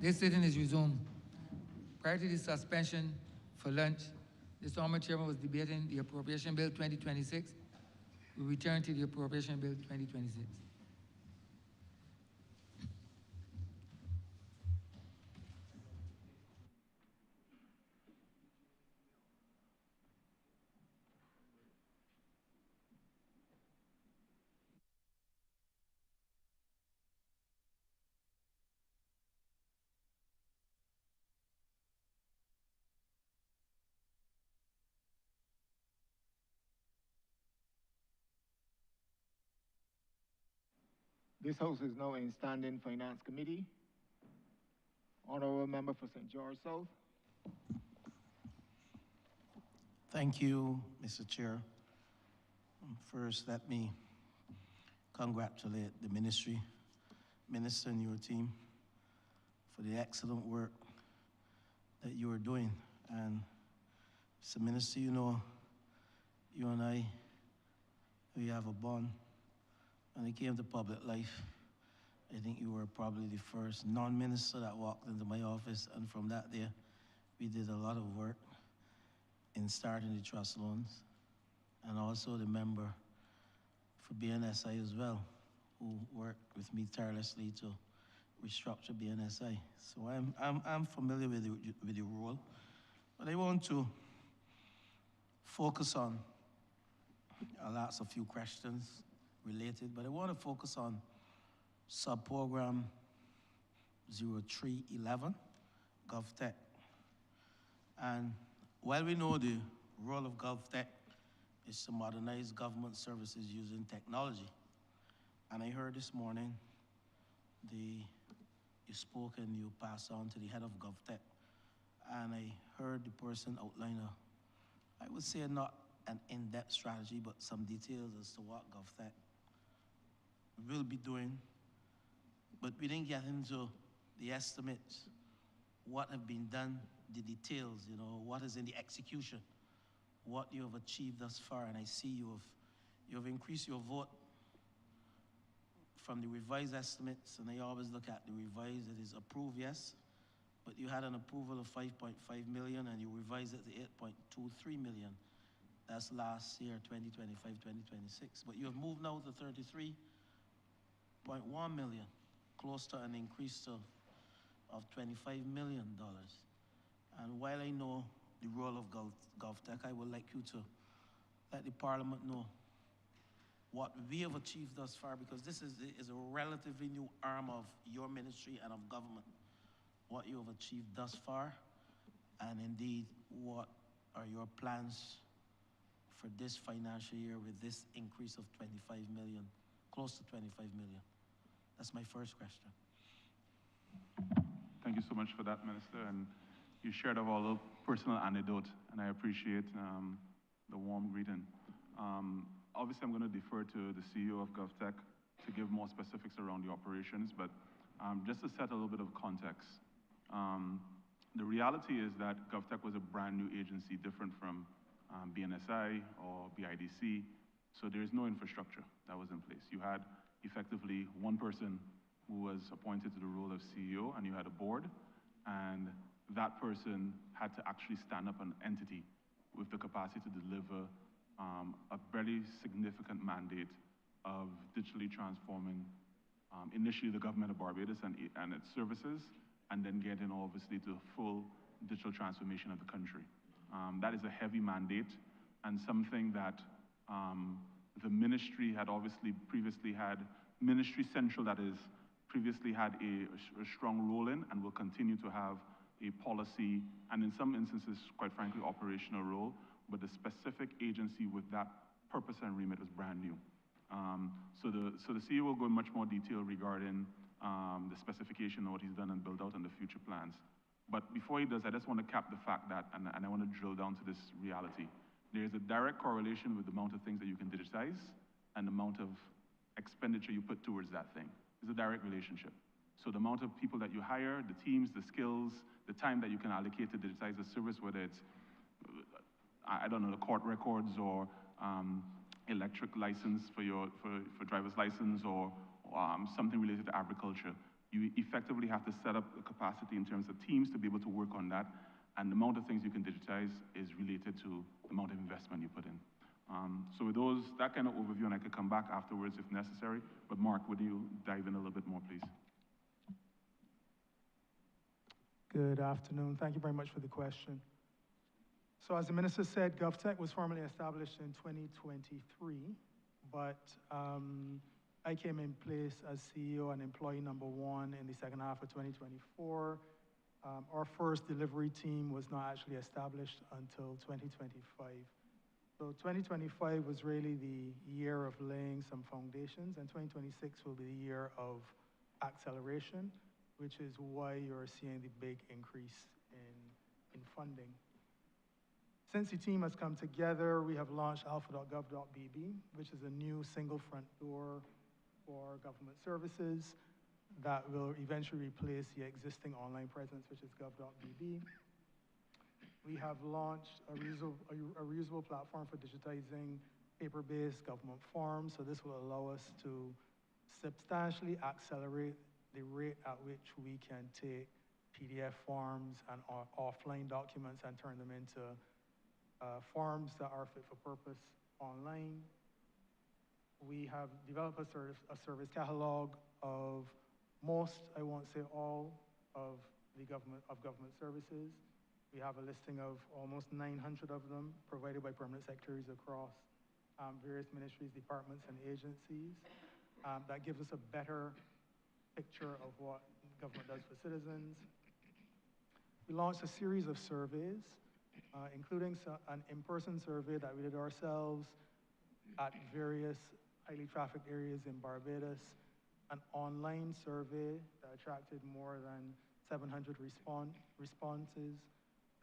This sitting is resumed. Prior to the suspension for lunch, this Honourable Chairman was debating the Appropriation Bill 2026. We return to the Appropriation Bill 2026. This House is now in standing Finance Committee. Honourable Member for St. George South. Thank you, Mr. Chair. First, let me congratulate the Ministry, Minister and your team for the excellent work that you are doing. And Mr. Minister, you know, you and I, we have a bond. When it came to public life, I think you were probably the first non-minister that walked into my office, and from that day, we did a lot of work in starting the trust loans, and also the member for BNSI as well, who worked with me tirelessly to restructure BNSI. So I'm familiar with the role, but I want to focus on, I'll ask a few questions related, but I want to focus on sub-program 0311, GovTech. And while we know the role of GovTech is to modernize government services using technology, and I heard this morning you spoke and you passed on to the head of GovTech, and I heard the person outline I would say not an in-depth strategy, but some details as to what GovTech will be doing, but we didn't get into the estimates, what have been done, the details, you know, what is in the execution, what you have achieved thus far. And I see you have increased your vote from the revised estimates, and I always look at the revised. It is approved, yes, but you had an approval of 5.5 million and you revised it to 8.23 million. That's last year, 2025, 2026. But you have moved now to 33.1 million, close to an increase of $25 million. And while I know the role of GovTech, I would like you to let the Parliament know what we have achieved thus far, because this is a relatively new arm of your ministry and of government, what you have achieved thus far, and indeed, what are your plans for this financial year with this increase of 25 million, close to 25 million? That's my first question. Thank you so much for that, Minister. And you shared a lot of personal anecdote, and I appreciate the warm greeting. Obviously, I'm going to defer to the CEO of GovTech to give more specifics around the operations, but just to set a little bit of context, the reality is that GovTech was a brand new agency, different from BNSI or BIDC, so there is no infrastructure that was in place. You had effectively one person who was appointed to the role of CEO, and you had a board, and that person had to actually stand up an entity with the capacity to deliver a very significant mandate of digitally transforming initially the government of Barbados and its services, and then getting obviously to full digital transformation of the country. That is a heavy mandate, and something that the ministry had obviously previously had, Ministry Central that is previously had a strong role in, and will continue to have a policy, and in some instances, quite frankly, operational role, but the specific agency with that purpose and remit was brand new. So the CEO will go in much more detail regarding the specification of what he's done and build out and the future plans. But before he does, I just want to cap the fact that, and I want to drill down to this reality. There is a direct correlation with the amount of things that you can digitize and the amount of expenditure you put towards that thing. It's a direct relationship. So the amount of people that you hire, the teams, the skills, the time that you can allocate to digitize the service, whether it's, I don't know, the court records or electric license for driver's license or something related to agriculture. You effectively have to set up a capacity in terms of teams to be able to work on that, and the amount of things you can digitize is related to the amount of investment you put in. So with that kind of overview, and I could come back afterwards if necessary, but Mark, would you dive in a little bit more, please? Good afternoon. Thank you very much for the question. So as the minister said, GovTech was formally established in 2023, but I came in place as CEO and employee number one in the second half of 2024. Our first delivery team was not actually established until 2025. So 2025 was really the year of laying some foundations, and 2026 will be the year of acceleration, which is why you're seeing the big increase in funding. Since the team has come together, we have launched alpha.gov.bb, which is a new single front door for government services that will eventually replace the existing online presence, which is gov.bb. We have launched a reusable platform for digitizing paper-based government forms, so this will allow us to substantially accelerate the rate at which we can take PDF forms and offline documents and turn them into forms that are fit for purpose online. We have developed a service catalog of most, I won't say all, of government services. We have a listing of almost 900 of them provided by permanent secretaries across various ministries, departments, and agencies. That gives us a better picture of what government does for citizens. We launched a series of surveys, including an in-person survey that we did ourselves at various highly trafficked areas in Barbados, an online survey that attracted more than 700 responses,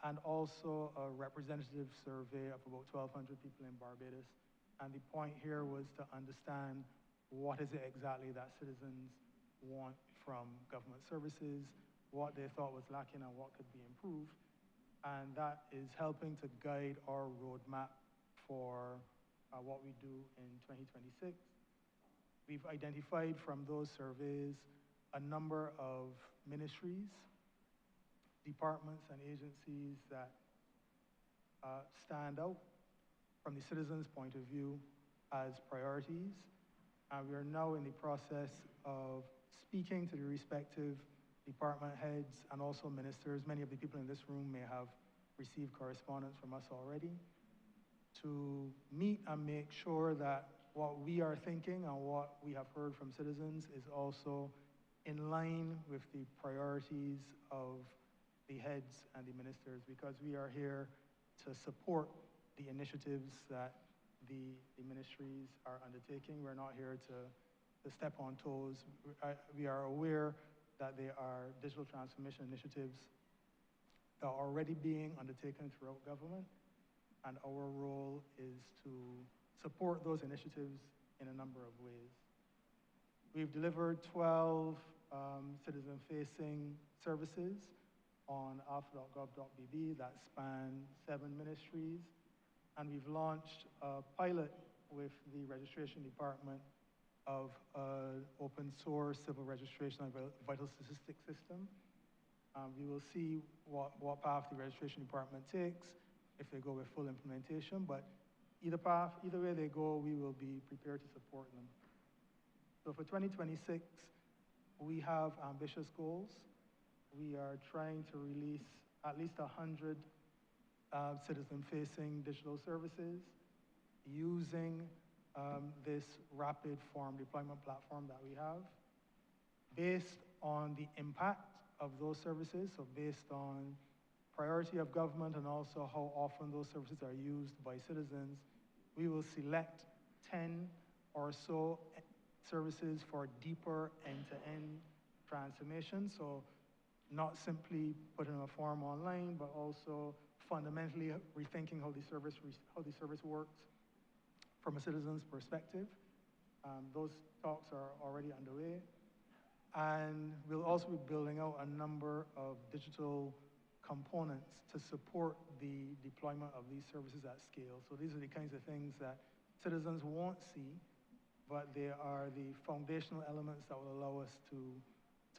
and also a representative survey of about 1,200 people in Barbados. And the point here was to understand what is it exactly that citizens want from government services, what they thought was lacking and what could be improved. And that is helping to guide our roadmap for what we do in 2026. We've identified from those surveys a number of ministries, departments, and agencies that stand out from the citizens' point of view as priorities. We are now in the process of speaking to the respective department heads and also ministers. Many of the people in this room may have received correspondence from us already, to meet and make sure that what we are thinking and what we have heard from citizens is also in line with the priorities of the heads and the ministers, because we are here to support the initiatives that the ministries are undertaking. We're not here to step on toes. We are aware that there are digital transformation initiatives that are already being undertaken throughout government, and our role is to support those initiatives in a number of ways. We've delivered 12 citizen-facing services on alpha.gov.bb that span 7 ministries, and we've launched a pilot with the registration department of an open source civil registration and vital statistics system. We will see what path the registration department takes if they go with full implementation, but either way they go, we will be prepared to support them. So for 2026, we have ambitious goals. We are trying to release at least 100 citizen-facing digital services using this rapid form deployment platform that we have, based on the impact of those services, so based on priority of government and also how often those services are used by citizens. We will select 10 or so services for deeper end-to-end transformation. So not simply putting a form online, but also fundamentally rethinking how the service works from a citizen's perspective. Those talks are already underway. And we'll also be building out a number of digital components to support the deployment of these services at scale. So these are the kinds of things that citizens won't see, but they are the foundational elements that will allow us to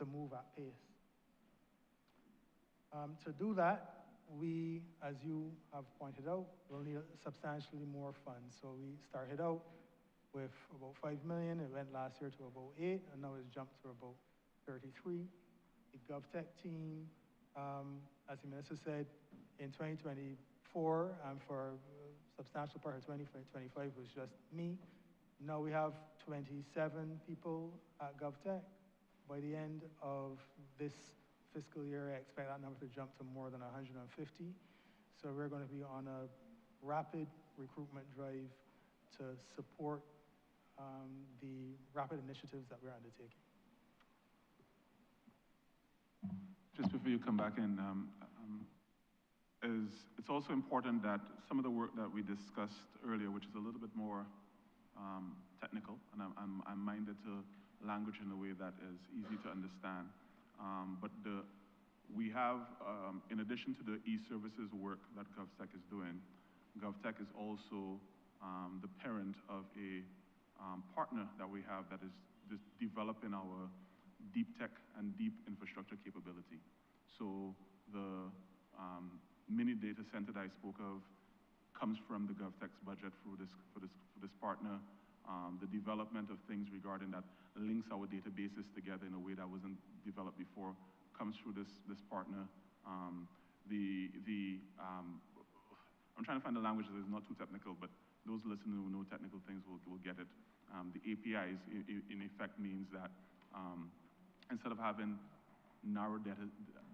to move at pace. To do that, we, as you have pointed out, will need substantially more funds. So we started out with about 5 million. It went last year to about 8, and now it's jumped to about 33. The GovTech team, as the minister said, in 2024 and for a substantial part of 2025 was just me. Now we have 27 people at GovTech. By the end of this fiscal year, I expect that number to jump to more than 150. So we're going to be on a rapid recruitment drive to support the rapid initiatives that we're undertaking. Just before you come back in, it's also important that some of the work that we discussed earlier, which is a little bit more technical, and I'm minded to language in a way that is easy to understand. But we have, in addition to the e-services work that GovTech is doing, GovTech is also the parent of a partner that we have that is developing our deep tech and deep infrastructure capability. So the mini data center that I spoke of comes from the GovTech's budget for this partner. The development of things regarding that links our databases together in a way that wasn't developed before comes through this partner. I'm trying to find the language that is not too technical, but those listening who know technical things will get it. The APIs in effect means that instead of having narrow data,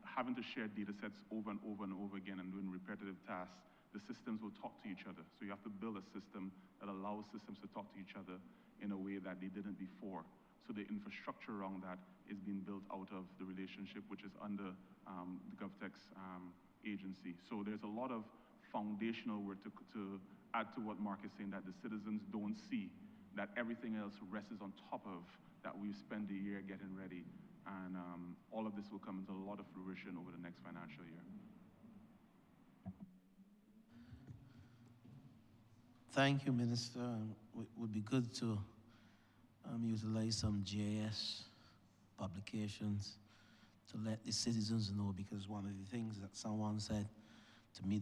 having to share data sets over and over and over again and doing repetitive tasks, the systems will talk to each other. So you have to build a system that allows systems to talk to each other in a way that they didn't before. So the infrastructure around that is being built out of the relationship, which is under the GovTech's agency. So there's a lot of foundational work to add to what Mark is saying, that the citizens don't see, that everything else rests on top of, that we've spent a year getting ready. And all of this will come into a lot of fruition over the next financial year. Thank you, Minister. It would be good to utilize some GIS publications to let the citizens know, because one of the things that someone said to me,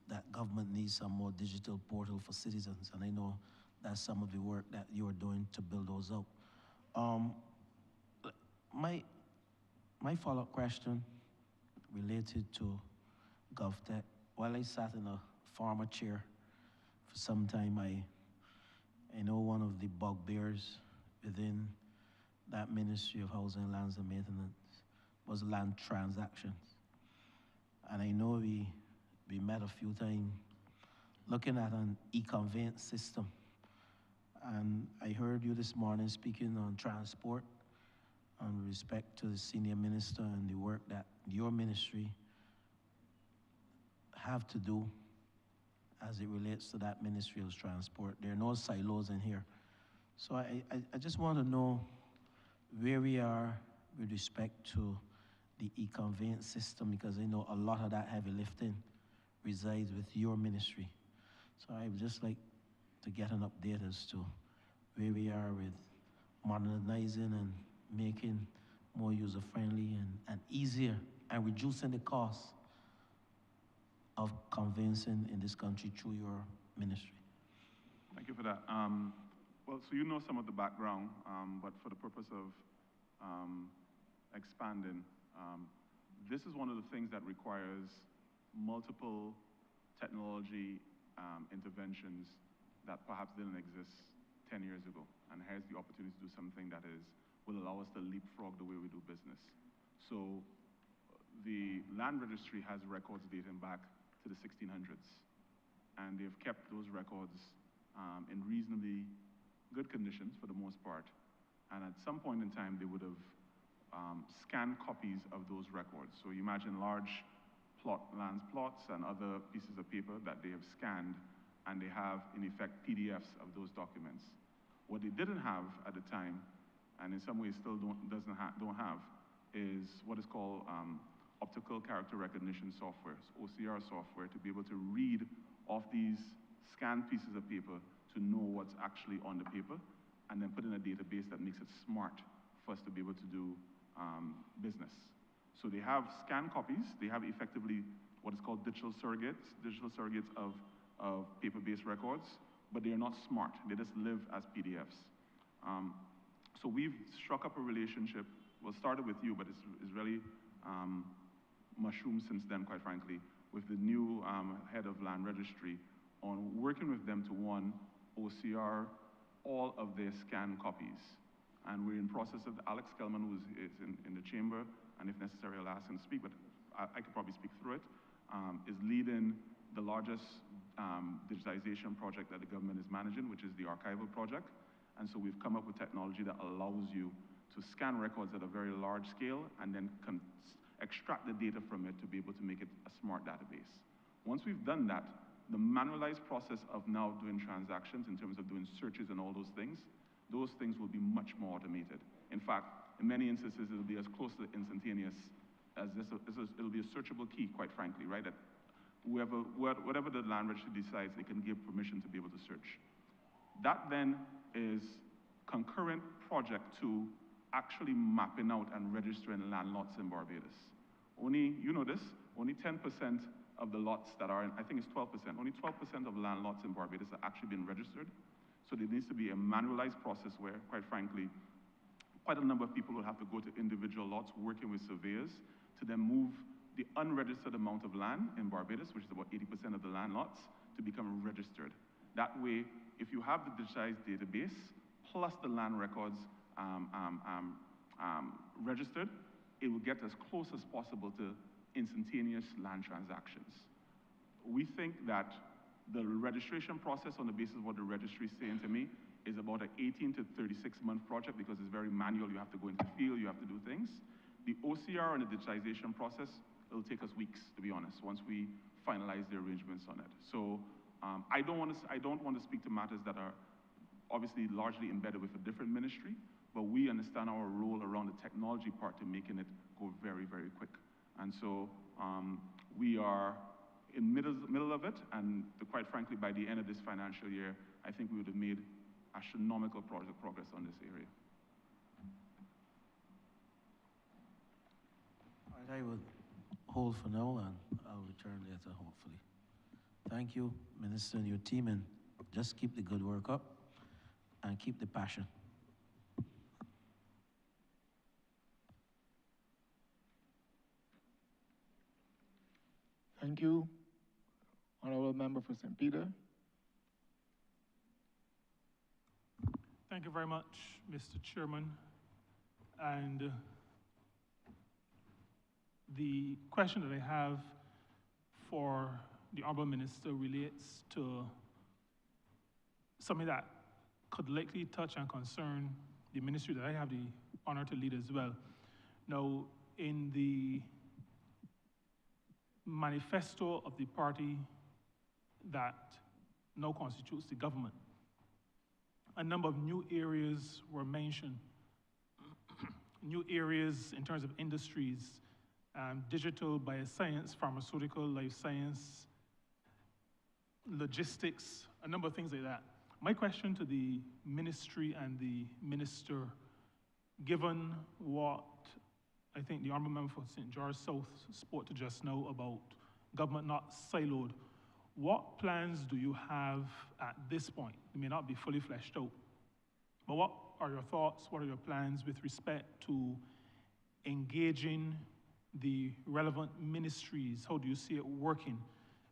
that government needs some more digital portal for citizens, and I know that's some of the work that you are doing to build those up. My follow-up question related to GovTech. While I sat in a former chair for some time, I know one of the bugbears within that Ministry of Housing, Lands and Maintenance was land transactions. And I know we met a few times looking at an e-conveyance system. And I heard you this morning speaking on transport and respect to the senior minister and the work that your ministry have to do as it relates to that Ministry of Transport. There are no silos in here. So I just want to know where we are with respect to the e-conveyance system, because I know a lot of that heavy lifting resides with your ministry. So I would just like to get an update as to where we are with modernizing and making more user-friendly and easier and reducing the cost of conveyancing in this country through your ministry. Thank you for that. Well, so you know some of the background, but for the purpose of expanding, this is one of the things that requires multiple technology interventions that perhaps didn't exist 10 years ago. And here's the opportunity to do something that will allow us to leapfrog the way we do business. So the land registry has records dating back to the 1600s. And they've kept those records in reasonably good conditions for the most part. And at some point in time, they would have scanned copies of those records. So you imagine large land plots and other pieces of paper that they have scanned, and they have, in effect, PDFs of those documents. What they didn't have at the time, and in some ways still don't have, is what is called optical character recognition software, so OCR software, to be able to read off these scanned pieces of paper to know what's actually on the paper, and then put in a database that makes it smart for us to be able to do business. So they have scanned copies, they have effectively what is called digital surrogates of paper-based records, but they are not smart, they just live as PDFs. So we've struck up a relationship, well, started with you, but it's really mushroomed since then, quite frankly, with the new head of land registry on working with them to, one, OCR all of their scanned copies. And we're in process of, Alex Kellman, who is in the chamber, and if necessary, I'll ask him to speak, but I could probably speak through it, is leading the largest digitization project that the government is managing, which is the archival project. And so we've come up with technology that allows you to scan records at a very large scale and then extract the data from it to be able to make it a smart database. Once we've done that, the manualized process of now doing transactions in terms of doing searches and all those things will be much more automated. In fact, in many instances, it'll be as close to instantaneous as it'll be a searchable key, quite frankly, right? That whatever the land registry decides, they can give permission to be able to search. That then is concurrent project to actually mapping out and registering land lots in Barbados. Only, you know this, only 10% of the lots that are, I think it's 12%, only 12% of land lots in Barbados are actually been registered. So there needs to be a manualized process where, quite frankly, quite a number of people will have to go to individual lots working with surveyors to then move the unregistered amount of land in Barbados, which is about 80% of the land lots, to become registered. That way, if you have the digitized database plus the land records registered, it will get as close as possible to instantaneous land transactions. We think that the registration process, on the basis of what the registry is saying to me, is about an 18 to 36-month project because it's very manual. You have to go into the field, you have to do things. The OCR and the digitization process, it'll take us weeks, to be honest, once we finalize the arrangements on it. So I don't want to speak to matters that are obviously largely embedded with a different ministry, but we understand our role around the technology part to making it go very, very quick. And so we are in middle of it, and quite frankly, by the end of this financial year, I think we would have made astronomical progress on this area. All right, I will hold for now, and I'll return later, hopefully. Thank you, Minister, and your team, and just keep the good work up and keep the passion. Thank you. Honourable Member for St. Peter. Thank you very much, Mr. Chairman. And the question that I have for the Honourable Minister relates to something that could likely touch and concern the ministry that I have the honor to lead as well. Now, in the manifesto of the party that now constitutes the government, a number of new areas were mentioned. New areas in terms of industries, digital, bioscience, pharmaceutical, life science, logistics, a number of things like that. My question to the ministry and the minister, given what I think the Honourable Member for St. George South spoke to just now about government not siloed, what plans do you have at this point? It may not be fully fleshed out, but what are your thoughts, what are your plans with respect to engaging the relevant ministries? How do you see it working?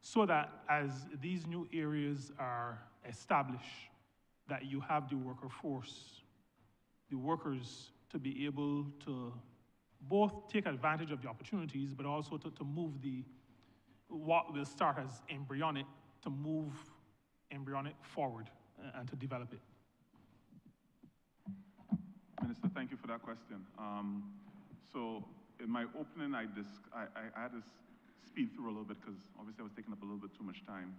So that as these new areas are established, that you have the worker force, the workers to be able to both take advantage of the opportunities, but also to move what will start as embryonic, to move embryonic forward and to develop it. Minister, thank you for that question. So in my opening, I had to speed through a little bit because obviously I was taking up a little bit too much time.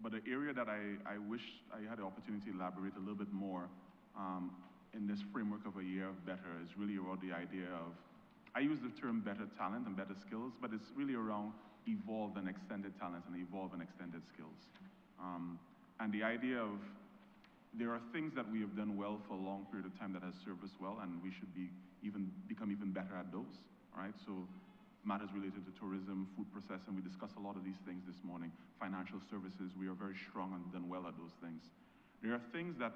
But the area that I wish I had the opportunity to elaborate a little bit more in this framework of a year of better is really around the idea of, I use the term better talent and better skills, but it's really around evolved and extended talent and evolved and extended skills. And the idea of, there are things that we have done well for a long period of time that has served us well, and we should become even better at those, right? So matters related to tourism, food processing, we discussed a lot of these things this morning. Financial services, we are very strong and done well at those things. There are things that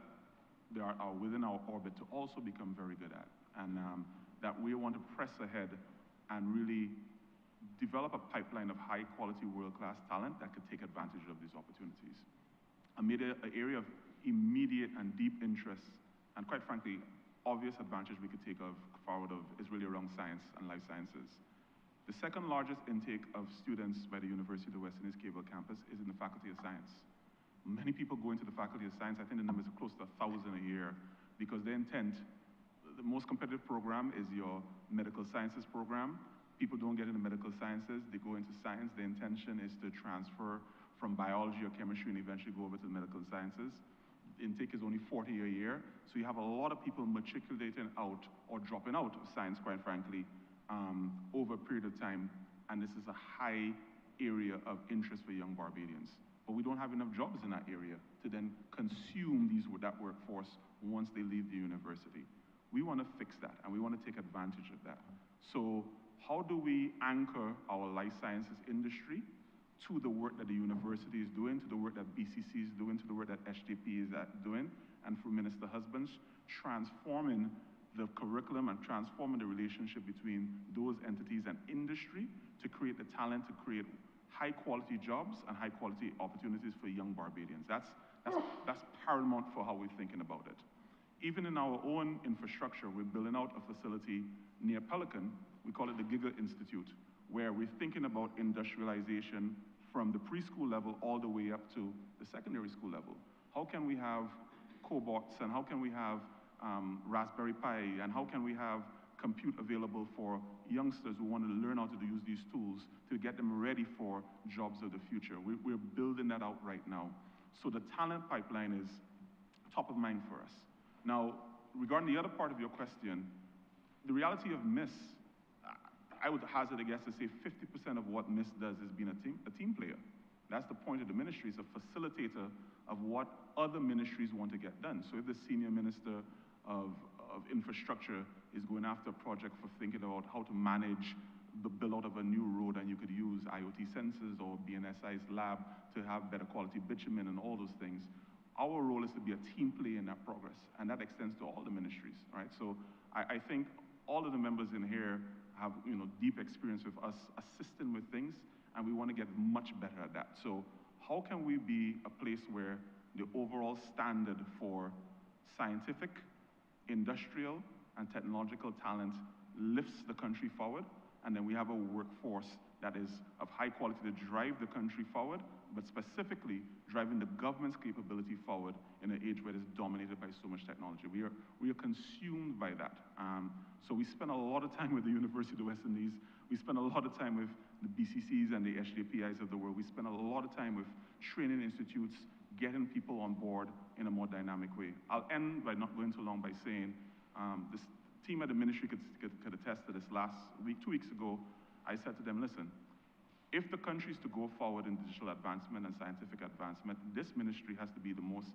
are within our orbit to also become very good at, and that we want to press ahead and really develop a pipeline of high quality world-class talent that could take advantage of these opportunities. An area of immediate and deep interest, and quite frankly, obvious advantage we could take forward of is really around science and life sciences. The second largest intake of students by the University of the West Indies Cable campus is in the Faculty of Science. Many people go into the Faculty of Science. I think the numbers are close to 1,000 a year, because their intent, the most competitive program is your medical sciences program. People don't get into medical sciences, they go into science. The intention is to transfer from biology or chemistry and eventually go over to medical sciences. Intake is only 40 a year, so you have a lot of people matriculating out or dropping out of science, quite frankly, over a period of time, and this is a high area of interest for young Barbadians. But we don't have enough jobs in that area to then consume that workforce once they leave the university. We want to fix that, and we want to take advantage of that. So how do we anchor our life sciences industry to the work that the university is doing, to the work that BCC is doing, to the work that HDP is doing, and for Minister Husbands, transforming the curriculum and transforming the relationship between those entities and industry to create the talent, to create high quality jobs and high quality opportunities for young Barbadians. That's paramount for how we're thinking about it. Even in our own infrastructure, we're building out a facility near Pelican. We call it the Giga Institute, where we're thinking about industrialization from the preschool level all the way up to the secondary school level. How can we have cobots, and how can we have Raspberry Pi, and how can we have compute available for youngsters who want to learn how to use these tools to get them ready for jobs of the future? We're building that out right now. So the talent pipeline is top of mind for us. Now, regarding the other part of your question, the reality of MISS, I would hazard a guess to say 50% of what MISS does is being a team player. That's the point of the ministry, is a facilitator of what other ministries want to get done. So if the senior minister of infrastructure is going after a project for thinking about how to manage the build out of a new road, and you could use IoT sensors or BNSI's lab to have better quality bitumen and all those things, our role is to be a team player in that progress, and that extends to all the ministries, right? So I think all of the members in here have deep experience with us assisting with things, and we want to get much better at that. So how can we be a place where the overall standard for scientific, industrial, and technological talent lifts the country forward, and then we have a workforce that is of high quality to drive the country forward, but specifically driving the government's capability forward in an age where it's dominated by so much technology. We are consumed by that. So we spend a lot of time with the University of the West Indies. We spend a lot of time with the BCCs and the HDPIs of the world. We spend a lot of time with training institutes, getting people on board in a more dynamic way. I'll end by not going too long by saying this team at the ministry could attest to this. Last week, 2 weeks ago, I said to them, listen, if the country is to go forward in digital advancement and scientific advancement, this ministry has to be the most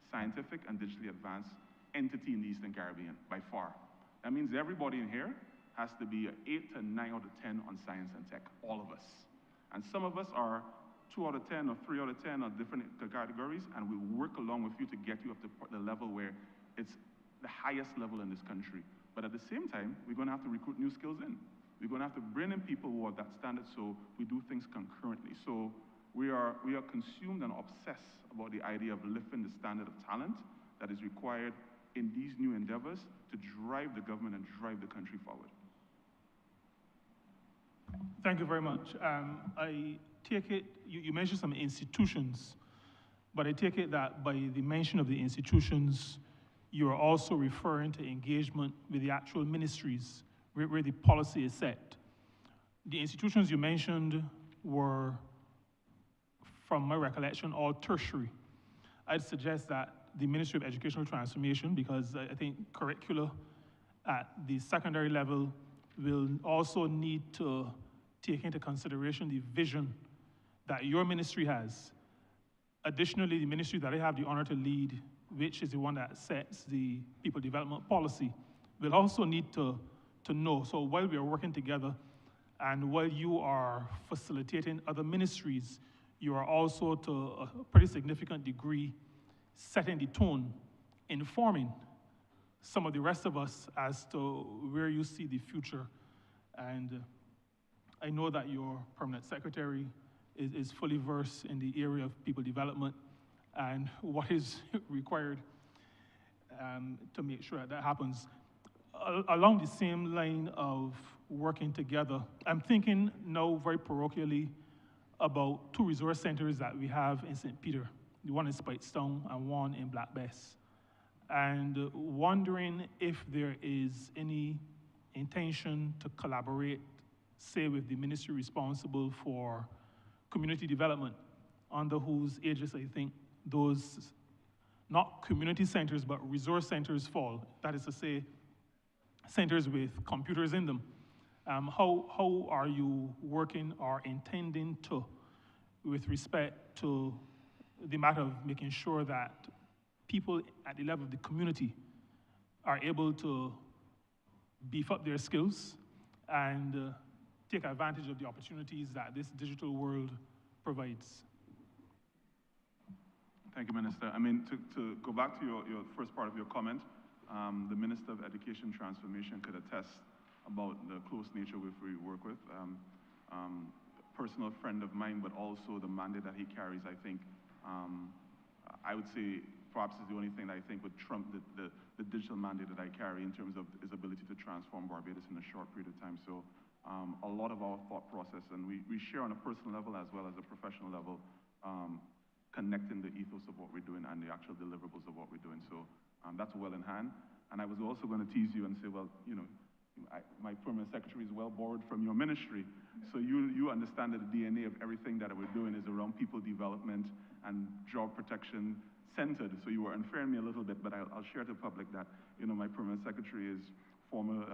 scientific and digitally advanced entity in the Eastern Caribbean, by far. That means everybody in here has to be an 8 to 9 out of 10 on science and tech, all of us. And some of us are 2 out of 10 or 3 out of 10 on different categories, and we work along with you to get you up to the level where it's the highest level in this country. But at the same time, we're going to have to recruit new skills in. We're going to have to bring in people who are that standard, so we do things concurrently. So we are consumed and obsessed about the idea of lifting the standard of talent that is required in these new endeavors to drive the government and drive the country forward. Thank you very much. I take it, you mentioned some institutions, but I take it that by the mention of the institutions, you're also referring to engagement with the actual ministries where the policy is set. The institutions you mentioned were, from my recollection, all tertiary. I'd suggest that the Ministry of Educational Transformation, because I think curricula at the secondary level will also need to take into consideration the vision that your ministry has. Additionally, the ministry that I have the honor to lead, which is the one that sets the people development policy, will also need to to know. So while we are working together, and while you are facilitating other ministries, you are also, to a pretty significant degree, setting the tone, informing some of the rest of us as to where you see the future. And I know that your permanent secretary is fully versed in the area of people development and what is required to make sure that happens. Along the same line of working together, I'm thinking now very parochially about two resource centers that we have in St. Peter, the one in Speightstown and one in Black Bess. And wondering if there is any intention to collaborate, say, with the ministry responsible for community development, under whose aegis I think those, not community centers, but resource centers fall. That is to say, centers with computers in them. How are you working or intending to, with respect to the matter of making sure that people at the level of the community are able to beef up their skills and take advantage of the opportunities that this digital world provides? Thank you, Minister. I mean, to go back to your first part of your comment, the Minister of Education Transformation could attest about the close nature with we work with. Personal friend of mine, but also the mandate that he carries, I think, I would say perhaps is the only thing that I think would trump the digital mandate that I carry in terms of his ability to transform Barbados in a short period of time. So a lot of our thought process, and we share on a personal level as well as a professional level, connecting the ethos of what we're doing and the actual deliverables of what we're doing. So that's well in hand. And I was also going to tease you and say, well, you know, my permanent secretary is well borrowed from your ministry. So you understand that the DNA of everything that we're doing is around people development and job protection centered. So you were unfairing me a little bit, but I'll share to the public that, you know, my permanent secretary is former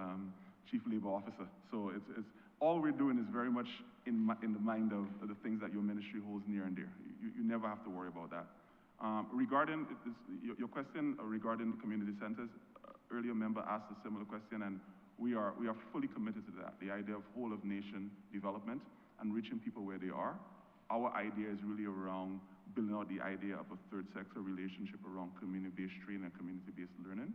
chief labor officer. So it's all we're doing is very much in the mind of the things that your ministry holds near and dear. You never have to worry about that. Regarding your question regarding the community centers, earlier member asked a similar question, and we are fully committed to that, the idea of whole of nation development and reaching people where they are. Our idea is really around building out the idea of a third sector relationship around community-based training and community-based learning.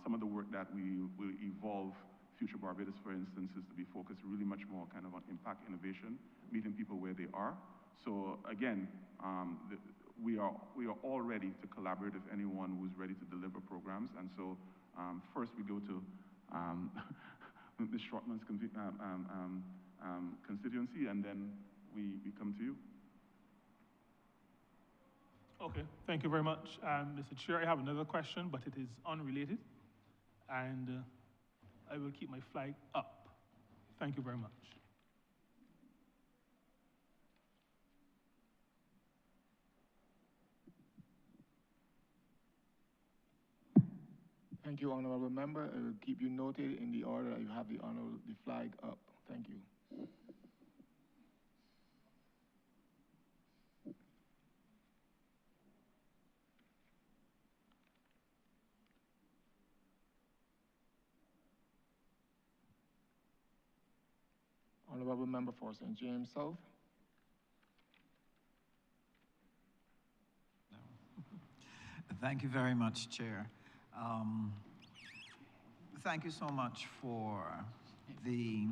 Some of the work that we will evolve Future Barbados, for instance, is to be focused really much more kind of on impact innovation, meeting people where they are. So again, we are all ready to collaborate with anyone who's ready to deliver programs. And so first we go to Ms. Shortman's constituency, and then we come to you. Okay, thank you very much. Mr. Chair, I have another question, but it is unrelated, and I will keep my flag up. Thank you very much. Thank you, Honourable Member. I will keep you noted in the order that you have the flag up. Thank you. Honourable Member for St. James South. Thank you very much, Chair. Thank you so much for the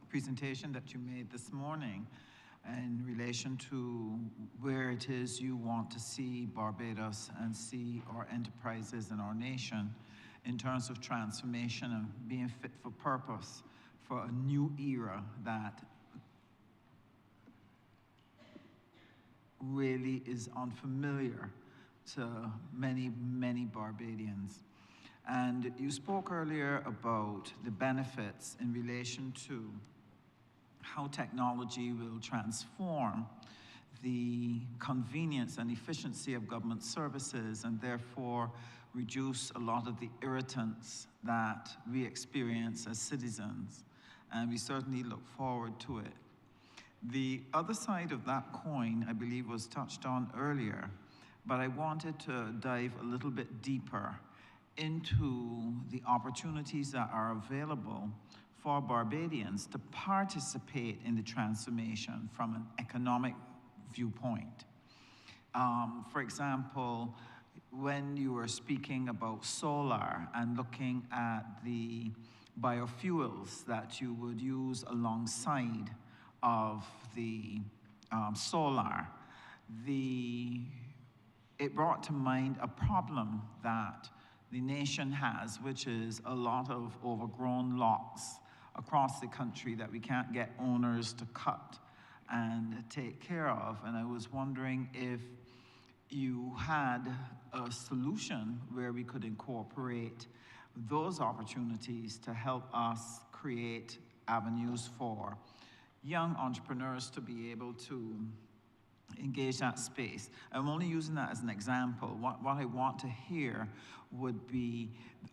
presentation that you made this morning in relation to where it is you want to see Barbados and see our enterprises and our nation in terms of transformation and being fit for purpose for a new era that really is unfamiliar to many, many Barbadians. And you spoke earlier about the benefits in relation to how technology will transform the convenience and efficiency of government services and therefore reduce a lot of the irritants that we experience as citizens. And we certainly look forward to it. The other side of that coin, I believe, was touched on earlier, but I wanted to dive a little bit deeper into the opportunities that are available for Barbadians to participate in the transformation from an economic viewpoint. For example, when you were speaking about solar and looking at the biofuels that you would use alongside of the solar, it brought to mind a problem that the nation has, which is a lot of overgrown lots across the country that we can't get owners to cut and take care of. And I was wondering if you had a solution where we could incorporate those opportunities to help us create avenues for young entrepreneurs to be able to engage that space. I'm only using that as an example. What I want to hear would be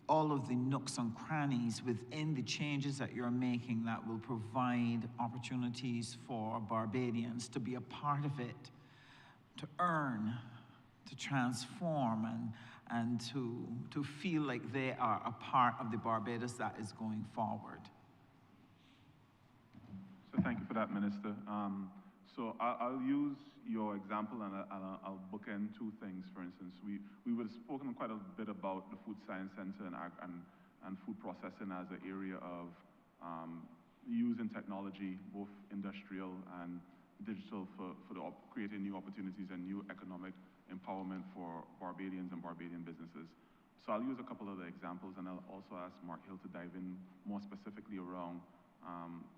all of the nooks and crannies within the changes that you're making that will provide opportunities for Barbadians to be a part of it, to earn, to transform, and to feel like they are a part of the Barbados that is going forward. So thank you for that, Minister. So I'll use your example and I'll bookend two things. For instance, we would have spoken quite a bit about the Food Science Center and food processing as an area of using technology, both industrial and digital, for creating new opportunities and new economic empowerment for Barbadians and Barbadian businesses. So I'll use a couple of the examples, and I'll also ask Mark Hill to dive in more specifically around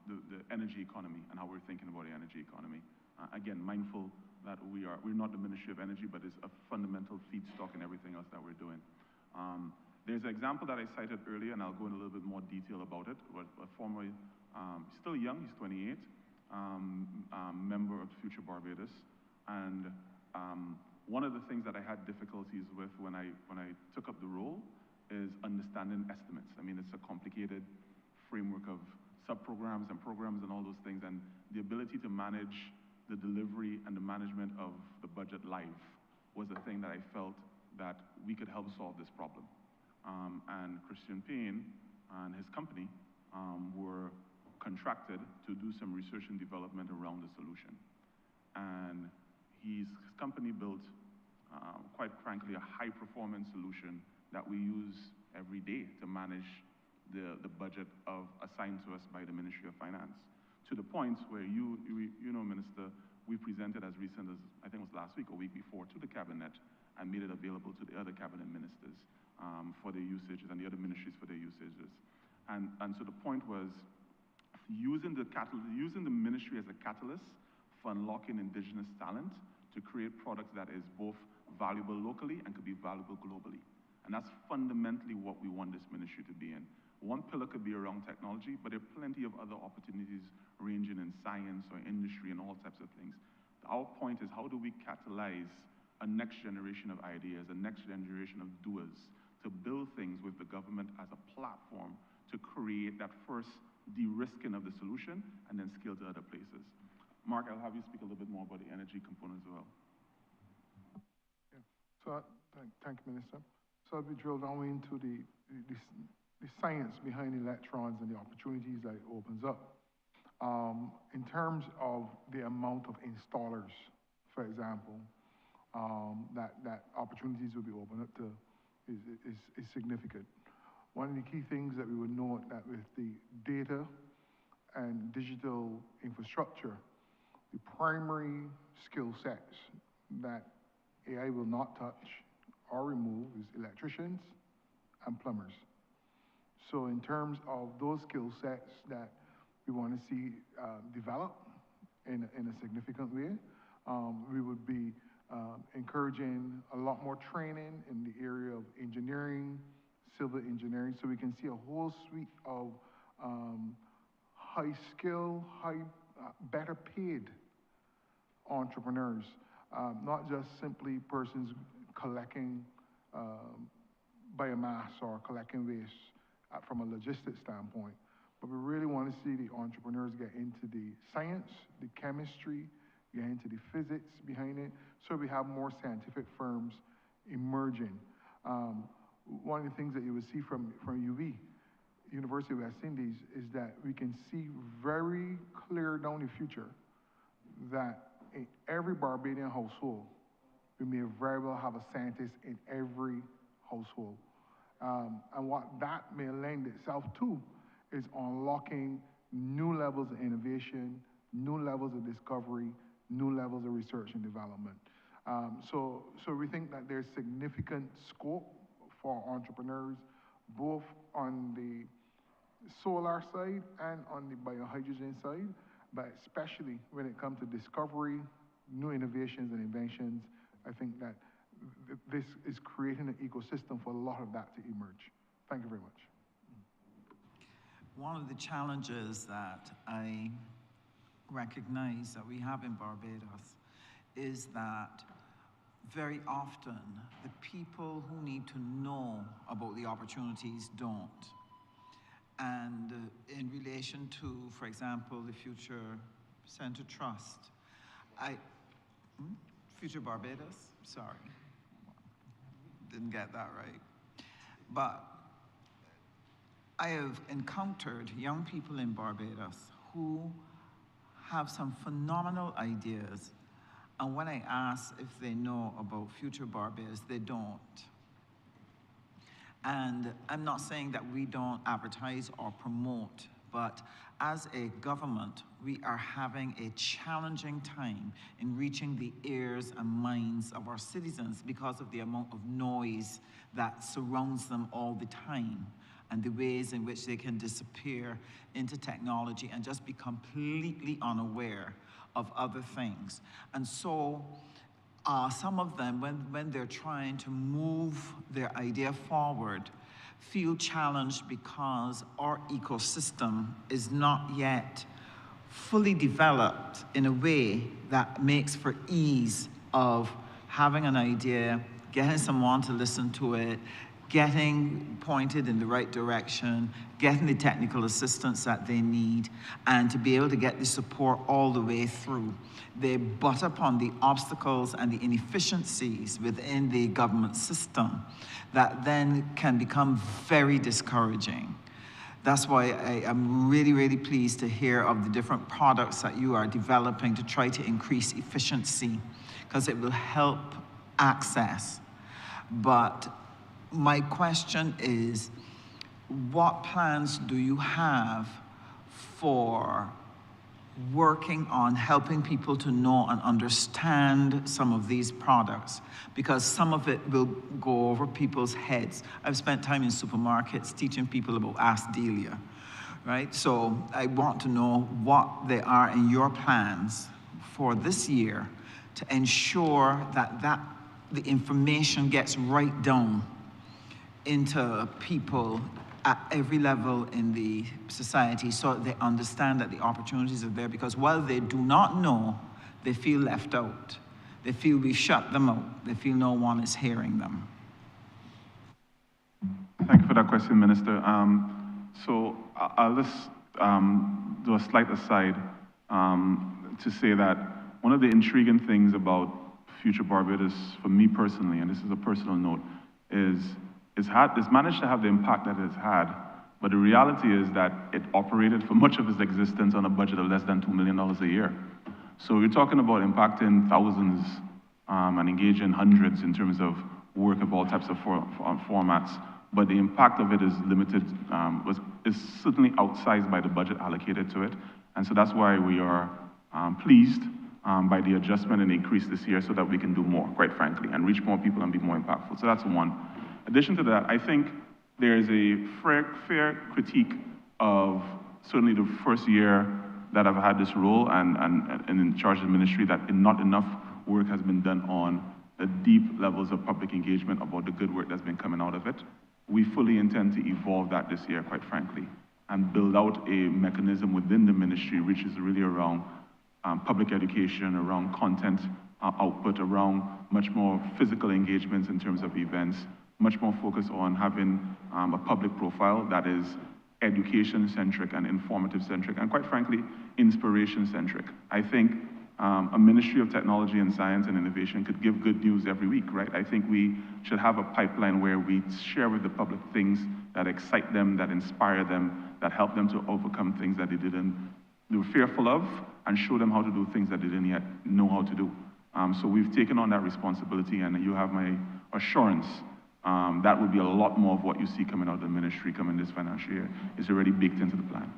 the energy economy and how we're thinking about the energy economy. Again, mindful that we're not the Ministry of Energy, but it's a fundamental feedstock in everything else that we're doing. There's an example that I cited earlier, and I'll go in a little bit more detail about it. A former, still young, he's 28, member of Future Barbados, and one of the things that I had difficulties with when I took up the role is understanding estimates. I mean, it's a complicated framework of sub-programs and programs and all those things, and the ability to manage the delivery and the management of the budget live was a thing that I felt that we could help solve this problem. And Christian Payne and his company were contracted to do some research and development around the solution. And his company built, quite frankly, a high-performance solution that we use every day to manage the budget assigned to us by the Ministry of Finance, to the point where you know, Minister, we presented as recent as, I think it was last week or week before, to the Cabinet and made it available to the other Cabinet ministers for their usages and the other ministries for their usages. And so the point was using the ministry as a catalyst for unlocking indigenous talent to create products that is both valuable locally and could be valuable globally. And that's fundamentally what we want this ministry to be in. One pillar could be around technology, but there are plenty of other opportunities ranging in science or industry and all types of things. Our point is, how do we catalyze a next generation of ideas, a next generation of doers, to build things with the government as a platform to create that first de-risking of the solution and then scale to other places. Mark, I'll have you speak a little bit more about the energy component as well. Yeah. So, thank you, Minister. So we drill down into the science behind electrons and the opportunities that it opens up. In terms of the amount of installers, for example, that opportunities will be opened up to is significant. One of the key things that we would note that with the data and digital infrastructure, the primary skill sets that AI will not touch or remove is electricians and plumbers. So in terms of those skill sets that we want to see develop in a significant way, we would be encouraging a lot more training in the area of engineering, civil engineering, so we can see a whole suite of high skill, better paid entrepreneurs, not just simply persons collecting biomass or collecting waste from a logistics standpoint, but we really want to see the entrepreneurs get into the science, the chemistry, get into the physics behind it, so we have more scientific firms emerging. one of the things that you would see from UV, University of West Indies, is that we can see very clear down the future that in every Barbadian household, we may very well have a scientist in every household. And what that may lend itself to is unlocking new levels of innovation, new levels of discovery, new levels of research and development. So we think that there's significant scope for entrepreneurs, both on the solar side and on the biohydrogen side, but especially when it comes to discovery, new innovations and inventions. I think that this is creating an ecosystem for a lot of that to emerge. Thank you very much. One of the challenges that I recognize that we have in Barbados is that very often the people who need to know about the opportunities don't. And in relation to, for example, the Future Center Trust, Future Barbados, sorry, didn't get that right. But I have encountered young people in Barbados who have some phenomenal ideas, and when I ask if they know about Future Barbados, they don't. And I'm not saying that we don't advertise or promote, but as a government, we are having a challenging time in reaching the ears and minds of our citizens because of the amount of noise that surrounds them all the time, and the ways in which they can disappear into technology and just be completely unaware of other things. And so some of them, when they're trying to move their idea forward, feel challenged because our ecosystem is not yet fully developed in a way that makes for ease of having an idea, getting someone to listen to it, getting pointed in the right direction, getting the technical assistance that they need, and to be able to get the support all the way through. They butt upon the obstacles and the inefficiencies within the government system that then can become very discouraging. That's why I am really, really pleased to hear of the different products that you are developing to try to increase efficiency, because it will help access. But my question is, what plans do you have for working on helping people to know and understand some of these products? Because some of it will go over people's heads. I've spent time in supermarkets teaching people about Ask Delia, right? So I want to know what they are in your plans for this year to ensure that the information gets right down into people at every level in the society, so that they understand that the opportunities are there. Because while they do not know, they feel left out. They feel we shut them out. They feel no one is hearing them. Thank you for that question, Minister. So I'll just do a slight aside to say that one of the intriguing things about Future Barbados, for me personally, and this is a personal note, is it's managed to have the impact that it's had, but the reality is that it operated for much of its existence on a budget of less than $2 million a year. So we're talking about impacting thousands and engaging hundreds in terms of work of all types of formats, but the impact of it is limited, is certainly outsized by the budget allocated to it. And so that's why we are pleased by the adjustment and increase this year, so that we can do more, quite frankly, and reach more people and be more impactful. So that's one. In addition to that, I think there is a fair critique of certainly the first year that I've had this role and in charge of the ministry, that not enough work has been done on the deep levels of public engagement about the good work that's been coming out of it. We fully intend to evolve that this year, quite frankly, and build out a mechanism within the ministry which is really around public education, around content output, around much more physical engagements in terms of events, much more focus on having a public profile that is education-centric and informative-centric, and quite frankly, inspiration-centric. I think a Ministry of Technology and Science and Innovation could give good news every week, right? I think we should have a pipeline where we share with the public things that excite them, that inspire them, that help them to overcome things that they were fearful of, and show them how to do things that they didn't yet know how to do. So we've taken on that responsibility, and you have my assurance that will be a lot more of what you see coming out of the ministry coming this financial year. It's already baked into the plan.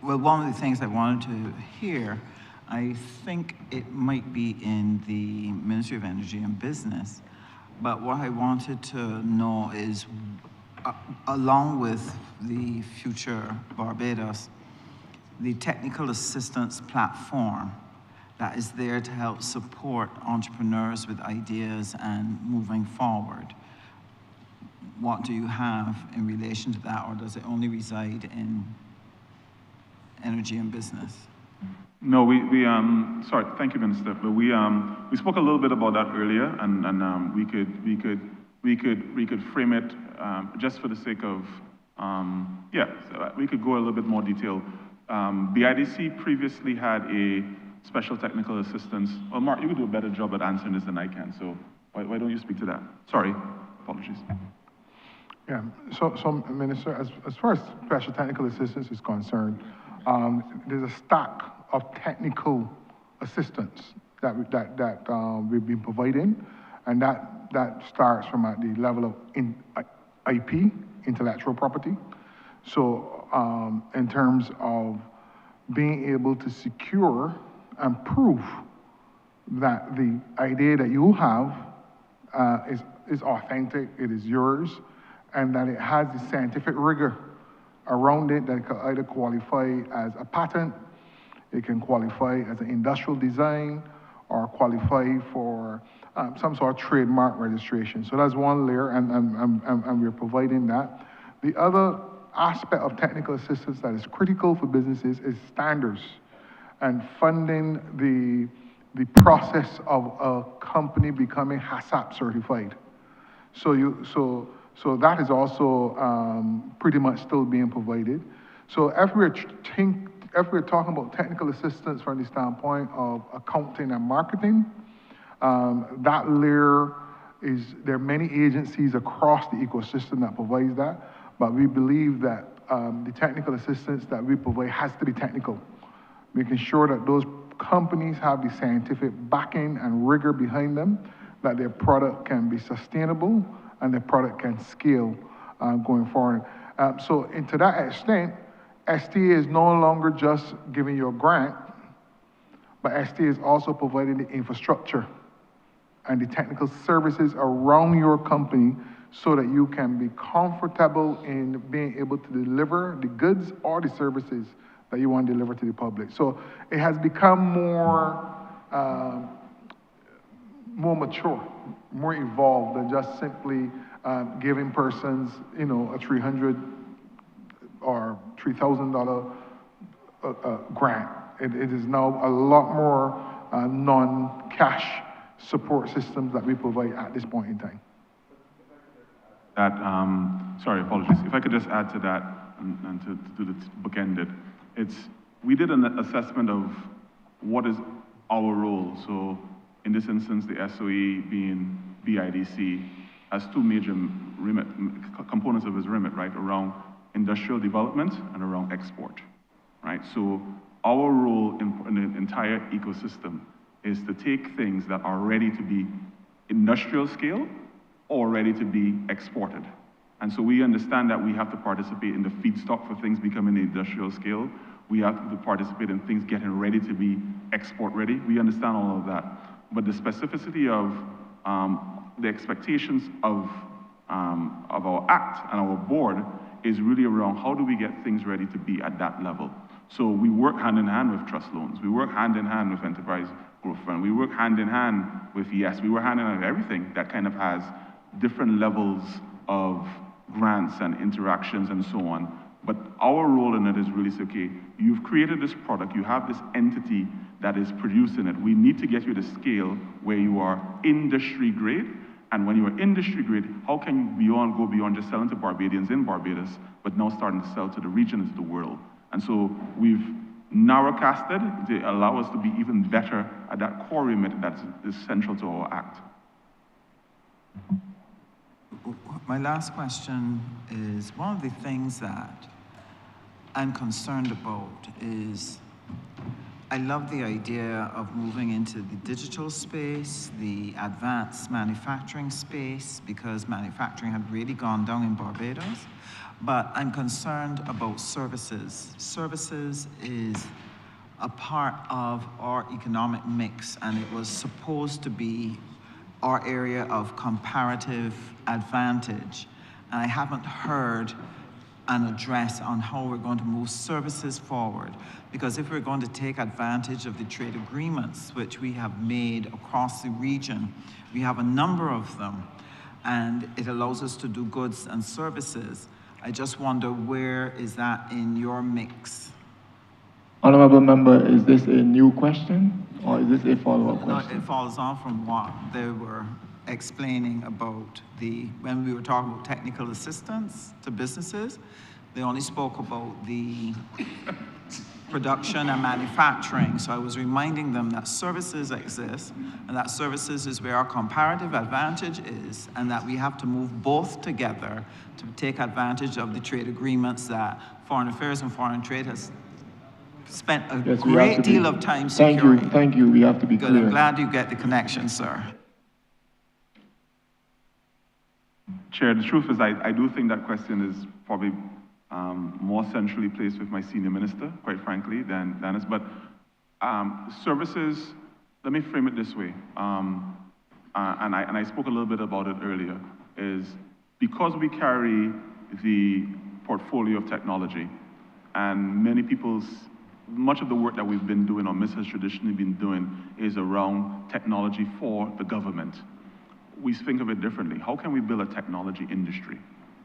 Well, one of the things I wanted to hear, I think it might be in the Ministry of Energy and Business, but what I wanted to know is, along with the Future Barbados, the technical assistance platform that is there to help support entrepreneurs with ideas and moving forward. What do you have in relation to that, or does it only reside in energy and business? No, sorry, thank you, Minister. But we spoke a little bit about that earlier, and we could frame it just for the sake of, yeah, so we could go a little bit more detail. BIDC previously had a special technical assistance. Well, Mark, you could do a better job at answering this than I can, so why don't you speak to that? Sorry, apologies. Yeah, so Minister, as far as special technical assistance is concerned, there's a stack of technical assistance that we've been providing, and that starts from at the level of IP, intellectual property. So in terms of being able to secure and prove that the idea that you have is authentic, it is yours, and that it has the scientific rigor around it that can either qualify as a patent, it can qualify as an industrial design, or qualify for some sort of trademark registration. So that's one layer, and we're providing that. The other aspect of technical assistance that is critical for businesses is standards and funding the process of a company becoming HACCP certified. So that is also pretty much still being provided. So if we're talking about technical assistance from the standpoint of accounting and marketing, that layer there are many agencies across the ecosystem that provides that, but we believe that the technical assistance that we provide has to be technical, making sure that those companies have the scientific backing and rigor behind them, that their product can be sustainable and their product can scale going forward. So to that extent, STA is no longer just giving you a grant, but STA is also providing the infrastructure and the technical services around your company so that you can be comfortable in being able to deliver the goods or the services that you want to deliver to the public. So it has become more mature, more evolved than just simply giving persons, a $300 or $3,000 grant. It is now a lot more non-cash support systems that we provide at this point in time. Sorry, apologies. If I could just add to that and to do the bookended. We did an assessment of what is our role. So in this instance, the SOE being BIDC has two major components of its remit, right, around industrial development and around export, right? So our role in the entire ecosystem is to take things that are ready to be industrial scale or ready to be exported. And so we understand that we have to participate in the feedstock for things becoming industrial scale. We have to participate in things getting ready to be export ready. We understand all of that. But the specificity of the expectations of our act and our board is really around how do we get things ready to be at that level. So we work hand in hand with trust loans. We work hand in hand with enterprise growth fund. We work hand in hand with YES. We work hand in hand with everything that kind of has different levels of grants and interactions and so on. But our role in it is really say, okay, you've created this product, you have this entity that is producing it. We need to get you to scale where you are industry grade, And when you're industry grade, how can you go beyond just selling to Barbadians in Barbados, but now starting to sell to the region and to the world? And so we've narrowcasted to allow us to be even better at that core remit that is central to our act. My last question is, one of the things that I'm concerned about is, I love the idea of moving into the digital space, the advanced manufacturing space, because manufacturing had really gone down in Barbados. But I'm concerned about services. Services is a part of our economic mix, and it was supposed to be our area of comparative advantage. And I haven't heard an address on how we're going to move services forward. Because if we're going to take advantage of the trade agreements which we have made across the region, we have a number of them, and it allows us to do goods and services. I just wonder, where is that in your mix? Honourable Member, is this a new question or is this a follow-up No, question? it follows on from what they were explaining about when we were talking about technical assistance to businesses. They only spoke about the production and manufacturing. So I was reminding them that services exist, and that services is where our comparative advantage is, and that we have to move both together to take advantage of the trade agreements that Foreign Affairs and Foreign Trade has spent a great deal of time securing. Thank you, we have to be Good, clear. I'm glad you get the connection, sir. Chair, the truth is I do think that question is probably more centrally placed with my senior minister, quite frankly, than us. But services, let me frame it this way, and I spoke a little bit about it earlier, is because we carry the portfolio of technology, and much of the work that we've been doing, or MIS has traditionally been doing, is around technology for the government. We think of it differently. How can we build a technology industry?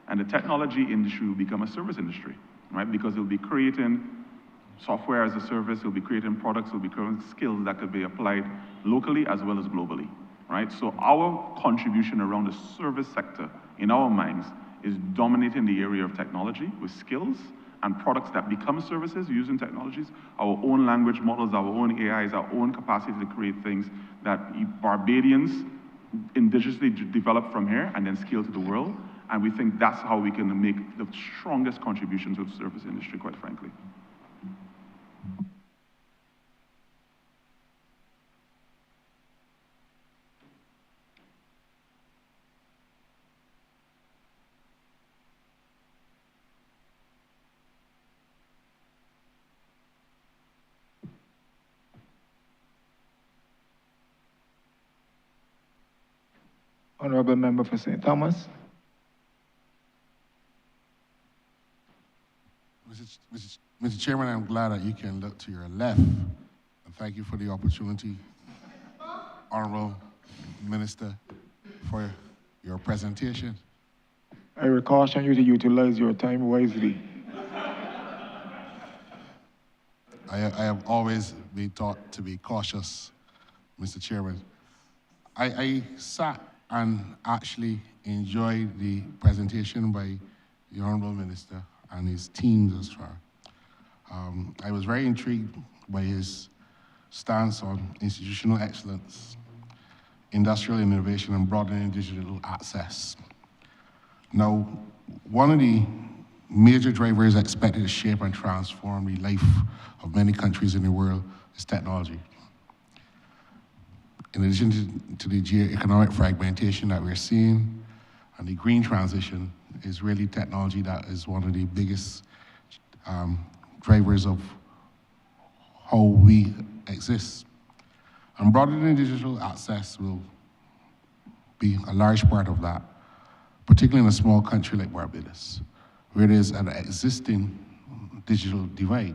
And the technology industry will become a service industry, right? Because it'll be creating software as a service, it'll be creating products, it'll be creating skills that could be applied locally as well as globally, right? So our contribution around the service sector, in our minds, is dominating the area of technology with skills and products that become services using technologies, our own language models, our own AIs, our own capacity to create things that Barbadians indigenously develop from here and then scale to the world. And we think that's how we can make the strongest contribution to the service industry, quite frankly. Honourable Member for St. Thomas. Mr. Chairman, I'm glad that you can look to your left. And thank you for the opportunity, Honourable Minister, for your presentation. I will caution you to utilize your time wisely. I have always been taught to be cautious, Mr. Chairman. I sat and actually enjoyed the presentation by the Honourable Minister and his teams as far. I was very intrigued by his stance on institutional excellence, industrial innovation, and broadening digital access. Now, one of the major drivers expected to shape and transform the life of many countries in the world is technology. In addition to the geo-economic fragmentation that we're seeing, and the green transition is really technology that is one of the biggest drivers of how we exist. And broadening digital access will be a large part of that, particularly in a small country like Barbados, where there's an existing digital divide,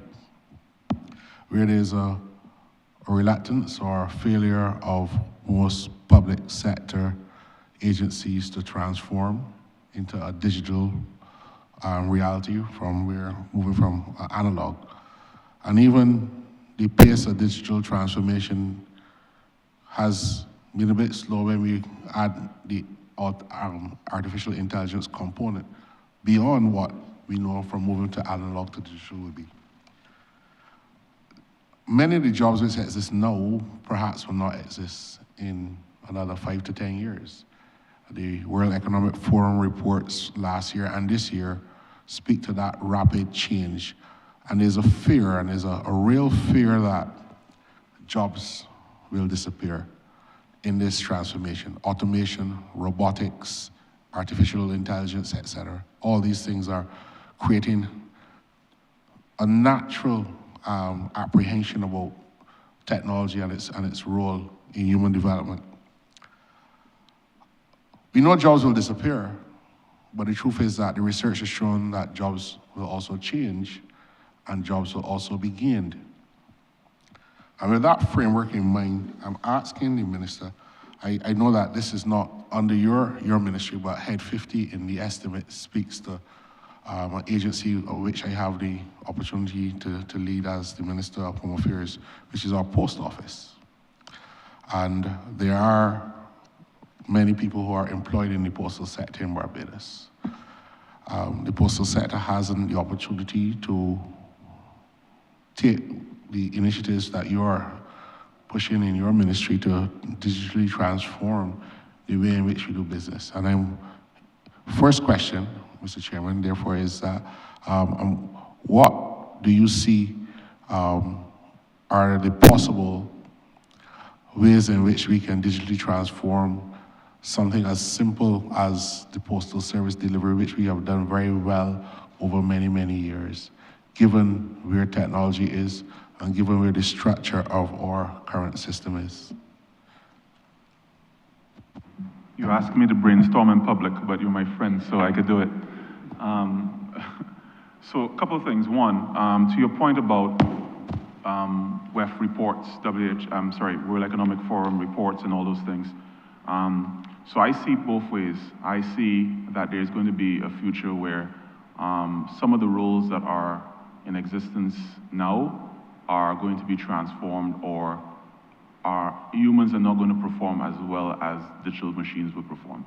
where there's a reluctance or a failure of most public sector agencies to transform into a digital reality from moving from analog. And even the pace of digital transformation has been a bit slow when we add the artificial intelligence component beyond what we know from moving to analog to digital will be. Many of the jobs which exist now perhaps will not exist in another 5 to 10 years. The World Economic Forum reports last year and this year speak to that rapid change. And there's a fear, and there's a real fear that jobs will disappear in this transformation. Automation, robotics, artificial intelligence, etc. All these things are creating a natural apprehension about technology and its role in human development. We know jobs will disappear, but the truth is that the research has shown that jobs will also change and jobs will also be gained. And with that framework in mind, I'm asking the minister, I know that this is not under your ministry, but Head 50 in the estimate speaks to an agency of which I have the opportunity to lead as the Minister of Home Affairs, which is our post office. And there are many people who are employed in the postal sector in Barbados. The postal sector has the opportunity to take the initiatives that you are pushing in your ministry to digitally transform the way in which we do business. And first question, Mr. Chairman, therefore, is that what do you see are the possible ways in which we can digitally transform something as simple as the postal service delivery, which we have done very well over many, many years, given where technology is and given where the structure of our current system is? You asked me to brainstorm in public, but you're my friend, so I could do it. So a couple of things. One, to your point about WEF reports, World Economic Forum reports and all those things. So I see it both ways. I see that there's going to be a future where some of the roles that are in existence now are going to be transformed, or humans are not going to perform as well as digital machines will perform.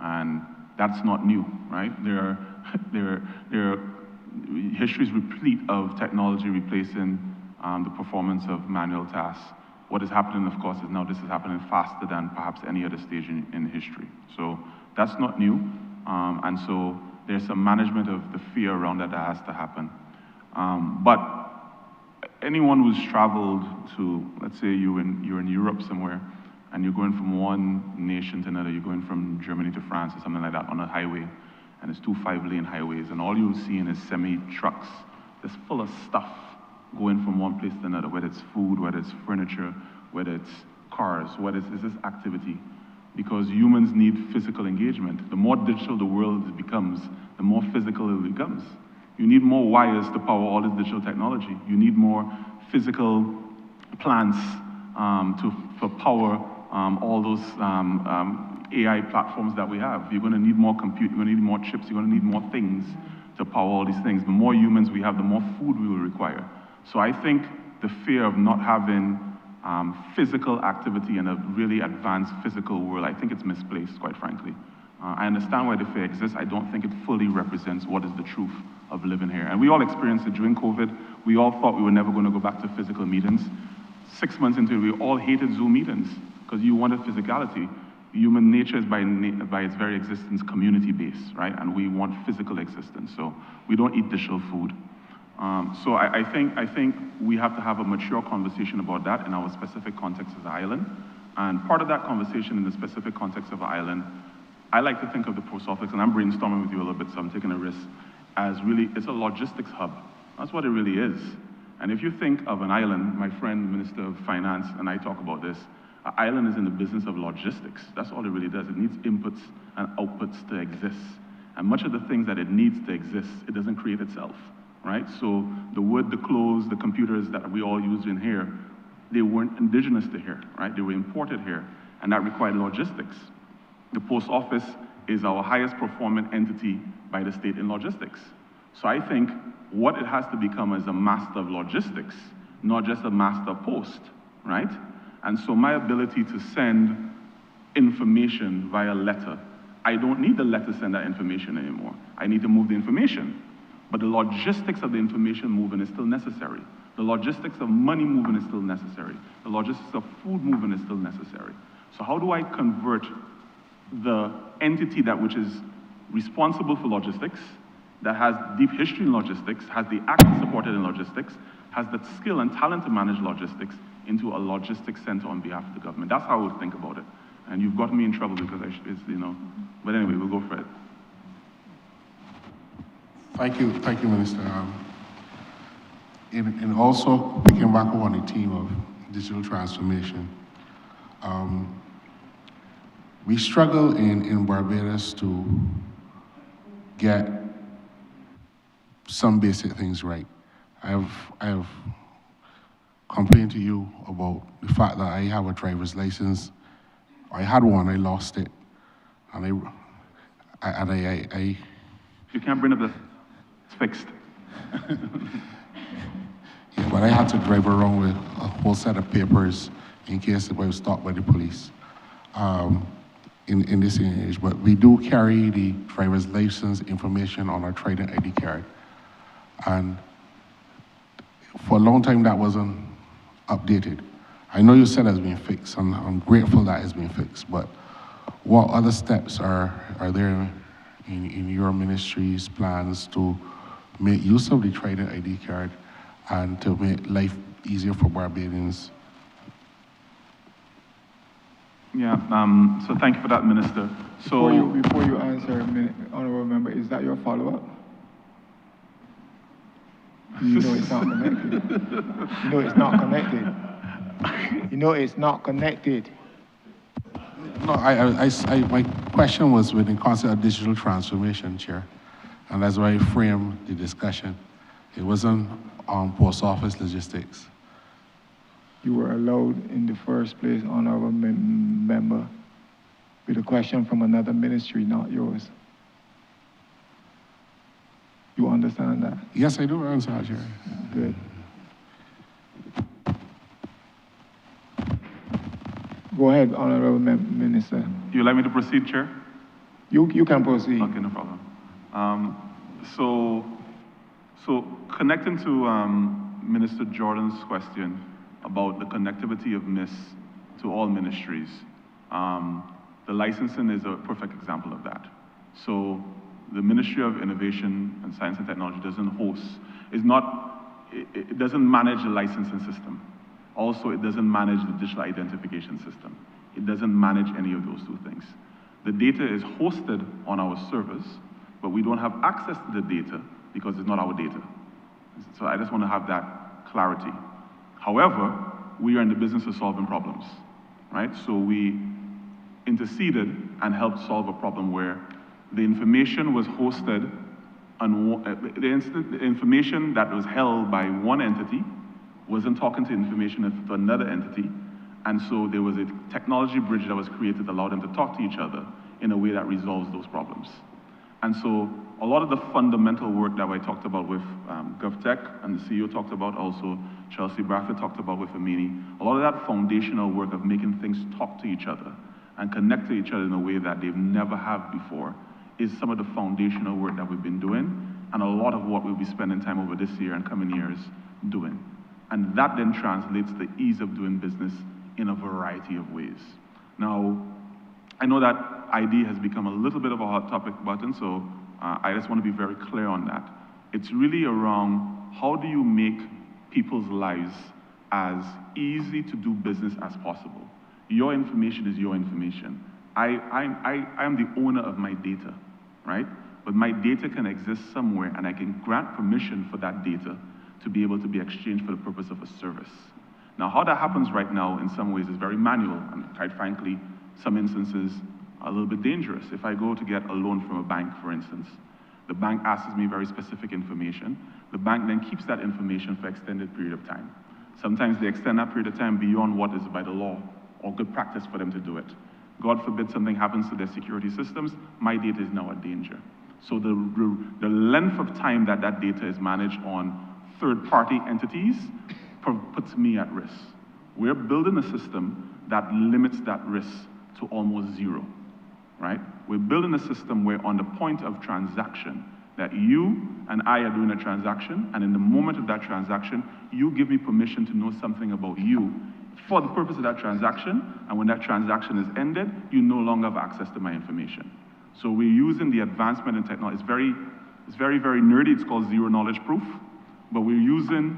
And that's not new, right? History is replete of technology replacing the performance of manual tasks. What is happening, of course, is now this is happening faster than perhaps any other stage in history. So that's not new. And so there's some management of the fear around that has to happen. But anyone who's traveled to, let's say you're in Europe somewhere, and you're going from one nation to another, you're going from Germany to France or something like that on a highway, and it's 2 5-lane highways, and all you're seeing is semi-trucks that's full of stuff going from one place to another, whether it's food, whether it's furniture, whether it's cars, whether it's this activity, because humans need physical engagement. The more digital the world becomes, the more physical it becomes. You need more wires to power all this digital technology. You need more physical plants for power all those AI platforms that we have. You're going to need more compute, you're going to need more chips, you're going to need more things to power all these things. The more humans we have, the more food we will require. So I think the fear of not having physical activity in a really advanced physical world, I think it's misplaced, quite frankly. I understand why the fear exists. I don't think it fully represents what is the truth of living here. And we all experienced it during COVID. We all thought we were never going to go back to physical meetings. 6 months into it, we all hated Zoom meetings because you wanted physicality. Human nature is by its very existence community-based, right? And we want physical existence. So we don't eat digital food. So I think we have to have a mature conversation about that in our specific context as an island. And part of that conversation in the specific context of an island, I like to think of the post office, and I'm brainstorming with you a little bit, so I'm taking a risk, as really, it's a logistics hub. That's what it really is. And if you think of an island, my friend, Minister of Finance, and I talk about this, an island is in the business of logistics. That's all it really does. It needs inputs and outputs to exist. And much of the things that it needs to exist, it doesn't create itself, right? So the wood, the clothes, the computers that we all use in here, they weren't indigenous to here, right? They were imported here, and that required logistics. The post office is our highest performing entity by the state in logistics. So I think what it has to become is a master of logistics, not just a master post, right? And so my ability to send information via letter I don't need the letter to send that information anymore. I need to move the information. But the logistics of the information moving is still necessary. The logistics of money moving is still necessary. The logistics of food moving is still necessary. So how do I convert the entity which is responsible for logistics, that has deep history in logistics, has the act supported in logistics, has the skill and talent to manage logistics, into a logistics center on behalf of the government? That's how I would think about it. And you've got me in trouble because but anyway, we'll go for it. Thank you, Minister. And also, picking back up on the theme of digital transformation, we struggle in Barbados to get some basic things right. I have complained to you about the fact that I have a driver's license. I had one, I lost it, and I You can't bring up the, it's fixed. Yeah, but I had to drive around with a whole set of papers in case I was stopped by the police in this age. But we do carry the driver's license information on our Trident ID card. And for a long time, that wasn't updated. I know you said it's been fixed, and I'm grateful that it's been fixed, but what other steps are there in your ministry's plans to make use of the Trident ID card and to make life easier for Barbadians? Yeah, so thank you for that, Minister. So Before you answer, Honourable Member, is that your follow-up? You know it's not connected. You know it's not connected. You know it's not connected. No, my question was within the concept of digital transformation, Chair, and that's why I framed the discussion. It wasn't on post office logistics. You were allowed in the first place, Honourable Member, with a question from another ministry, not yours. You understand that? Yes, I do understand, Chair. Good. Go ahead, Honourable Minister. you like me to proceed, Chair? You can proceed. Okay, no problem. So connecting to Minister Jordan's question about the connectivity of MIS to all ministries, the licensing is a perfect example of that. So the Ministry of Innovation and Science and Technology it doesn't manage the licensing system. Also, it doesn't manage the digital identification system. It doesn't manage any of those two things. The data is hosted on our servers, but we don't have access to the data because it's not our data. So I just want to have that clarity. However, we are in the business of solving problems, right? So we interceded and helped solve a problem where the information was hosted on the information that was held by one entity wasn't talking to information of another entity, and so there was a technology bridge that was created that allowed them to talk to each other in a way that resolves those problems. And so a lot of the fundamental work that I talked about with GovTech and the CEO talked about, also Chelsea Bradford talked about with Amini, a lot of that foundational work of making things talk to each other and connect to each other in a way that they've never have before is some of the foundational work that we've been doing, and a lot of what we'll be spending time over this year and coming years doing. And that then translates the ease of doing business in a variety of ways. Now, I know that ID has become a little bit of a hot topic button, so I just want to be very clear on that. It's really around how do you make people's lives as easy to do business as possible. Your information is your information. I am the owner of my data, right? But my data can exist somewhere, and I can grant permission for that data to be able to be exchanged for the purpose of a service. Now, how that happens right now in some ways is very manual, and quite frankly, some instances are a little bit dangerous. If I go to get a loan from a bank, for instance, the bank asks me very specific information. The bank then keeps that information for extended period of time. Sometimes they extend that period of time beyond what is by the law or good practice for them to do it. God forbid something happens to their security systems, my data is now a danger. So the length of time that that data is managed on third-party entities puts me at risk. We're building a system that limits that risk to almost zero, right? We're building a system where on the point of transaction, that you and I are doing a transaction, and in the moment of that transaction, you give me permission to know something about you for the purpose of that transaction, and when that transaction is ended, you no longer have access to my information. So we're using the advancement in technology. It's very, very nerdy. It's called zero knowledge proof, but we're using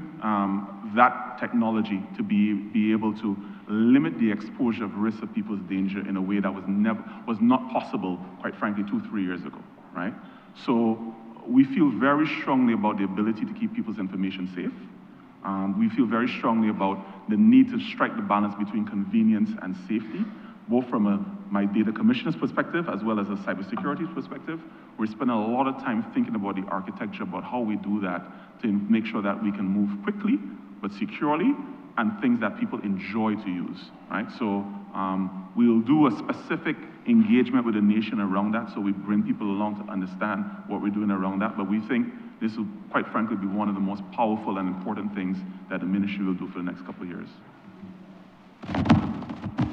that technology to be able to limit the exposure of risk of people's danger in a way that was not possible, quite frankly, 2-3 years ago, right? So we feel very strongly about the ability to keep people's information safe. We feel very strongly about the need to strike the balance between convenience and safety, both from my data commissioner's perspective as well as a cybersecurity perspective. We're spending a lot of time thinking about the architecture, about how we do that to make sure that we can move quickly but securely and things that people enjoy to use, right? So we'll do a specific engagement with the nation around that, so we bring people along to understand what we're doing around that, but we think this will, quite frankly, be one of the most powerful and important things that the ministry will do for the next couple of years.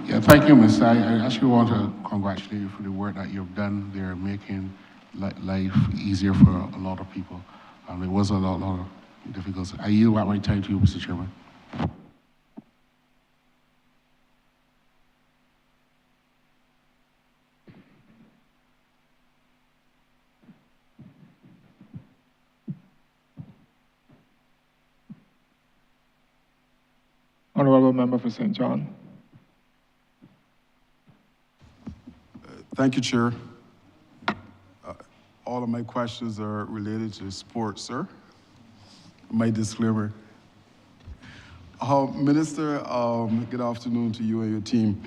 Yeah, thank you, Mr. I actually want to congratulate you for the work that you've done. They're making life easier for a lot of people. It was a lot of difficulty. I yield back my time to you, Mr. Chairman. Honourable Member for St. John. Thank you, Chair. All of my questions are related to sports, sir. My disclaimer. Minister, good afternoon to you and your team.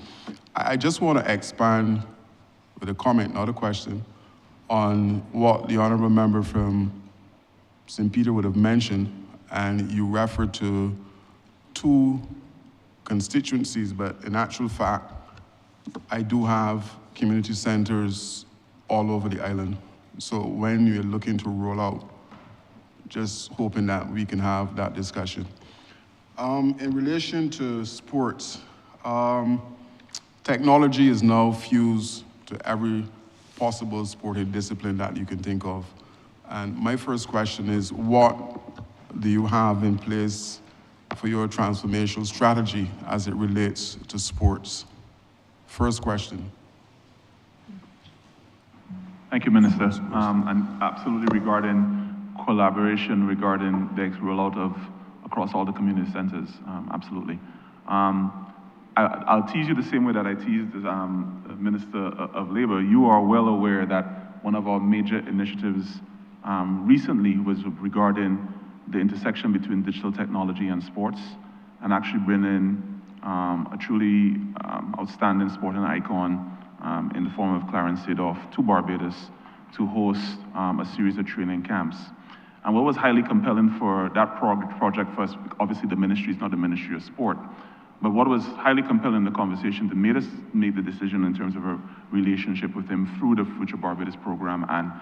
I just want to expand with a comment, not a question, on what the Honourable Member from St. Peter would have mentioned, and you referred to 2 constituencies, but in actual fact, I do have community centers all over the island. So when you're looking to roll out, just hoping that we can have that discussion. In relation to sports, technology is now fused to every possible sporting discipline that you can think of. And my first question is, what do you have in place for your transformational strategy as it relates to sports? First question. Thank you, Minister. And absolutely regarding collaboration, regarding the rollout of across all the community centers, absolutely. I'll tease you the same way that I teased the Minister of Labor. You are well aware that one of our major initiatives recently was regarding the intersection between digital technology and sports, and actually bringing a truly outstanding sporting icon in the form of Clarence Seedorf to Barbados to host a series of training camps. And what was highly compelling for that project for us, obviously the ministry is not the Ministry of Sport, but what was highly compelling in the conversation that made us make the decision in terms of a relationship with him through the Future Barbados program, and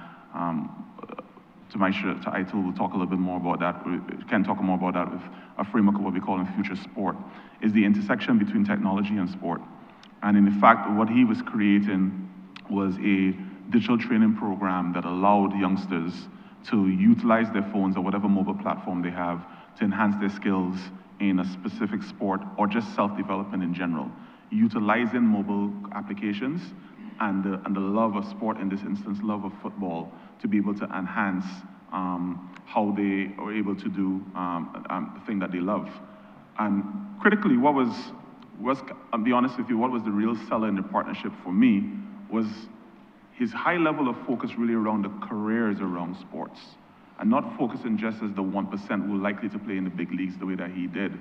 to Aitul will talk a little bit more about that, we can talk more about that with a framework of what we call in Future Sport, is the intersection between technology and sport. And in fact, what he was creating was a digital training program that allowed youngsters to utilize their phones or whatever mobile platform they have to enhance their skills in a specific sport or just self-development in general, utilizing mobile applications and the love of sport, in this instance, love of football, to be able to enhance how they are able to do the thing that they love. And critically, I'll be honest with you, what was the real seller in the partnership for me was his high level of focus really around the careers around sports, and not focusing just as the 1% who are likely to play in the big leagues the way that he did,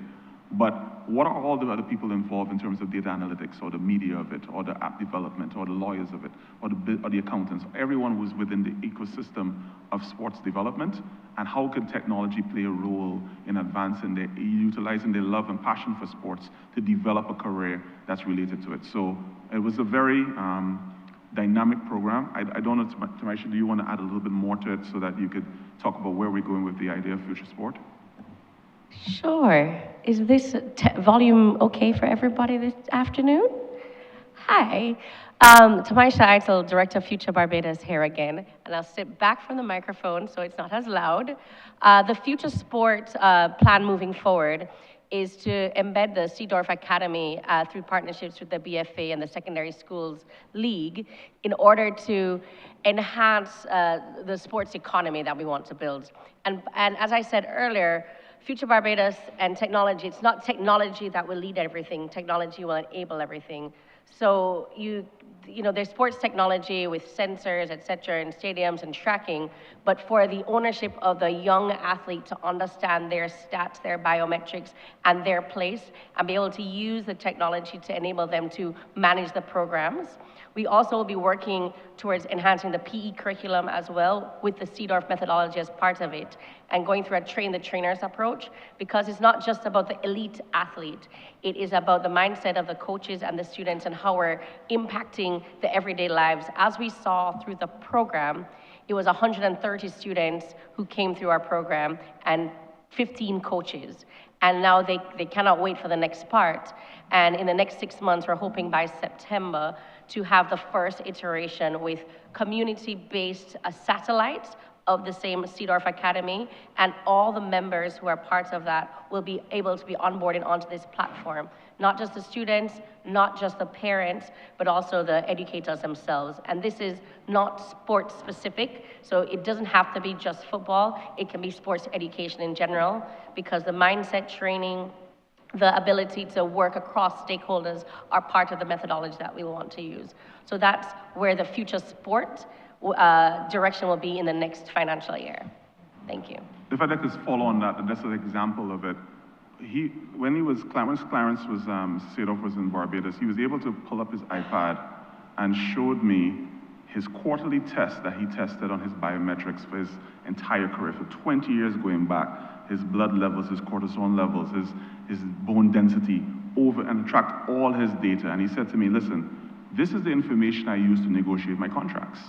but what are all the other people involved in terms of data analytics or the media of it, or the app development, or the lawyers of it, or the accountants, everyone who's within the ecosystem of sports development, and how can technology play a role in advancing utilizing their love and passion for sports to develop a career that's related to it. So it was a very dynamic program. I don't know, Tamaisha, do you want to add a little bit more to it so that you could talk about where we're going with the idea of future sport? Sure. Is this volume okay for everybody this afternoon? Hi, Tamaisha Eitel, Director of Future Barbados here again, and I'll sit back from the microphone so it's not as loud. The Future Sport plan moving forward is to embed the Seedorf Academy through partnerships with the BFA and the Secondary Schools League in order to enhance the sports economy that we want to build. And as I said earlier, Future Barbados and technology, it's not technology that will lead everything, technology will enable everything. So you know, there's sports technology with sensors, et cetera, in stadiums and tracking, but for the ownership of the young athlete to understand their stats, their biometrics, and their place, and be able to use the technology to enable them to manage the programs. We also will be working towards enhancing the PE curriculum as well with the Seedorf methodology as part of it, and going through a train-the-trainers approach, because it's not just about the elite athlete. It is about the mindset of the coaches and the students and how we're impacting the everyday lives. As we saw through the program, it was 130 students who came through our program and 15 coaches. And now they cannot wait for the next part. And in the next 6 months, we're hoping by September to have the first iteration with community-based satellites of the same Seedorf Academy, and all the members who are parts of that will be able to be onboarded onto this platform. Not just the students, not just the parents, but also the educators themselves. And this is not sports specific, so it doesn't have to be just football, it can be sports education in general, because the mindset training, the ability to work across stakeholders are part of the methodology that we want to use. So that's where the future sport direction will be in the next financial year. Thank you. If I could just follow on that, and that's an example of it. When Clarence was, Seedorf was in Barbados, he was able to pull up his iPad and showed me his quarterly test that he tested on his biometrics for his entire career, for 20 years going back, his blood levels, his cortisone levels, his bone density, and tracked all his data. And he said to me, listen, this is the information I use to negotiate my contracts.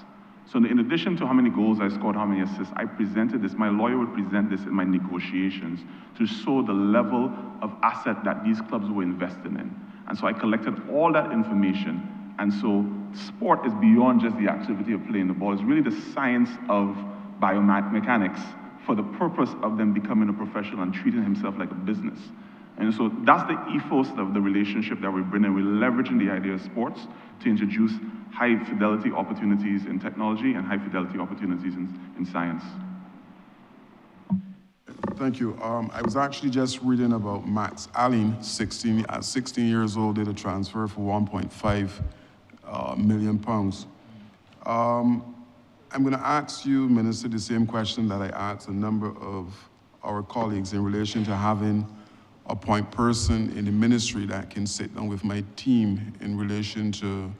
So in addition to how many goals I scored, how many assists, I presented this, my lawyer would present this in my negotiations to show the level of asset that these clubs were investing in. And so I collected all that information. And so sport is beyond just the activity of playing the ball. It's really the science of biomechanics for the purpose of them becoming a professional and treating himself like a business. And so that's the ethos of the relationship that we're bringing. We're leveraging the idea of sports to introduce high fidelity opportunities in technology and high fidelity opportunities in science. Thank you. I was actually just reading about Max Allen, at 16 years old, did a transfer for £1.5 million. I'm going to ask you, Minister, the same question that I asked a number of our colleagues in relation to having a point person in the ministry that can sit down with my team in relation to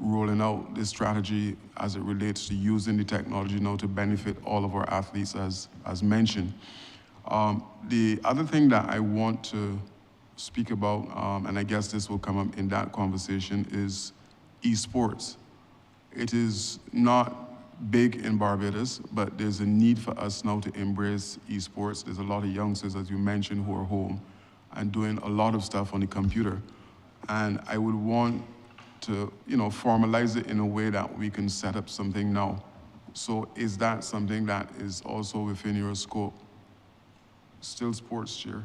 rolling out this strategy as it relates to using the technology now to benefit all of our athletes, as mentioned. The other thing that I want to speak about, and I guess this will come up in that conversation, is esports. It is not big in Barbados, but there's a need for us now to embrace esports. There's a lot of youngsters, as you mentioned, who are home and doing a lot of stuff on the computer. And I would want to, formalize it in a way that we can set up something now. So is that something that is also within your scope? Still sports, Chair.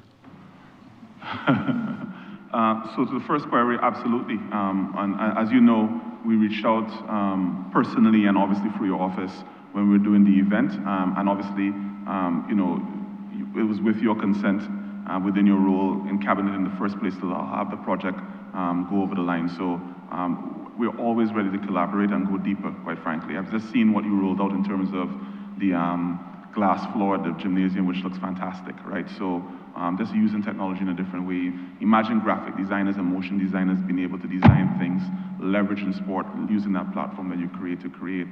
So to the first query, absolutely. And as you know, we reached out personally and obviously through your office when we were doing the event. And obviously, it was with your consent within your role in cabinet in the first place to have the project go over the line. So we're always ready to collaborate and go deeper, quite frankly. I've just seen what you rolled out in terms of the glass floor, the gymnasium, which looks fantastic, right? So just using technology in a different way. Imagine graphic designers and motion designers being able to design things, leveraging sport, using that platform that you create to create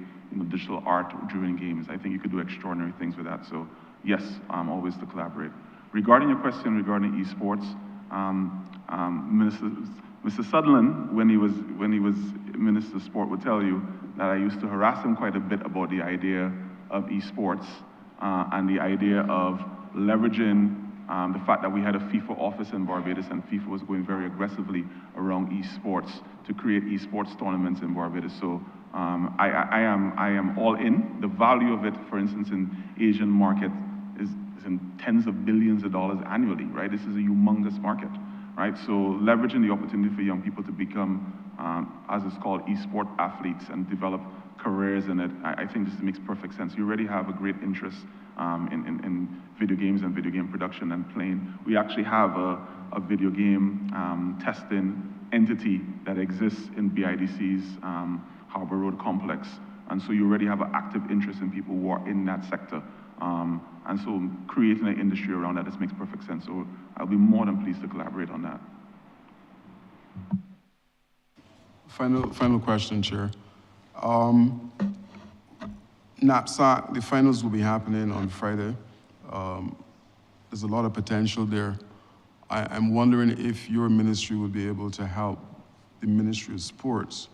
digital art-driven games. I think you could do extraordinary things with that. So yes, always to collaborate. Regarding your question regarding esports, Mr. Sutherland, when he was Minister of Sport, would tell you that I used to harass him quite a bit about the idea of esports and the idea of leveraging the fact that we had a FIFA office in Barbados and FIFA was going very aggressively around esports to create esports tournaments in Barbados. So I am all in. The value of it, for instance, in Asian market is in tens of billions of dollars annually, right? This is a humongous market, right? So leveraging the opportunity for young people to become, as it's called, esport athletes and develop careers in it, I think this makes perfect sense. You already have a great interest in video games and video game production and playing. We actually have a video game testing entity that exists in BIDC's Harbor Road complex. And so you already have an active interest in people who are in that sector. And so creating an industry around that, this makes perfect sense. So I'll be more than pleased to collaborate on that. Final question, Chair. NAPSAC, the finals will be happening on Friday. There's a lot of potential there. I'm wondering if your ministry would be able to help the Ministry of Sports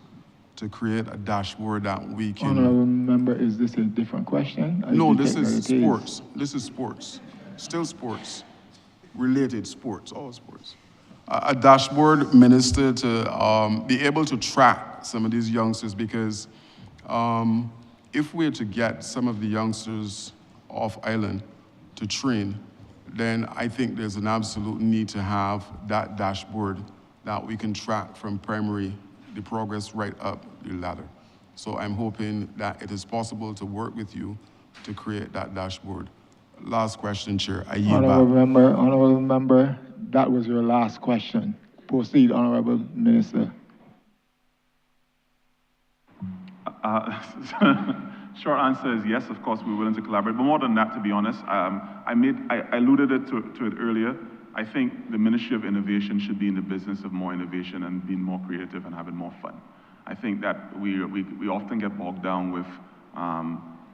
to create a dashboard that we can... Honourable member, is this a different question? No, this is sports. This is sports. Still sports. Related sports, all sports. A dashboard, minister, to be able to track some of these youngsters, because if we're to get some of the youngsters off island to train, then I think there's an absolute need to have that dashboard that we can track from primary, the progress right up the ladder. So I'm hoping that it is possible to work with you to create that dashboard. Last question, Chair. I yield back. Honourable member, that was your last question. Proceed, Honourable Minister. Short answer is yes, of course, we're willing to collaborate. But more than that, to be honest, I alluded to it earlier. I think the Ministry of Innovation should be in the business of more innovation and being more creative and having more fun. I think that we often get bogged down with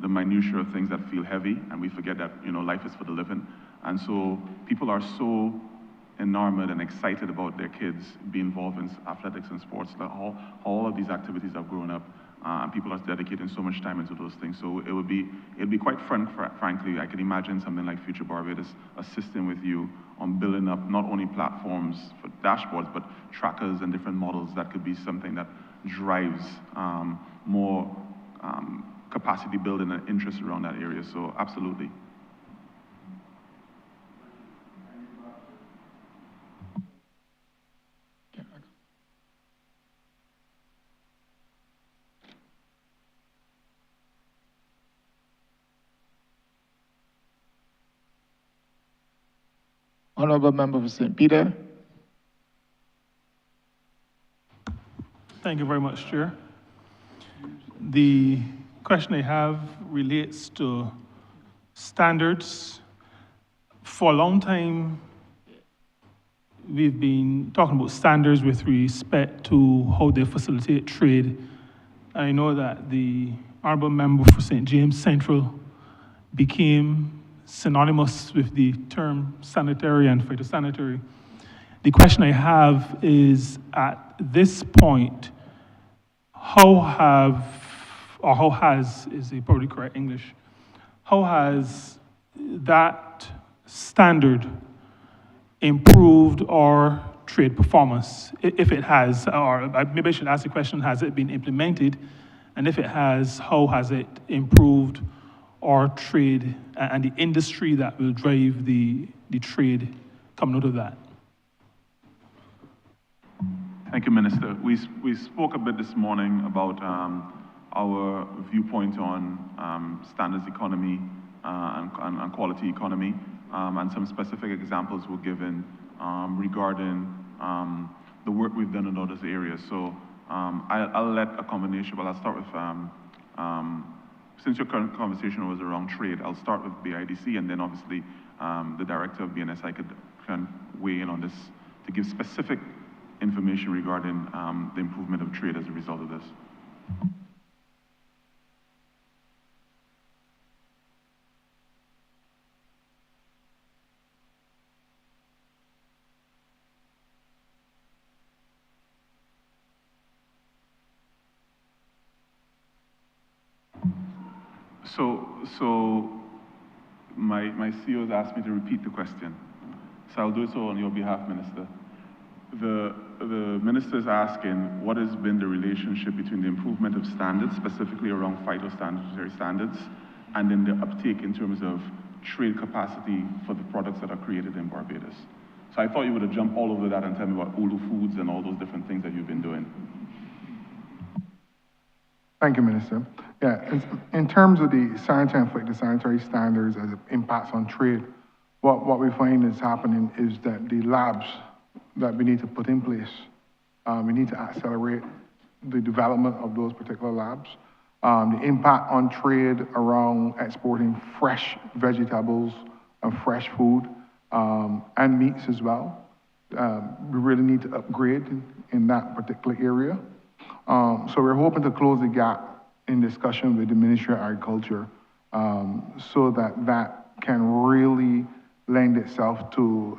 the minutiae of things that feel heavy, and we forget that, you know, life is for the living. And so people are so enamored and excited about their kids being involved in athletics and sports, that all of these activities have grown up, and people are dedicating so much time into those things. So it'd be quite fun, frankly. I can imagine something like Future Barbados assisting with you on building up not only platforms for dashboards, but trackers and different models that could be something that drives more capacity building and interest around that area. So absolutely. Honourable member for St. Peter. Thank you very much, Chair. The question I have relates to standards. For a long time, we've been talking about standards with respect to how they facilitate trade. I know that the Honourable member for St. James Central became synonymous with the term sanitary and phytosanitary. The question I have is, at this point, how has, is the probably correct English, how has that standard improved our trade performance, if it has, or maybe I should ask the question, has it been implemented? And if it has, how has it improved our trade and the industry that will drive the trade coming out of that? Thank you, Minister. We spoke a bit this morning about our viewpoint on standards economy and quality economy, and some specific examples were given regarding the work we've done in all those areas. So I'll let a combination, but I'll start with, since your current conversation was around trade, I'll start with BIDC, and then obviously the director of BNSI can weigh in on this to give specific information regarding the improvement of trade as a result of this. So my CEOs asked me to repeat the question. So I'll do it so on your behalf, Minister. The minister is asking what has been the relationship between the improvement of standards, specifically around phytosanitary standards, and then the uptake in terms of trade capacity for the products that are created in Barbados. So I thought you would have jumped all over that and tell me about Ulu Foods and all those different things that you've been doing. Thank you, Minister. Yeah, in terms of the sanitary and phytosanitary standards as it impacts on trade, what we find is happening is that the labs that we need to put in place, we need to accelerate the development of those particular labs. The impact on trade around exporting fresh vegetables and fresh food, and meats as well. We really need to upgrade in that particular area. So we're hoping to close the gap in discussion with the Ministry of Agriculture, so that that can really lend itself to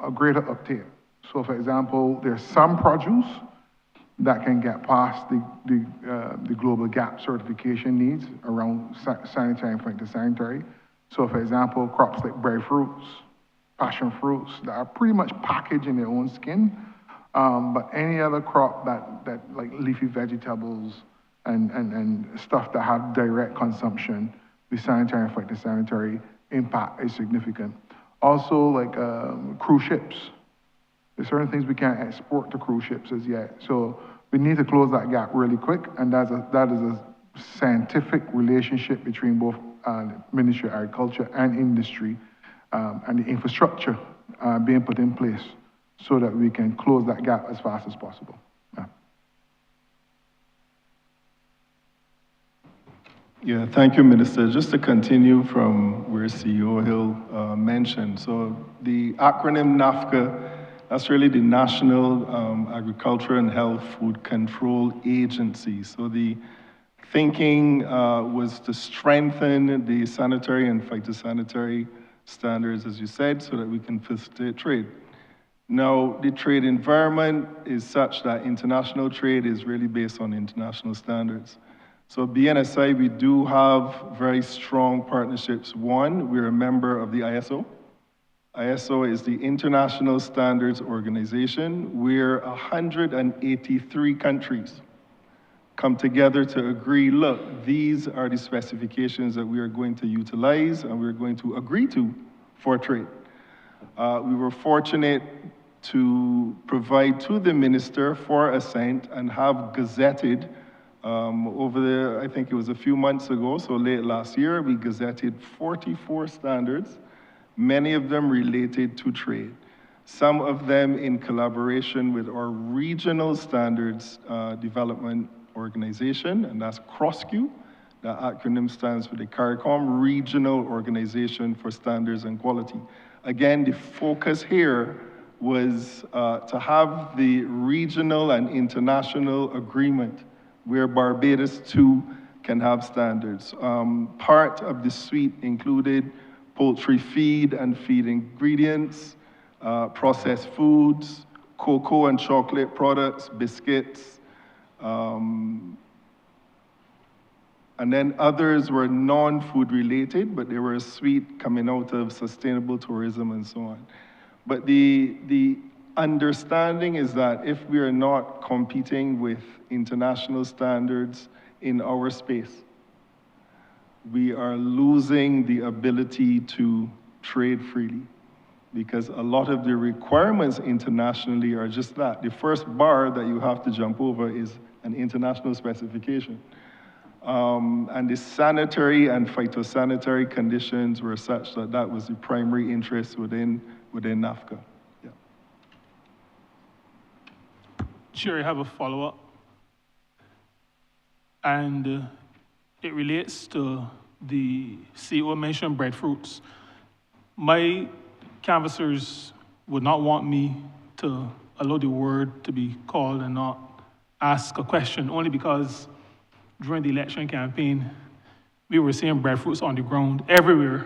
a greater uptake. So for example, there's some produce that can get past the global gap certification needs around sanitary and phytosanitary. So for example, crops like breadfruits, passion fruits that are pretty much packaged in their own skin, but any other crop that like leafy vegetables and stuff that have direct consumption, the sanitary and phytosanitary impact is significant. Also like cruise ships. There's certain things we can't export to cruise ships as yet. So we need to close that gap really quick, and that is a scientific relationship between both Ministry of Agriculture and industry, and the infrastructure being put in place so that we can close that gap as fast as possible. Yeah. Yeah, thank you, Minister. Just to continue from where CEO Hill mentioned, so the acronym NAFCA, that's really the National Agriculture and Health Food Control Agency. So the thinking was to strengthen the sanitary and phytosanitary standards, as you said, so that we can facilitate trade. Now, the trade environment is such that international trade is really based on international standards. So BNSI, we do have very strong partnerships. One, we're a member of the ISO. ISO is the International Standards Organization, where 183 countries come together to agree, look, these are the specifications that we are going to utilize and we're going to agree to for trade. We were fortunate to provide to the minister for assent and have gazetted I think it was a few months ago, so late last year, we gazetted 44 standards, many of them related to trade. Some of them in collaboration with our regional standards development organization, and that's CROSSQ. That acronym stands for the CARICOM Regional Organization for Standards and Quality. Again, the focus here was to have the regional and international agreement where Barbados too can have standards. Part of the suite included poultry feed and feed ingredients, processed foods, cocoa and chocolate products, biscuits, and then others were non-food related, but they were a suite coming out of sustainable tourism and so on. But the understanding is that if we are not competing with international standards in our space, we are losing the ability to trade freely, because a lot of the requirements internationally are just that. The first bar that you have to jump over is an international specification. And the sanitary and phytosanitary conditions were such that that was the primary interest within NAFCA. Yeah. Chair, I have a follow-up. And it relates to the CEO mentioned breadfruits. My canvassers would not want me to allow the word to be called and not ask a question, only because during the election campaign, we were seeing breadfruits on the ground everywhere.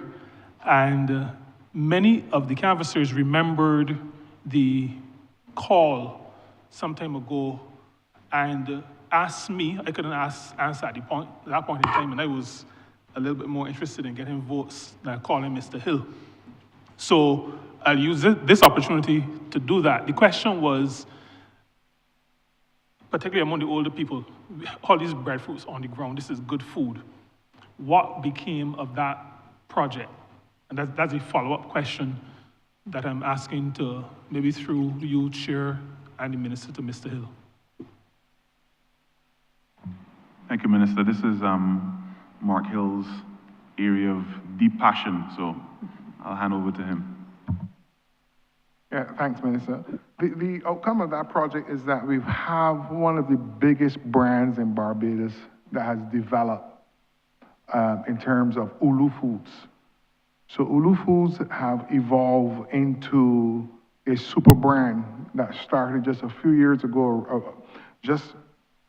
And many of the canvassers remembered the call some time ago and asked me. I couldn't answer at that point in time, and I was a little bit more interested in getting votes than calling Mr. Hill. So I'll use this opportunity to do that. The question was, particularly among the older people, all these breadfruits on the ground, this is good food. What became of that project? And that's a follow-up question that I'm asking to, maybe through you, Chair, and the Minister, to Mr. Hill. Thank you, Minister. This is Mark Hill's area of deep passion, so I'll hand over to him. Yeah, thanks, Minister. The outcome of that project is that we have one of the biggest brands in Barbados that has developed in terms of Ulu Foods. So Ulu Foods have evolved into a super brand that started just a few years ago, just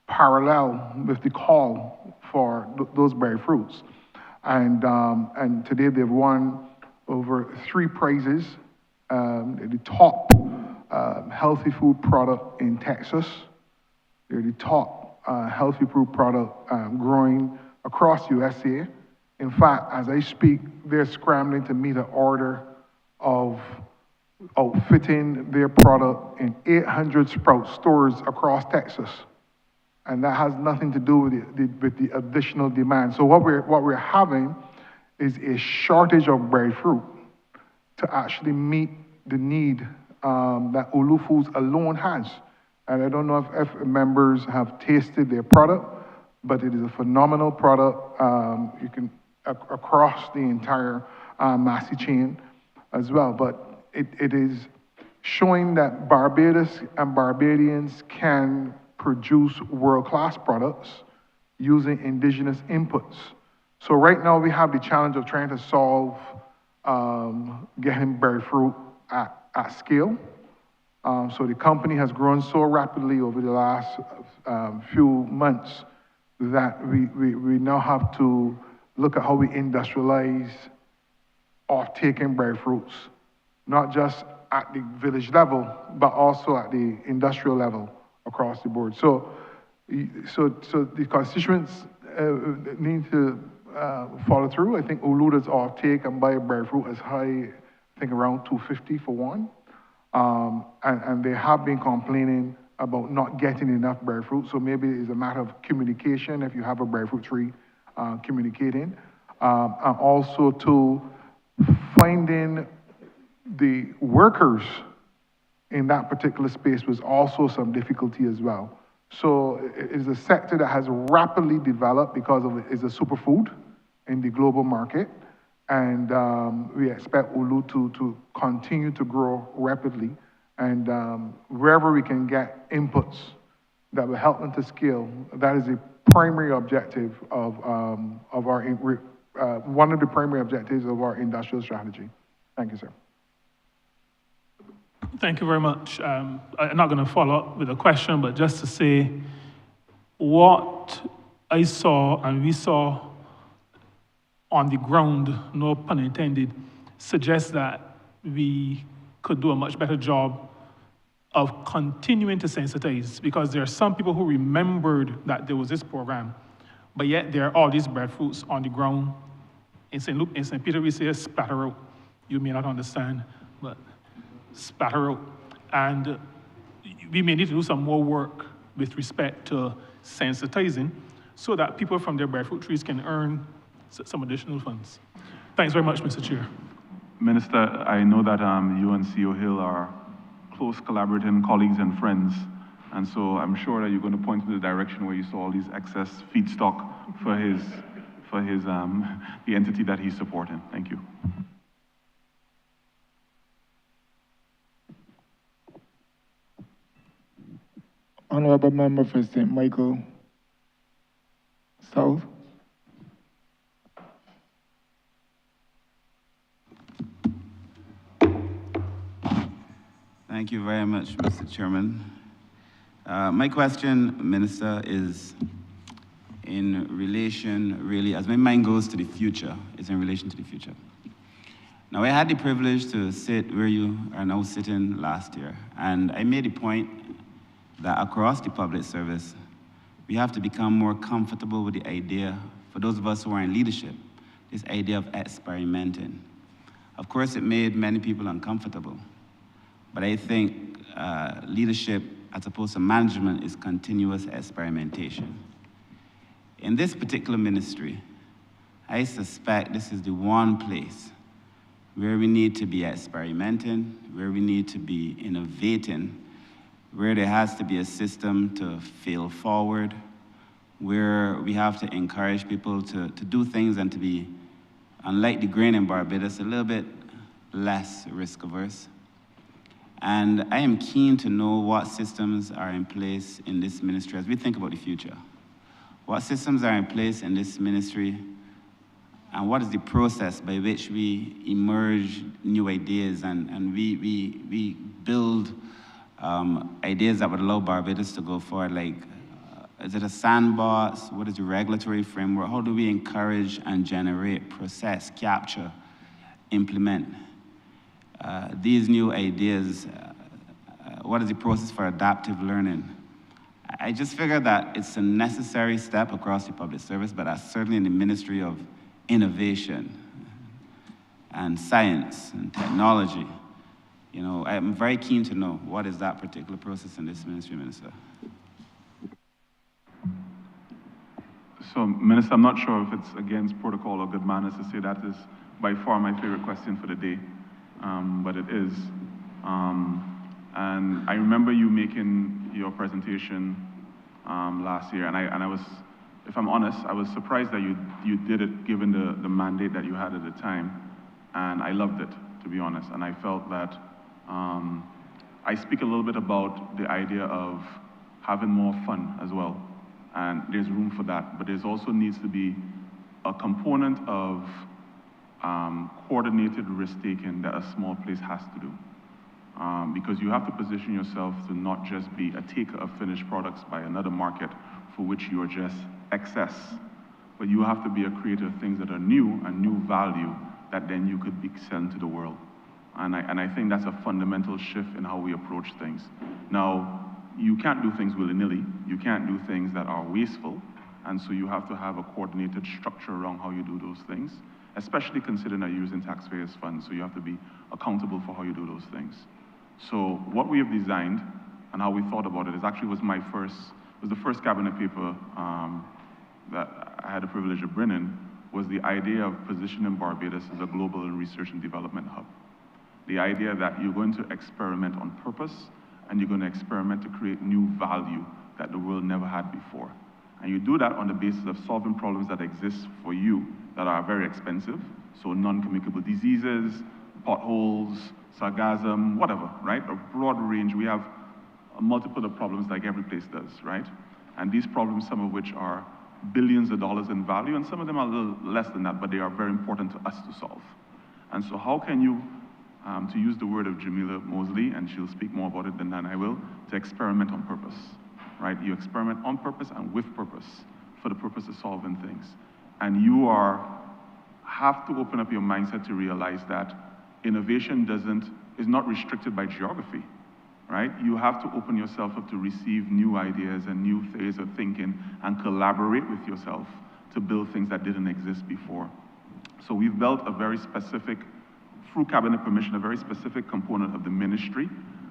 parallel with the call for those berry fruits. And today they've won over 3 prizes. The top healthy food product in Texas. They're the top healthy food product growing across USA. In fact, as I speak, they're scrambling to meet an order of outfitting their product in 800 Sprout stores across Texas. And that has nothing to do with the additional demand. So what we're having is a shortage of berry fruit to actually meet the need that Ulu Foods alone has. And I don't know if members have tasted their product, but it is a phenomenal product. You can across the entire Massey chain as well. But it is showing that Barbados and Barbadians can produce world-class products using indigenous inputs. So right now we have the challenge of trying to solve getting berry fruit at scale. So the company has grown so rapidly over the last few months that we now have to look at how we industrialize off-taking berry fruits, not just at the village level, but also at the industrial level across the board. So the constituents need to follow through. I think Uluda's off-take and buy berry fruit is high, I think around $250 for one. And they have been complaining about not getting enough berry fruit. So maybe it's a matter of communication if you have a berry fruit tree, communicating. And also to finding the workers in that particular space was also some difficulty as well. So it is a sector that has rapidly developed because of it's a superfood in the global market. And we expect Ulu to continue to grow rapidly. And wherever we can get inputs that will help them to scale, that is a primary objective of our, one of the primary objectives of our industrial strategy. Thank you, sir. Thank you very much. I'm not going to follow up with a question, but just to say what I saw and we saw on the ground, no pun intended, suggests that we could do a much better job of continuing to sensitize, because there are some people who remembered that there was this program, but yet there are all these breadfruits on the ground. In St. Peter, we say splatter out. You may not understand, but splatter out. And we may need to do some more work with respect to sensitizing so that people from their breadfruit trees can earn some additional funds. Thanks very much, Mr. Chair. Minister, I know that you and CEO Hill are close collaborating colleagues and friends, and so I'm sure that you're going to point in the direction where you saw all these excess feedstock for the entity that he's supporting. Thank you. Honourable Member for St. Michael South. Thank you very much, Mr. Chairman. My question, Minister, is in relation, really, as my mind goes to the future, is in relation to the future. Now, I had the privilege to sit where you are now sitting last year, and I made a point that across the public service, we have to become more comfortable with the idea, for those of us who are in leadership, this idea of experimenting. Of course, it made many people uncomfortable, but I think leadership, as opposed to management, is continuous experimentation. In this particular ministry, I suspect this is the one place where we need to be experimenting, where we need to be innovating, where there has to be a system to fail forward, where we have to encourage people to do things and to be, unlike the grain in Barbados, a little bit less risk averse. And I am keen to know what systems are in place in this ministry as we think about the future. What systems are in place in this ministry, and what is the process by which we emerge new ideas and we build ideas that would allow Barbados to go forward, like, is it a sandbox? What is the regulatory framework? How do we encourage and generate, process, capture, implement these new ideas? What is the process for adaptive learning? I just figure that it's a necessary step across the public service, but that's certainly in the Ministry of Innovation and Science and Technology. You know, I'm very keen to know what is that particular process in this ministry, Minister. So, Minister, I'm not sure if it's against protocol or good manners to say that is by far my favorite question for the day, but it is. And I remember you making your presentation last year, and I was, if I'm honest, I was surprised that you did it given the mandate that you had at the time, and I loved it, to be honest, and I felt that I speak a little bit about the idea of having more fun as well, and there's room for that, but there's also needs to be a component of coordinated risk-taking that a small place has to do. Because you have to position yourself to not just be a taker of finished products by another market for which you are just excess, but you have to be a creator of things that are new and new value that then you could be selling to the world. And I think that's a fundamental shift in how we approach things. Now, you can't do things willy-nilly. You can't do things that are wasteful, and so you have to have a coordinated structure around how you do those things, especially considering that you're using taxpayers' funds, so you have to be accountable for how you do those things. So what we have designed and how we thought about it is actually was the first cabinet paper that I had the privilege of bringing, was the idea of positioning Barbados as a global research and development hub. The idea that you're going to experiment on purpose and you're going to experiment to create new value that the world never had before. And you do that on the basis of solving problems that exist for you that are very expensive, so non-communicable diseases, potholes, sargassum, whatever, right? A broad range. We have a multiple of problems like every place does, right? And these problems, some of which are billions of dollars in value, and some of them are a little less than that, but they are very important to us to solve. And so how can you, to use the word of Jamila Mosley, and she'll speak more about it than I will, to experiment on purpose, right? You experiment on purpose and with purpose for the purpose of solving things. And you have to open up your mindset to realize that innovation is not restricted by geography, right? You have to open yourself up to receive new ideas and new ways of thinking and collaborate with yourself to build things that didn't exist before. So we've built a very specific, through cabinet permission, a very specific component of the ministry.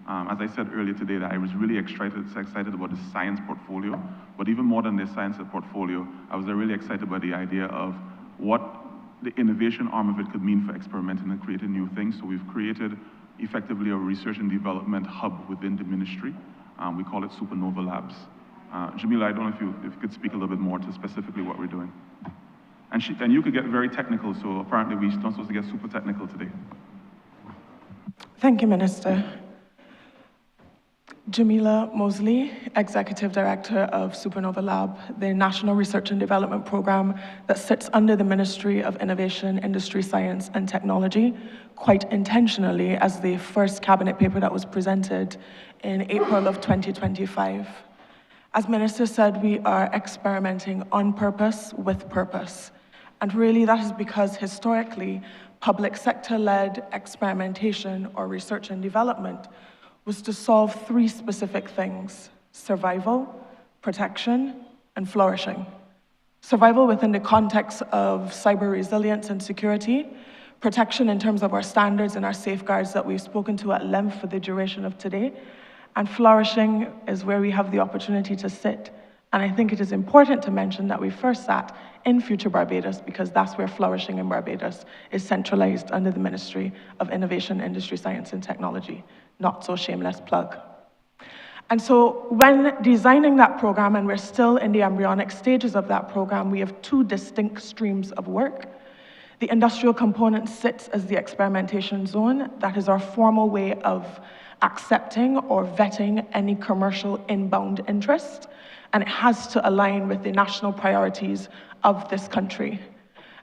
As I said earlier today, that I was really excited about the science portfolio, but even more than the science portfolio, I was really excited by the idea of what the innovation arm of it could mean for experimenting and creating new things. So we've created effectively a research and development hub within the ministry. We call it Supernova Labs. Jamila, I don't know if you could speak a little bit more to specifically what we're doing. And you could get very technical, so apparently we're not supposed to get super technical today. Thank you, Minister. Jamila Mosley, Executive Director of Supernova Lab, the National Research and Development Program that sits under the Ministry of Innovation, Industry, Science and Technology, quite intentionally as the first cabinet paper that was presented in April of 2025. As Minister said, we are experimenting on purpose with purpose. And really that is because historically, public sector-led experimentation or research and development was to solve three specific things: survival, protection, and flourishing. Survival within the context of cyber resilience and security, protection in terms of our standards and our safeguards that we've spoken to at length for the duration of today, and flourishing is where we have the opportunity to sit. And I think it is important to mention that we first sat in Future Barbados because that's where flourishing in Barbados is centralized under the Ministry of Innovation, Industry, Science and Technology. Not so shameless plug. And so when designing that program, and we're still in the embryonic stages of that program, we have two distinct streams of work. The industrial component sits as the experimentation zone. That is our formal way of accepting or vetting any commercial inbound interest, and it has to align with the national priorities of this country.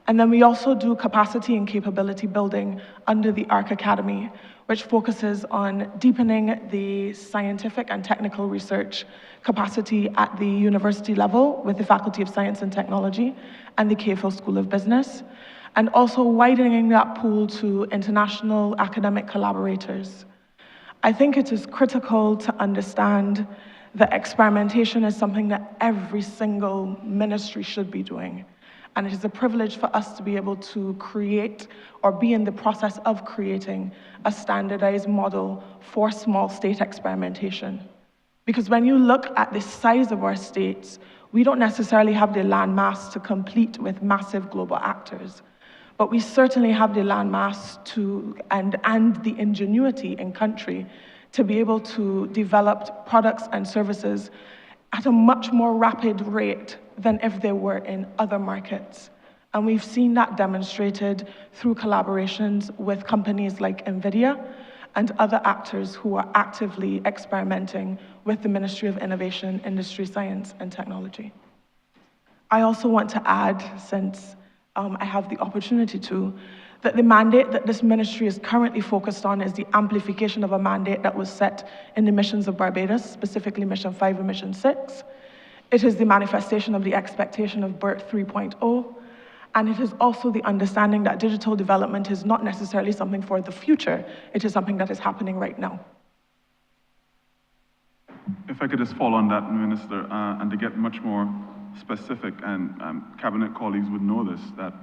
And then we also do capacity and capability building under the ARC Academy, which focuses on deepening the scientific and technical research capacity at the university level with the Faculty of Science and Technology and the KFO School of Business, and also widening that pool to international academic collaborators. I think it is critical to understand that experimentation is something that every single ministry should be doing. And it is a privilege for us to be able to create or be in the process of creating a standardized model for small state experimentation. Because when you look at the size of our states, we don't necessarily have the land mass to compete with massive global actors. But we certainly have the land mass and the ingenuity in country to be able to develop products and services at a much more rapid rate than if they were in other markets. And we've seen that demonstrated through collaborations with companies like NVIDIA and other actors who are actively experimenting with the Ministry of Innovation, Industry, Science and Technology. I also want to add, since I have the opportunity to, that the mandate that this ministry is currently focused on is the amplification of a mandate that was set in the missions of Barbados, specifically Mission 5 and Mission 6. It is the manifestation of the expectation of BERT 3.0, and it is also the understanding that digital development is not necessarily something for the future, it is something that is happening right now. If I could just follow on that, Minister, and to get much more specific, and Cabinet colleagues would know this, that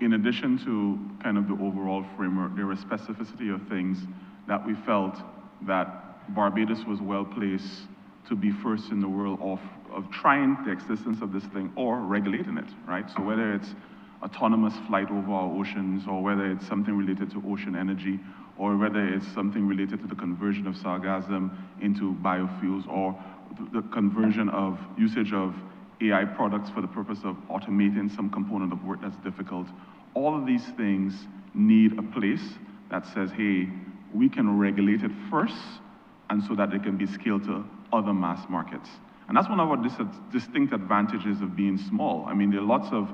in addition to kind of the overall framework, there were specificity of things that we felt that Barbados was well placed to be first in the world of trying the existence of this thing or regulating it, right? So whether it's autonomous flight over our oceans, or whether it's something related to ocean energy, or whether it's something related to the conversion of sargassum into biofuels, or the conversion of usage of AI products for the purpose of automating some component of work that's difficult. All of these things need a place that says, hey, we can regulate it first, and so that it can be scaled to other mass markets. And that's one of our distinct advantages of being small. I mean, there are lots of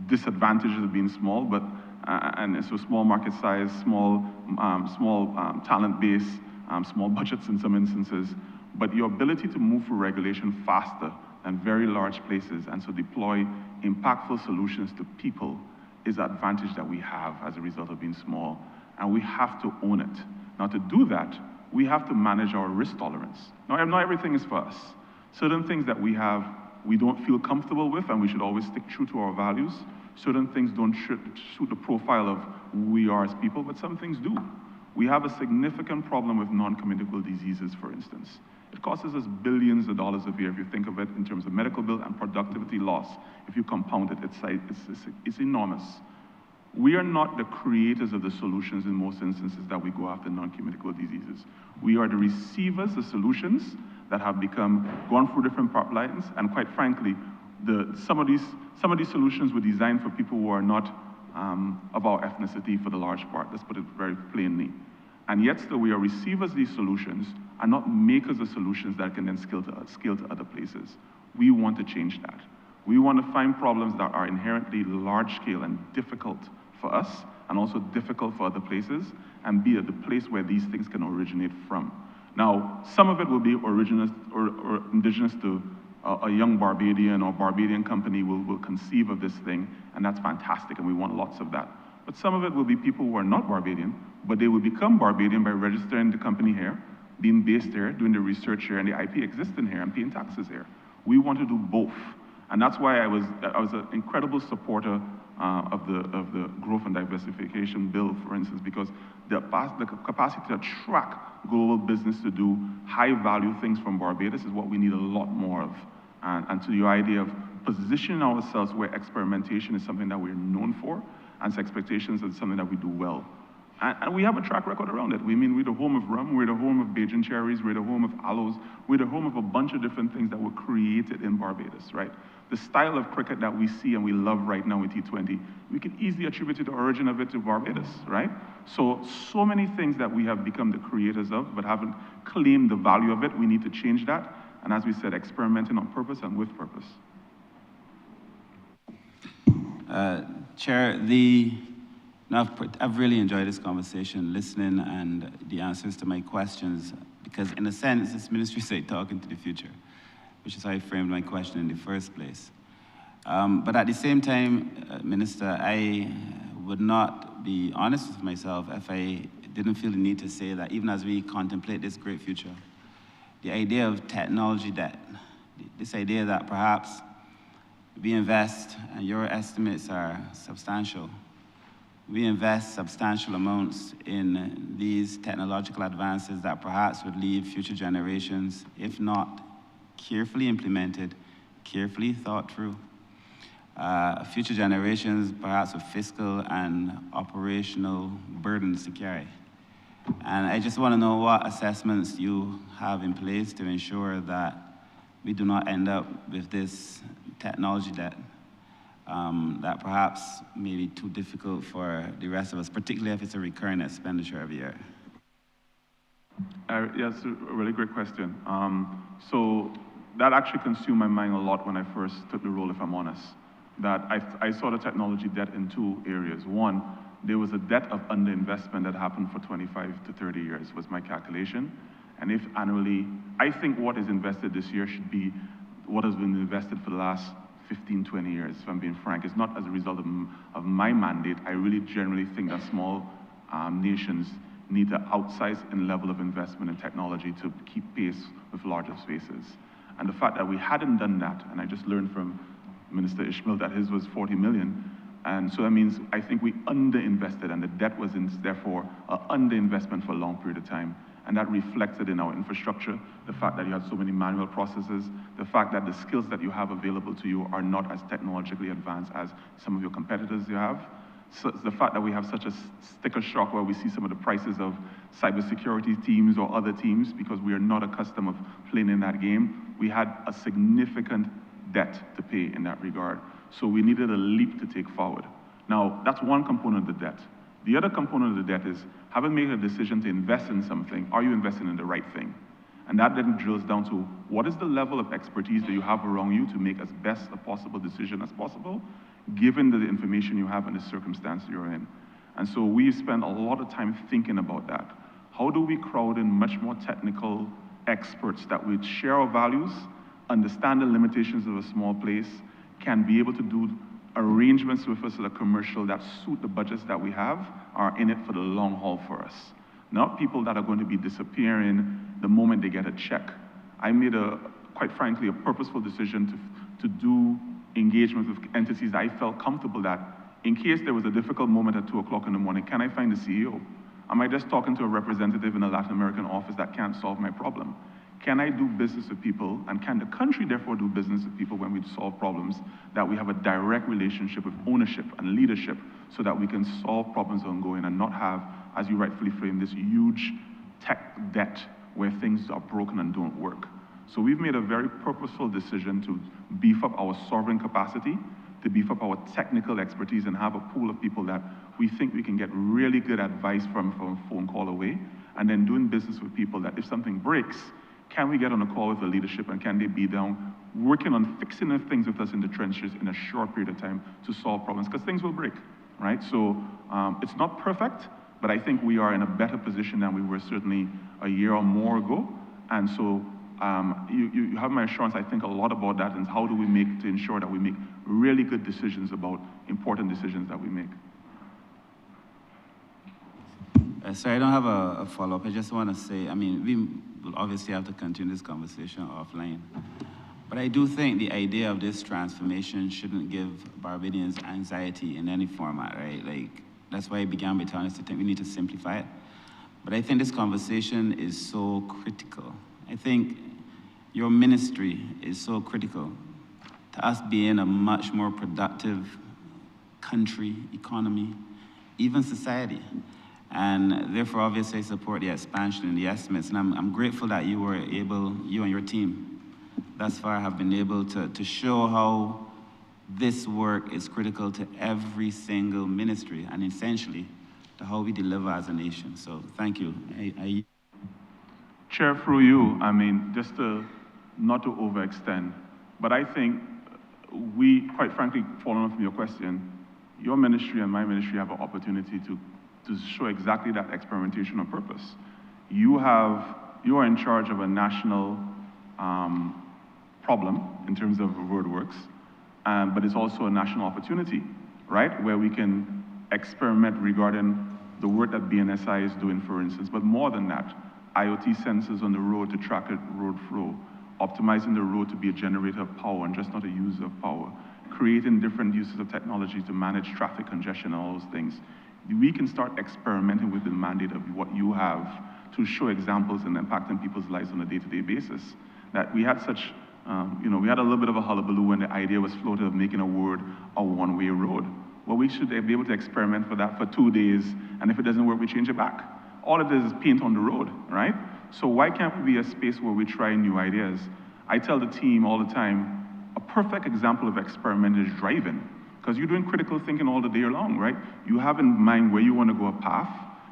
disadvantages of being small, but and so small market size, small talent base, small budgets in some instances, but your ability to move through regulation faster than very large places, and so deploy impactful solutions to people, is an advantage that we have as a result of being small, and we have to own it. Now, to do that, we have to manage our risk tolerance. Now, not everything is for us. Certain things that we have, we don't feel comfortable with, and we should always stick true to our values. Certain things don't suit the profile of who we are as people, but some things do. We have a significant problem with non-communicable diseases, for instance. It costs us billions of dollars a year if you think of it in terms of medical bill and productivity loss. If you compound it, it's enormous. We are not the creators of the solutions in most instances that we go after non-communicable diseases. We are the receivers of solutions that have gone through different pipelines, and quite frankly, some of these solutions were designed for people who are not of our ethnicity for the large part. Let's put it very plainly. And yet still we are receivers of these solutions and not makers of solutions that can then scale to other places. We want to change that. We want to find problems that are inherently large scale and difficult for us, and also difficult for other places, and be at the place where these things can originate from. Now, some of it will be original or indigenous to a young Barbadian or Barbadian company will conceive of this thing, and that's fantastic, and we want lots of that. But some of it will be people who are not Barbadian, but they will become Barbadian by registering the company here, being based here, doing the research here, and the IP existing here, and paying taxes here. We want to do both. And that's why I was an incredible supporter of the growth and diversification bill, for instance, because the capacity to attract global business to do high-value things from Barbados is what we need a lot more of. And to your idea of positioning ourselves where experimentation is something that we're known for, and expectations is something that we do well. And we have a track record around it. We're the home of rum, we're the home of Bajan cherries, we're the home of aloes, we're the home of a bunch of different things that were created in Barbados, right? The style of cricket that we see and we love right now with T20, we can easily attribute the origin of it to Barbados, right? So many things that we have become the creators of, but haven't claimed the value of it. We need to change that. And as we said, experimenting on purpose and with purpose. Chair, I've really enjoyed this conversation, listening and the answers to my questions, because in a sense, this ministry said talking to the future, which is how I framed my question in the first place. But at the same time, Minister, I would not be honest with myself if I didn't feel the need to say that even as we contemplate this great future, the idea of technology debt, this idea that perhaps we invest, and your estimates are substantial, we invest substantial amounts in these technological advances that perhaps would leave future generations, if not carefully implemented, carefully thought through, future generations perhaps with fiscal and operational burdens to carry. And I just want to know what assessments you have in place to ensure that we do not end up with this technology debt that perhaps may be too difficult for the rest of us, particularly if it's a recurring expenditure every year. Yeah, it's a really great question. So that actually consumed my mind a lot when I first took the role, if I'm honest. That I saw the technology debt in two areas. One, there was a debt of underinvestment that happened for 25 to 30 years, was my calculation. And if annually, I think what is invested this year should be what has been invested for the last 15, 20 years, if I'm being frank. It's not as a result of my mandate. I really generally think that small nations need to outsize in level of investment in technology to keep pace with larger spaces. And the fact that we hadn't done that, and I just learned from Minister Ishmael that his was 40 million, and so that means I think we underinvested, and the debt was therefore an underinvestment for a long period of time. And that reflected in our infrastructure, the fact that you had so many manual processes, the fact that the skills that you have available to you are not as technologically advanced as some of your competitors you have. So it's the fact that we have such a sticker shock where we see some of the prices of cybersecurity teams or other teams because we are not accustomed of playing in that game. We had a significant debt to pay in that regard. So we needed a leap to take forward. Now, that's one component of the debt. The other component of the debt is, having made a decision to invest in something, are you investing in the right thing? And that then drills down to, what is the level of expertise that you have around you to make as best a possible decision as possible, given the information you have and the circumstance you're in? And so we spend a lot of time thinking about that. How do we crowd in much more technical experts that would share our values, understand the limitations of a small place, can be able to do arrangements with us that are commercial that suit the budgets that we have, are in it for the long haul for us. Not people that are going to be disappearing the moment they get a check. I made quite frankly, a purposeful decision to do engagements with entities that I felt comfortable that in case there was a difficult moment at 2 o'clock in the morning, can I find the CEO? Am I just talking to a representative in a Latin American office that can't solve my problem? Can I do business with people, and can the country therefore do business with people when we solve problems, that we have a direct relationship with ownership and leadership so that we can solve problems ongoing and not have, as you rightfully framed, this huge tech debt where things are broken and don't work. So we've made a very purposeful decision to beef up our sovereign capacity, to beef up our technical expertise and have a pool of people that we think we can get really good advice from a phone call away, and then doing business with people that if something breaks, can we get on a call with the leadership and can they be down working on fixing the things with us in the trenches in a short period of time to solve problems, because things will break, right? So it's not perfect, but I think we are in a better position than we were certainly a year or more ago. And so you have my assurance, I think a lot about that, and how do we make to ensure that we make really good decisions about important decisions that we make. Sorry, I don't have a follow-up. I just want to say, I mean, we will obviously have to continue this conversation offline. But I do think the idea of this transformation shouldn't give Barbadians anxiety in any format, right? Like, that's why I began by telling us to think we need to simplify it. But I think this conversation is so critical. I think your ministry is so critical to us being a much more productive country, economy, even society. And therefore, obviously, I support the expansion and the estimates. And I'm grateful that you were able, you and your team, thus far have been able to show how this work is critical to every single ministry and essentially to how we deliver as a nation. So thank you. Chair, through you, I mean, just to, not to overextend, but I think we, quite frankly, following up from your question, your ministry and my ministry have an opportunity to show exactly that experimentation on purpose. You are in charge of a national problem in terms of roadworks, but it's also a national opportunity, right? Where we can experiment regarding the work that BNSI is doing, for instance, but more than that, IoT sensors on the road to track road flow, optimizing the road to be a generator of power and just not a user of power, creating different uses of technology to manage traffic congestion and all those things. We can start experimenting with the mandate of what you have to show examples and impacting people's lives on a day-to-day basis. That we had such, we had a little bit of a hullabaloo when the idea was floated of making a word a one-way road. Well, we should be able to experiment for that for 2 days, and if it doesn't work, we change it back. All it is paint on the road, right? So why can't we be a space where we try new ideas? I tell the team all the time, a perfect example of experiment is driving, because you're doing critical thinking all the day long, right? You have in mind where you want to go a path,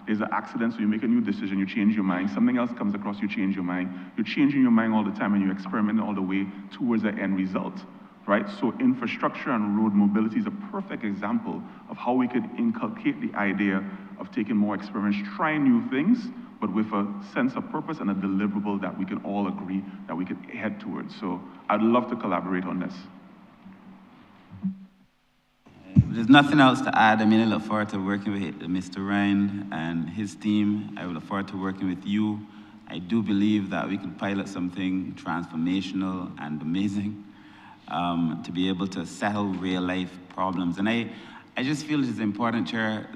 there's an accident, so you make a new decision, you change your mind, something else comes across, you change your mind. You're changing your mind all the time and you experiment all the way towards the end result, right? So infrastructure and road mobility is a perfect example of how we could inculcate the idea of taking more experiments, trying new things, but with a sense of purpose and a deliverable that we can all agree that we could head towards. So I'd love to collaborate on this. There's nothing else to add. I mean, I look forward to working with Mr. Ryan and his team. I look forward to working with you. I do believe that we could pilot something transformational and amazing to be able to settle real-life problems. And I just feel it is important, Chair,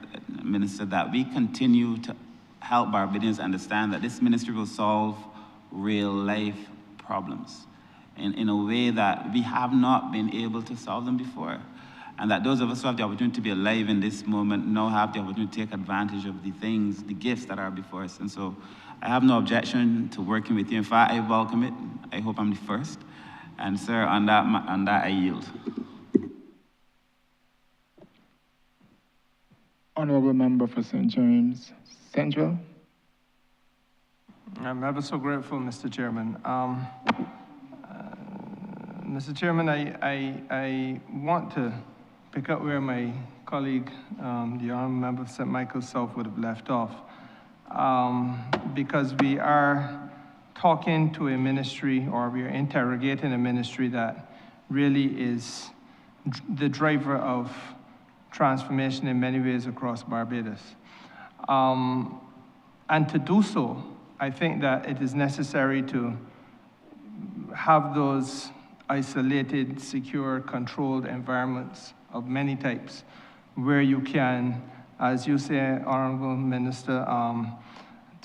Minister, that we continue to help Barbadians understand that this ministry will solve real-life problems in a way that we have not been able to solve them before. And that those of us who have the opportunity to be alive in this moment now have the opportunity to take advantage of the things, the gifts that are before us. And so I have no objection to working with you. In fact, I welcome it. I hope I'm the first. And sir, on that I yield. Honourable Member for St. James Central. I'm ever so grateful, Mr. Chairman. Mr. Chairman, I want to pick up where my colleague, the Honourable Member of St. Michael's South, would have left off. Because we are talking to a ministry, or we are interrogating a ministry that really is the driver of transformation in many ways across Barbados. And to do so, I think that it is necessary to have those isolated, secure, controlled environments of many types where you can, as you say, Honourable Minister,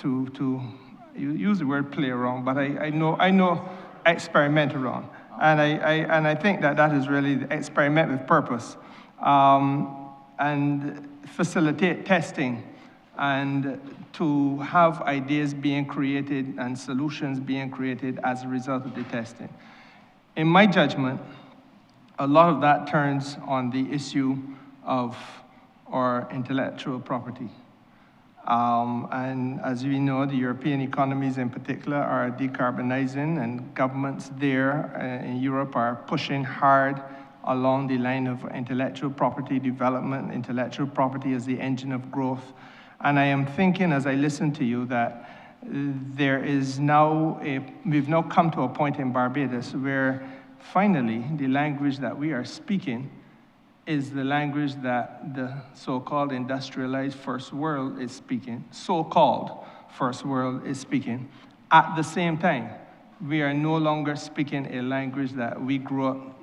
you use the word play around, but I know experiment around. And I think that is really the experiment with purpose, and facilitate testing, and to have ideas being created and solutions being created as a result of the testing. In my judgment, a lot of that turns on the issue of our intellectual property. And as we know, the European economies in particular are decarbonizing, and governments there in Europe are pushing hard along the line of intellectual property development, intellectual property as the engine of growth. And I am thinking, as I listen to you, that there is now we've now come to a point in Barbados where finally the language that we are speaking is the language that the so-called industrialized first world is speaking, so-called first world is speaking, at the same time we are no longer speaking a language that we grew up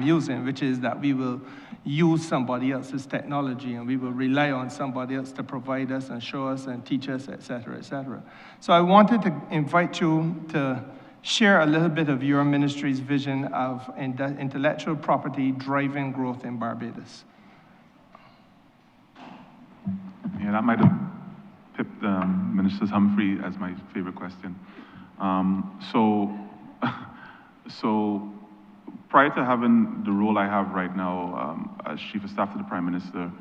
using, which is that we will use somebody else's technology and we will rely on somebody else to provide us and show us and teach us, et cetera, et cetera. So I wanted to invite you to share a little bit of your ministry's vision of intellectual property driving growth in Barbados. Yeah, that might have pipped Minister Humphrey as my favorite question. So prior to having the role I have right now as Chief of Staff to the Prime Minister,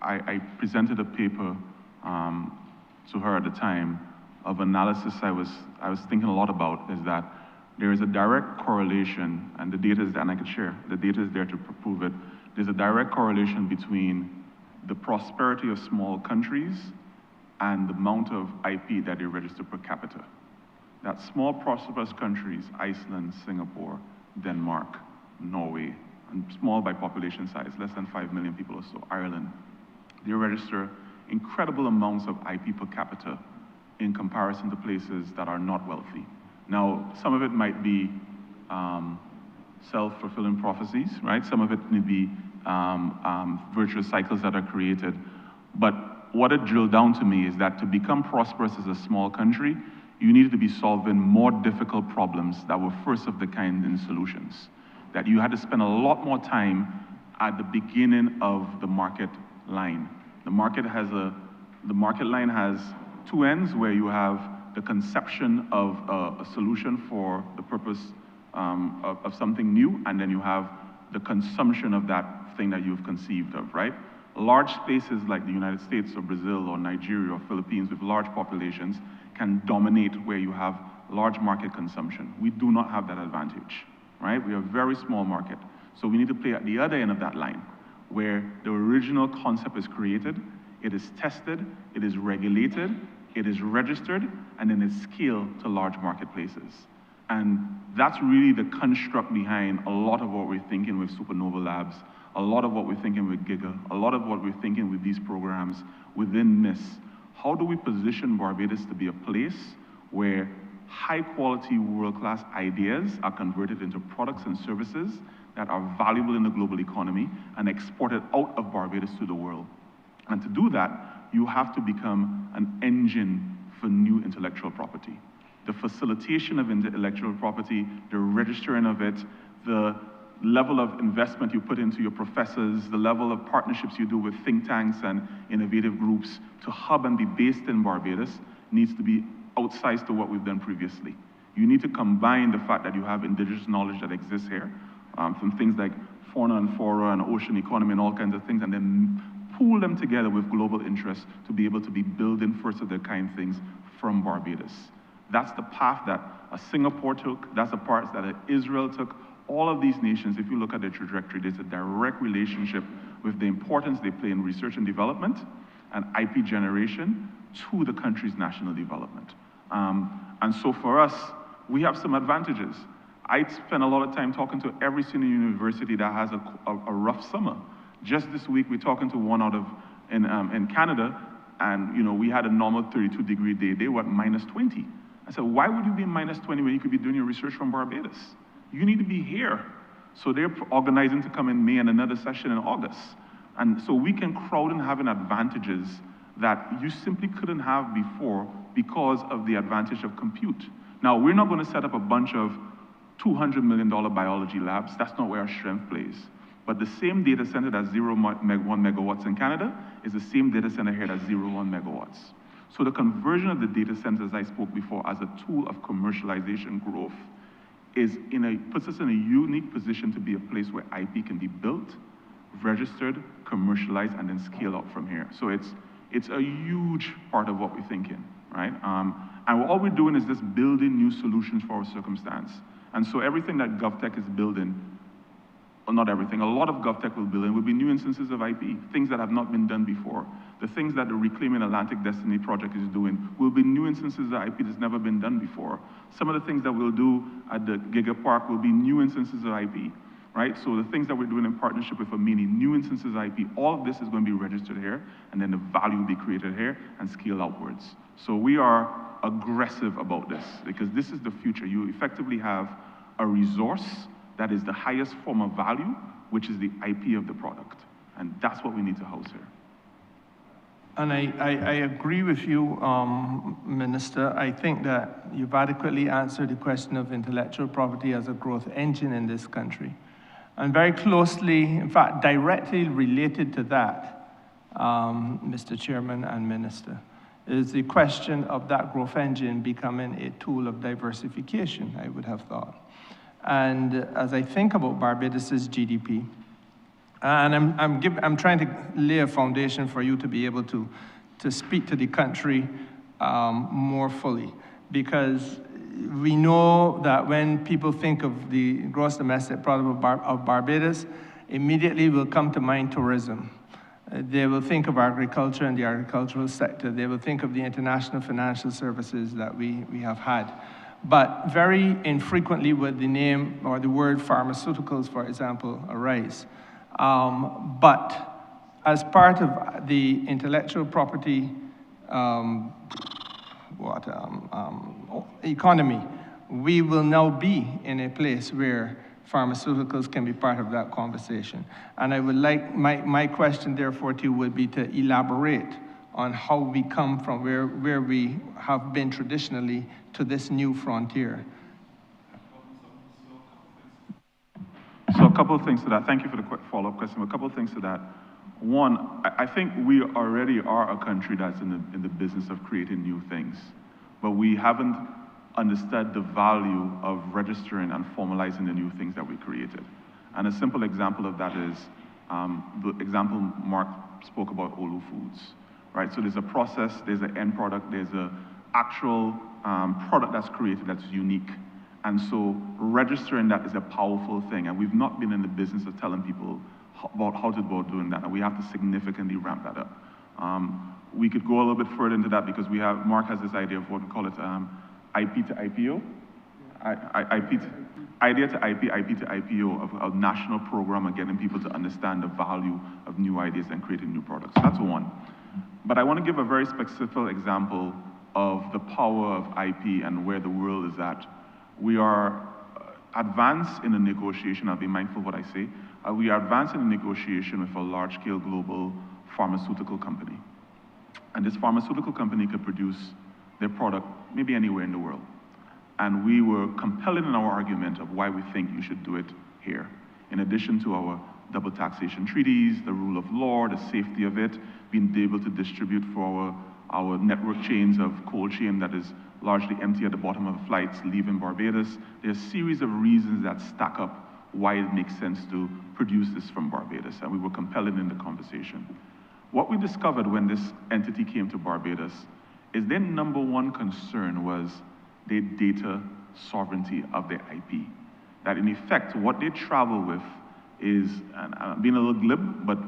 I presented a paper to her at the time of analysis I was thinking a lot about, is that there is a direct correlation, and the data is there, and I could share, the data is there to prove it. There's a direct correlation between the prosperity of small countries and the amount of IP that they register per capita. That small prosperous countries, Iceland, Singapore, Denmark, Norway, and small by population size, less than 5 million people or so, Ireland, they register incredible amounts of IP per capita in comparison to places that are not wealthy. Now, some of it might be self-fulfilling prophecies, right? Some of it may be virtuous cycles that are created. But what it drilled down to me is that to become prosperous as a small country, you needed to be solving more difficult problems that were first of the kind in solutions. That you had to spend a lot more time at the beginning of the market line. The market line has two ends, where you have the conception of a solution for the purpose of something new, and then you have the consumption of that thing that you've conceived of, right? Large spaces like the United States or Brazil or Nigeria or Philippines with large populations can dominate where you have large market consumption. We do not have that advantage, right? We are a very small market. So we need to play at the other end of that line, where the original concept is created, it is tested, it is regulated, it is registered, and then it's scaled to large marketplaces. And that's really the construct behind a lot of what we're thinking with Supernova Labs, a lot of what we're thinking with Giga, a lot of what we're thinking with these programs within NIS. How do we position Barbados to be a place where high-quality, world-class ideas are converted into products and services that are valuable in the global economy and exported out of Barbados to the world? And to do that, you have to become an engine for new intellectual property. The facilitation of intellectual property, the registering of it, the level of investment you put into your professors, the level of partnerships you do with think tanks and innovative groups to hub and be based in Barbados needs to be outsized to what we've done previously. You need to combine the fact that you have indigenous knowledge that exists here, from things like fauna and flora and ocean economy and all kinds of things, and then pool them together with global interests to be able to be building first of their kind things from Barbados. That's the path that a Singapore took, that's the path that Israel took. All of these nations, if you look at their trajectory, there's a direct relationship with the importance they play in research and development and IP generation to the country's national development. And so for us, we have some advantages. I spend a lot of time talking to every single university that has a rough summer. Just this week, we're talking to one out of, in Canada, and we had a normal 32-degree day. They were at -20. I said, why would you be -20 when you could be doing your research from Barbados? You need to be here. So they're organizing to come in May and another session in August. And so we can crowd in having advantages that you simply couldn't have before because of the advantage of compute. Now, we're not going to set up a bunch of $200 million biology labs. That's not where our strength plays. But the same data center that's 0.1 megawatts in Canada is the same data center here that's 0.1 megawatts. So the conversion of the data centers I spoke before as a tool of commercialization growth puts us in a unique position to be a place where IP can be built, registered, commercialized, and then scale up from here. So it's a huge part of what we're thinking, right? And all we're doing is just building new solutions for our circumstance. And so everything that GovTech is building, well, not everything, a lot of GovTech will build in will be new instances of IP, things that have not been done before. The things that the Reclaiming Atlantic Destiny project is doing will be new instances of IP that's never been done before. Some of the things that we'll do at the Giga Park will be new instances of IP, right? So the things that we're doing in partnership with Amini, new instances of IP, all of this is going to be registered here, and then the value will be created here and scale outwards. So we are aggressive about this, because this is the future. You effectively have a resource that is the highest form of value, which is the IP of the product. And that's what we need to house here. And I agree with you, Minister. I think that you've adequately answered the question of intellectual property as a growth engine in this country. And very closely, in fact, directly related to that, Mr. Chairman and Minister, is the question of that growth engine becoming a tool of diversification, I would have thought. And as I think about Barbados's GDP, and I'm trying to lay a foundation for you to be able to speak to the country more fully, because we know that when people think of the gross domestic product of Barbados, immediately will come to mind tourism. They will think of agriculture and the agricultural sector. They will think of the international financial services that we have had. But very infrequently would the name or the word pharmaceuticals, for example, arise. But as part of the intellectual property economy, we will now be in a place where pharmaceuticals can be part of that conversation. And I would like, my question therefore to you would be to elaborate on how we come from where we have been traditionally to this new frontier. So a couple of things to that. Thank you for the quick follow-up question. A couple of things to that. One, I think we already are a country that's in the business of creating new things, but we haven't understood the value of registering and formalizing the new things that we created. And a simple example of that is the example Mark spoke about, Olu Foods, right? So there's a process, there's an end product, there's an actual product that's created that's unique. And so registering that is a powerful thing, and we've not been in the business of telling people about how to go doing that, and we have to significantly ramp that up. We could go a little bit further into that because Mark has this idea of what we call it IP to IPO, idea to IP, IP to IPO, of a national program of getting people to understand the value of new ideas and creating new products. That's one. But I want to give a very specific example of the power of IP and where the world is at. We are advanced in a negotiation, I'll be mindful of what I say, we are advanced in a negotiation with a large-scale global pharmaceutical company. And this pharmaceutical company could produce their product maybe anywhere in the world. And we were compelling in our argument of why we think you should do it here. In addition to our double taxation treaties, the rule of law, the safety of it, being able to distribute for our network chains of cold chain that is largely empty at the bottom of flights leaving Barbados. There's a series of reasons that stack up why it makes sense to produce this from Barbados, and we were compelling in the conversation. What we discovered when this entity came to Barbados is their number one concern was their data sovereignty of their IP. That in effect, what they travel with is, and I'm being a little glib, but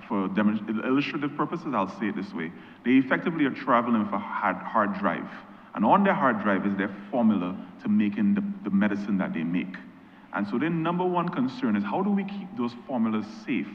for illustrative purposes, I'll say it this way. They effectively are traveling with a hard drive. And on their hard drive is their formula to making the medicine that they make. And so their number one concern is, how do we keep those formulas safe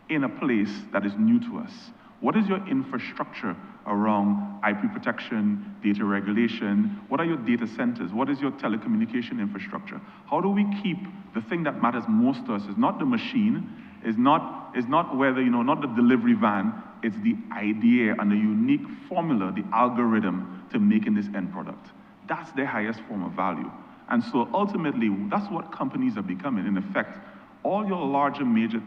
in a place that is new to us? What is your infrastructure around IP protection, data regulation? What are your data centers? What is your telecommunication infrastructure? How do we keep the thing that matters most to us is not the machine, is not whether, not the delivery van, it's the idea and the unique formula, the algorithm to making this end product. That's their highest form of value. And so ultimately, that's what companies are becoming. In effect, all your larger, major,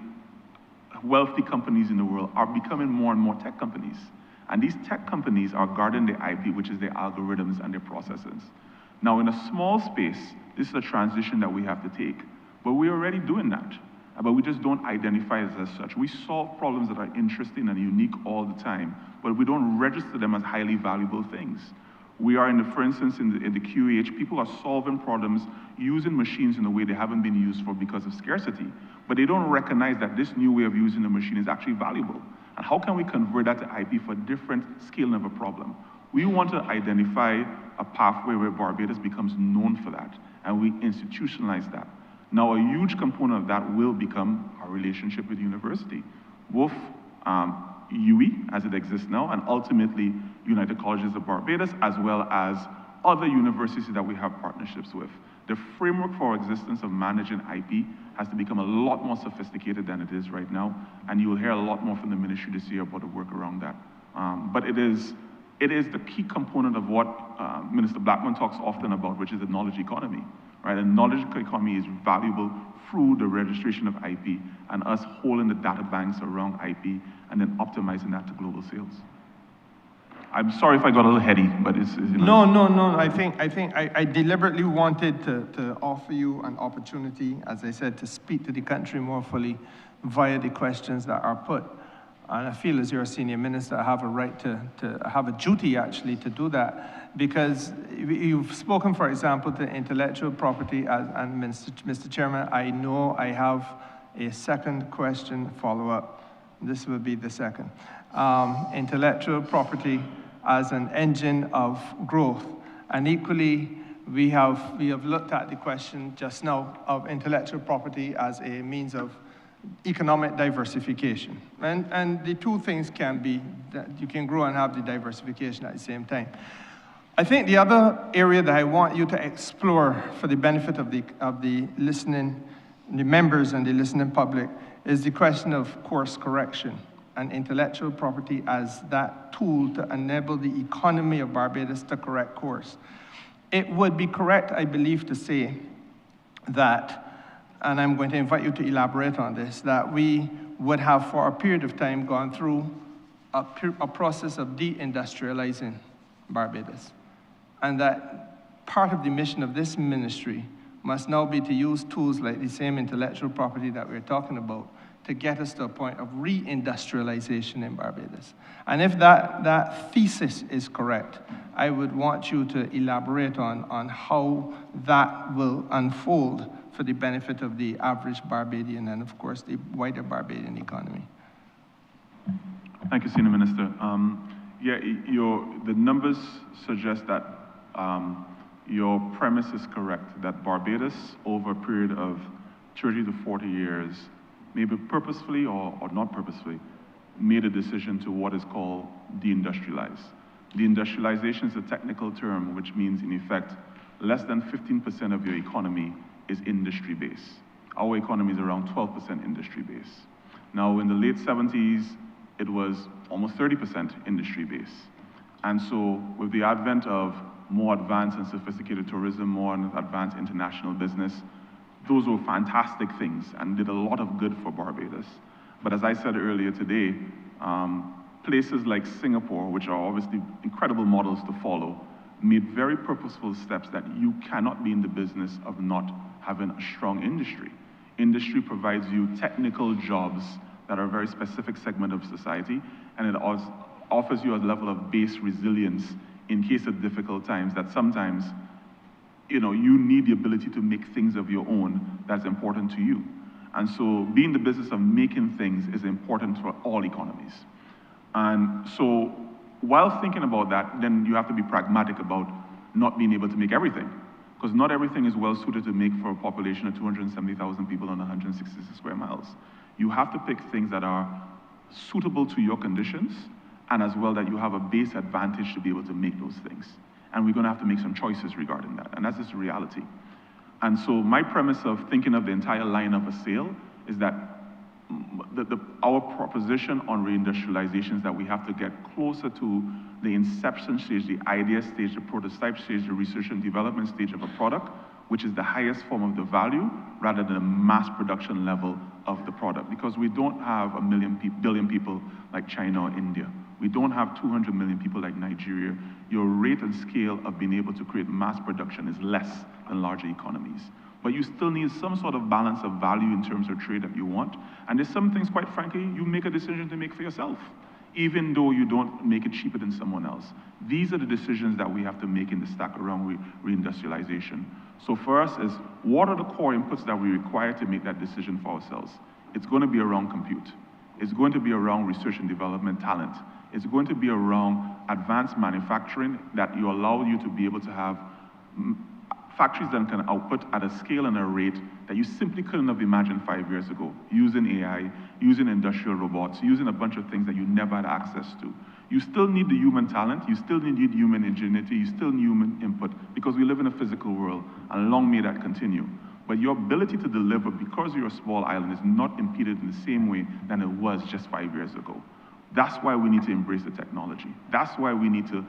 wealthy companies in the world are becoming more and more tech companies. And these tech companies are guarding their IP, which is their algorithms and their processes. Now, in a small space, this is a transition that we have to take. But we're already doing that. But we just don't identify it as such. We solve problems that are interesting and unique all the time, but we don't register them as highly valuable things. We are, for instance, in the QEH, people are solving problems using machines in a way they haven't been used for because of scarcity. But they don't recognize that this new way of using the machine is actually valuable. And how can we convert that to IP for different scaling of a problem? We want to identify a pathway where Barbados becomes known for that, and we institutionalize that. Now, a huge component of that will become our relationship with the university. Both UE as it exists now, and ultimately United Colleges of Barbados, as well as other universities that we have partnerships with. The framework for existence of managing IP has to become a lot more sophisticated than it is right now, and you will hear a lot more from the ministry this year about the work around that. But it is the key component of what Minister Blackman talks often about, which is the knowledge economy, right? And knowledge economy is valuable through the registration of IP and us holding the data banks around IP and then optimizing that to global sales. I'm sorry if I got a little heady, but it's you know. No. I think I deliberately wanted to offer you an opportunity, as I said, to speak to the country more fully via the questions that are put. And I feel as you're a senior minister, I have a right to have a duty actually to do that, because you've spoken, for example, to intellectual property, and Mr. Chairman, I know I have a second question follow-up. This will be the second. Intellectual property as an engine of growth. And equally, we have looked at the question just now of intellectual property as a means of economic diversification. And the two things can be, that you can grow and have the diversification at the same time. I think the other area that I want you to explore for the benefit of the listening, the members and the listening public, is the question of course correction and intellectual property as that tool to enable the economy of Barbados to correct course. It would be correct, I believe, to say that, and I'm going to invite you to elaborate on this, that we would have for a period of time gone through a process of deindustrializing Barbados. And that part of the mission of this ministry must now be to use tools like the same intellectual property that we're talking about to get us to a point of reindustrialization in Barbados. And if that thesis is correct, I would want you to elaborate on how that will unfold for the benefit of the average Barbadian and, of course, the wider Barbadian economy. Thank you, Senior Minister. The numbers suggest that your premise is correct, that Barbados, over a period of 30 to 40 years, maybe purposefully or not purposefully, made a decision to what is called deindustrialize. Deindustrialization is a technical term which means, in effect, less than 15% of your economy is industry-based. Our economy is around 12% industry-based. Now, in the late 70s, it was almost 30% industry-based. And so, with the advent of more advanced and sophisticated tourism, more advanced international business, those were fantastic things and did a lot of good for Barbados. But as I said earlier today, places like Singapore, which are obviously incredible models to follow, made very purposeful steps that you cannot be in the business of not having a strong industry. Industry provides you technical jobs that are a very specific segment of society, and it offers you a level of base resilience in case of difficult times that sometimes you need the ability to make things of your own that's important to you. And so being in the business of making things is important for all economies. And so while thinking about that, then you have to be pragmatic about not being able to make everything, because not everything is well suited to make for a population of 270,000 people on 166 square miles. You have to pick things that are suitable to your conditions, and as well that you have a base advantage to be able to make those things. And we're going to have to make some choices regarding that, and that's just the reality. And so my premise of thinking of the entire line of a sale is that our proposition on reindustrialization is that we have to get closer to the inception stage, the idea stage, the prototype stage, the research and development stage of a product, which is the highest form of the value, rather than a mass production level of the product. Because we don't have a billion people like China or India. We don't have 200 million people like Nigeria. Your rate and scale of being able to create mass production is less than larger economies. But you still need some sort of balance of value in terms of trade that you want. And there's some things, quite frankly, you make a decision to make for yourself, even though you don't make it cheaper than someone else. These are the decisions that we have to make in the stack around reindustrialization. So for us is, what are the core inputs that we require to make that decision for ourselves? It's going to be around compute. It's going to be around research and development talent. It's going to be around advanced manufacturing that allow you to be able to have factories that can output at a scale and a rate that you simply couldn't have imagined 5 years ago, using AI, using industrial robots, using a bunch of things that you never had access to. You still need the human talent, you still need human ingenuity, you still need human input, because we live in a physical world, and long may that continue. But your ability to deliver, because you're a small island, is not impeded in the same way than it was just 5 years ago. That's why we need to embrace the technology. That's why we need to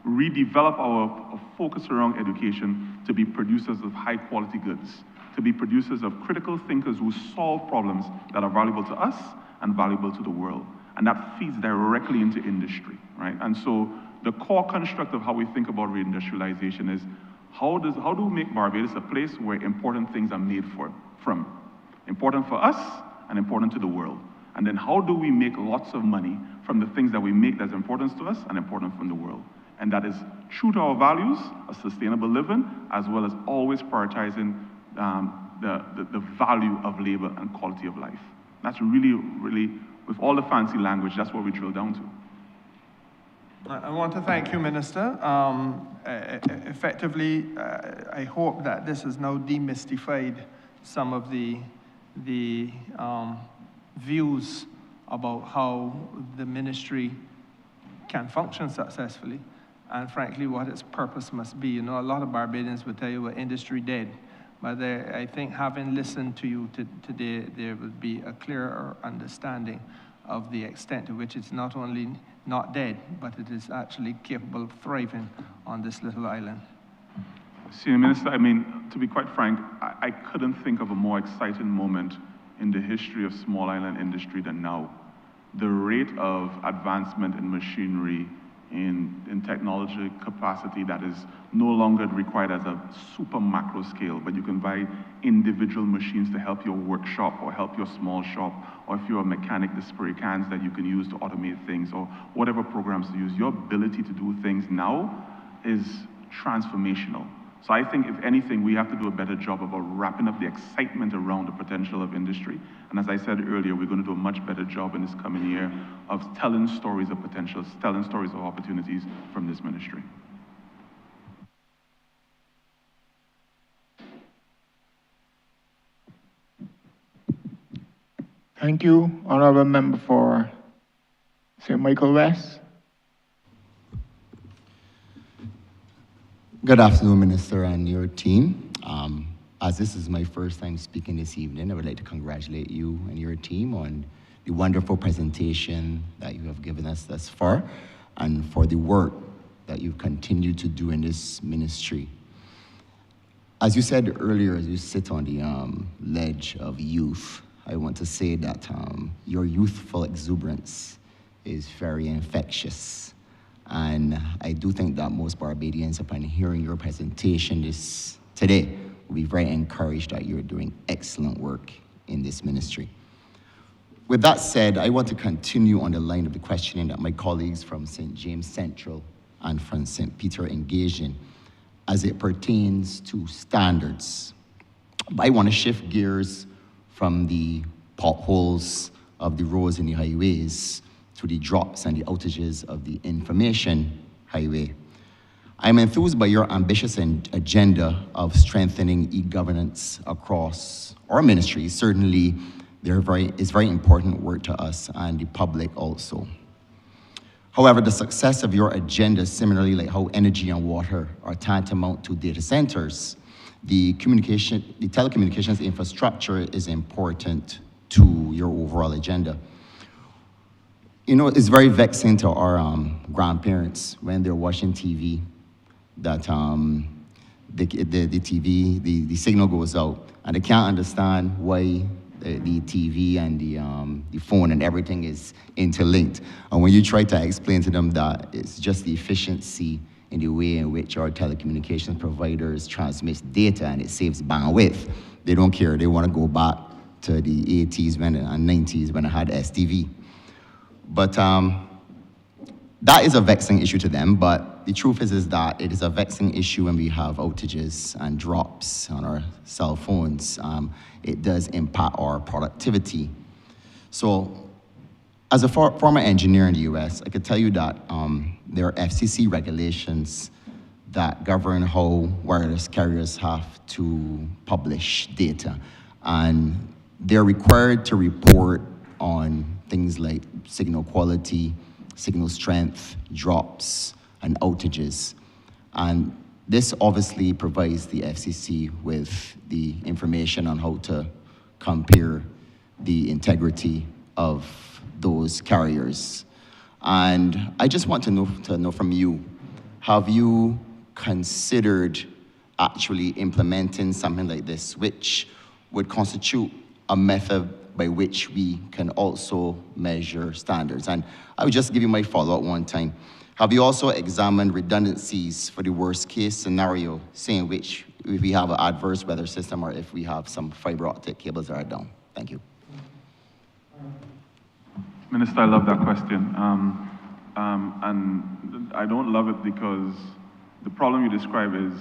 redevelop our focus around education to be producers of high quality goods, to be producers of critical thinkers who solve problems that are valuable to us and valuable to the world. And that feeds directly into industry, right? And so the core construct of how we think about reindustrialization is how do we make Barbados a place where important things are made from? Important for us and important to the world. And then how do we make lots of money from the things that we make that's important to us and important from the world? And that is true to our values of sustainable living, as well as always prioritizing the value of labor and quality of life. That's really, really, with all the fancy language, that's what we drill down to. I want to thank you, Minister. Effectively, I hope that this has now demystified some of the views about how the ministry can function successfully, and frankly, what its purpose must be. You know, a lot of Barbadians will tell you we're industry dead, but I think having listened to you today, there will be a clearer understanding of the extent to which it's not only not dead, but it is actually capable of thriving on this little island. Senior Minister, I mean, to be quite frank, I couldn't think of a more exciting moment in the history of small island industry than now. The rate of advancement in machinery, in technology capacity that is no longer required as a super macro scale, but you can buy individual machines to help your workshop or help your small shop, or if you're a mechanic, the spray cans that you can use to automate things, or whatever programs to use. Your ability to do things now is transformational. So I think, if anything, we have to do a better job about wrapping up the excitement around the potential of industry. And as I said earlier, we're going to do a much better job in this coming year of telling stories of potential, telling stories of opportunities from this ministry. Thank you, Honourable Member for St. Michael West. Good afternoon, Minister and your team. As this is my first time speaking this evening, I would like to congratulate you and your team on the wonderful presentation that you have given us thus far, and for the work that you've continued to do in this ministry. As you said earlier, as you sit on the ledge of youth, I want to say that your youthful exuberance is very infectious. And I do think that most Barbadians, upon hearing your presentation today, will be very encouraged that you're doing excellent work in this ministry. With that said, I want to continue on the line of the questioning that my colleagues from St. James Central and from St. Peter engaged in as it pertains to standards. But I want to shift gears from the potholes of the roads and the highways to the drops and the outages of the information highway. I'm enthused by your ambitious agenda of strengthening e-governance across our ministry. Certainly, it's very important work to us and the public also. However, the success of your agenda, similarly like how energy and water are tantamount to data centers, the telecommunications infrastructure is important to your overall agenda. You know, it's very vexing to our grandparents when they're watching TV that the TV, the signal goes out, and they can't understand why the TV and the phone and everything is interlinked. And when you try to explain to them that it's just the efficiency in the way in which our telecommunications providers transmit data and it saves bandwidth, they don't care. They want to go back to the 80s and 90s when I had STV. But that is a vexing issue to them, but the truth is that it is a vexing issue when we have outages and drops on our cell phones. It does impact our productivity. So as a former engineer in the US, I could tell you that there are FCC regulations that govern how wireless carriers have to publish data. And they're required to report on things like signal quality, signal strength, drops, and outages. And this obviously provides the FCC with the information on how to compare the integrity of those carriers. And I just want to know from you, have you considered actually implementing something like this, which would constitute a method by which we can also measure standards? And I would just give you my follow-up one time. Have you also examined redundancies for the worst case scenario, saying which if we have an adverse weather system or if we have some fiber optic cables that are down? Thank you. Minister, I love that question. And I don't love it because the problem you describe is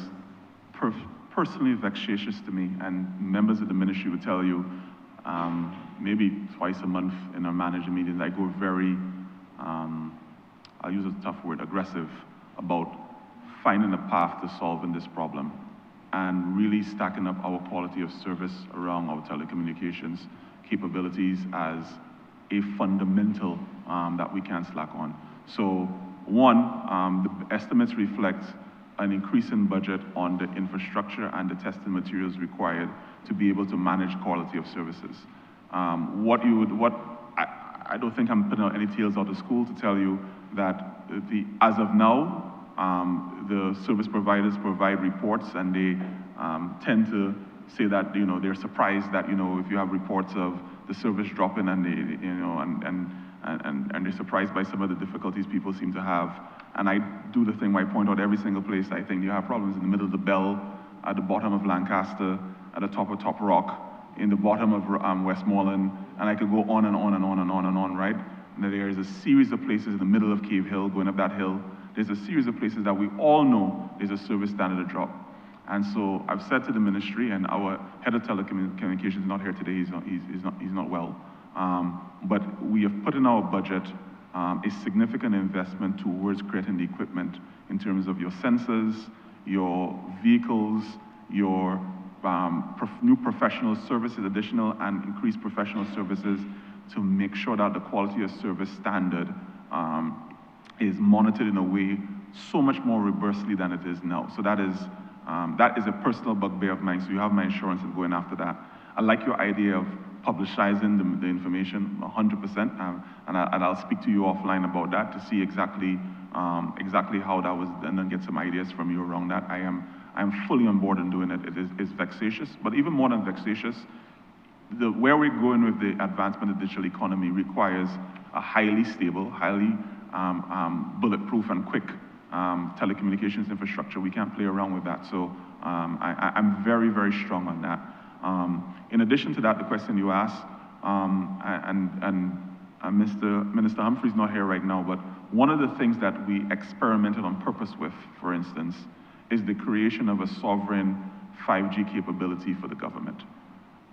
personally vexatious to me, and members of the ministry would tell you, maybe twice a month in our manager meetings, I go very, I'll use a tough word, aggressive, about finding a path to solving this problem and really stacking up our quality of service around our telecommunications capabilities as a fundamental that we can't slack on. So one, the estimates reflect an increase in budget on the infrastructure and the testing materials required to be able to manage quality of services. I don't think I'm putting out any tales out of school to tell you that as of now, the service providers provide reports, and they tend to say that they're surprised that if you have reports of the service dropping, and and they're surprised by some of the difficulties people seem to have. And I do the thing where I point out every single place I think you have problems: in the middle of the Bell, at the bottom of Lancaster, at the top of Top Rock, in the bottom of Westmoreland, and I could go on and on and on and on and on, right? And there is a series of places in the middle of Cave Hill, going up that hill. There's a series of places that we all know there's a service standard drop. And so I've said to the ministry, and our head of telecommunications is not here today, he's not well. But we have put in our budget a significant investment towards creating the equipment in terms of your sensors, your vehicles, your new professional services, additional and increased professional services, to make sure that the quality of service standard is monitored in a way so much more robustly than it is now. So that is a personal bugbear of mine, so you have my assurance of going after that. I like your idea of publicizing the information 100%, and I'll speak to you offline about that to see exactly how that was, and then get some ideas from you around that. I am fully on board in doing it. It's vexatious, but even more than vexatious, where we're going with the advancement of the digital economy requires a highly stable, highly bulletproof and quick telecommunications infrastructure. We can't play around with that. So I'm very, very strong on that. In addition to that, the question you asked, Minister Humphrey's not here right now, but one of the things that we experimented on purpose with, for instance, is the creation of a sovereign 5G capability for the government.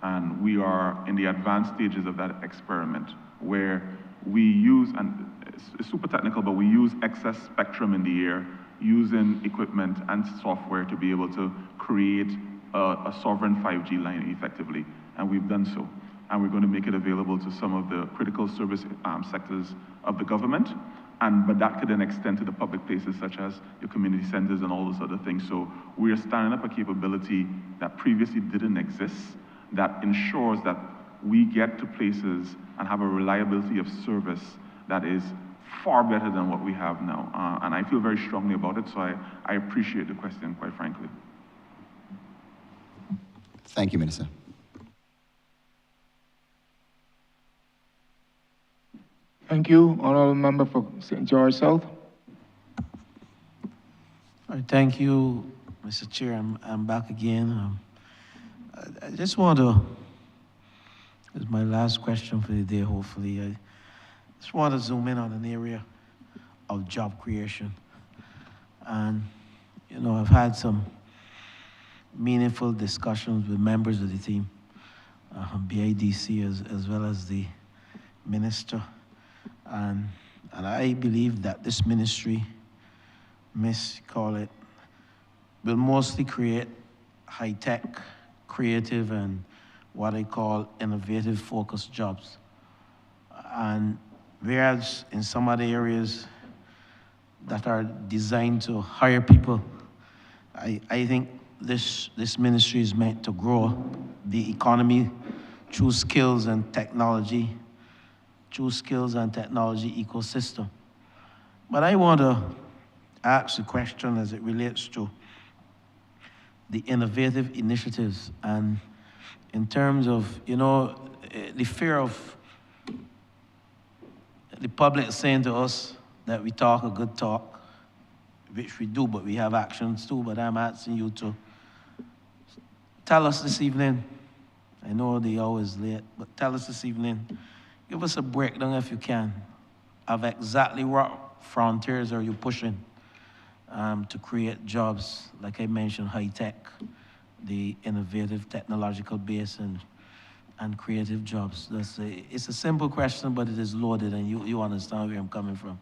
And we are in the advanced stages of that experiment, where we use, and it's super technical, but we use excess spectrum in the air using equipment and software to be able to create a sovereign 5G line effectively. And we've done so. And we're going to make it available to some of the critical service sectors of the government. But that could then extend to the public places such as your community centers and all those other things. So we are starting up a capability that previously didn't exist, that ensures that we get to places and have a reliability of service that is far better than what we have now. And I feel very strongly about it, so I appreciate the question, quite frankly. Thank you, Minister. Thank you, Honourable Member for St. George South. All right, thank you, Mr. Chair. I'm back again. I just want to, this is my last question for the day, hopefully. I just want to zoom in on an area of job creation. And, I've had some meaningful discussions with members of the team, BIDC as well as the minister. And I believe that this ministry, call it will mostly create high-tech, creative, and what I call innovative focused jobs. And whereas in some other areas that are designed to hire people, I think this ministry is meant to grow the economy through skills and technology, ecosystem. But I want to ask a question as it relates to the innovative initiatives and in terms of, the fear of the public saying to us that we talk a good talk, which we do, but we have actions too. But I'm asking you to tell us this evening, I know the hour is late, but tell us this evening, give us a breakdown if you can, of exactly what frontiers are you pushing to create jobs, like I mentioned, high-tech, the innovative technological base and creative jobs. It's a simple question, but it is loaded, and you understand where I'm coming from.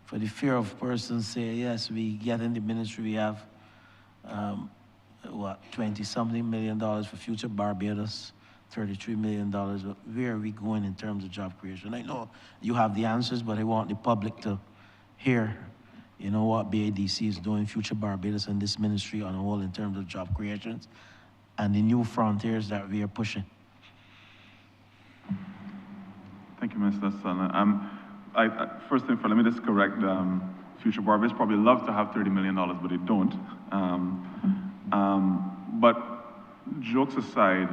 For the fear of persons say, yes, we get in the ministry, we have, 20-something million for Future Barbados, $33 million. But where are we going in terms of job creation? I know you have the answers, but I want the public to hear, what BADC is doing, Future Barbados, and this ministry on a whole in terms of job creations and the new frontiers that we are pushing. Thank you, Mr. Sana. First thing, let me just correct. Future Barbados probably love to have $30 million, but they don't. But jokes aside,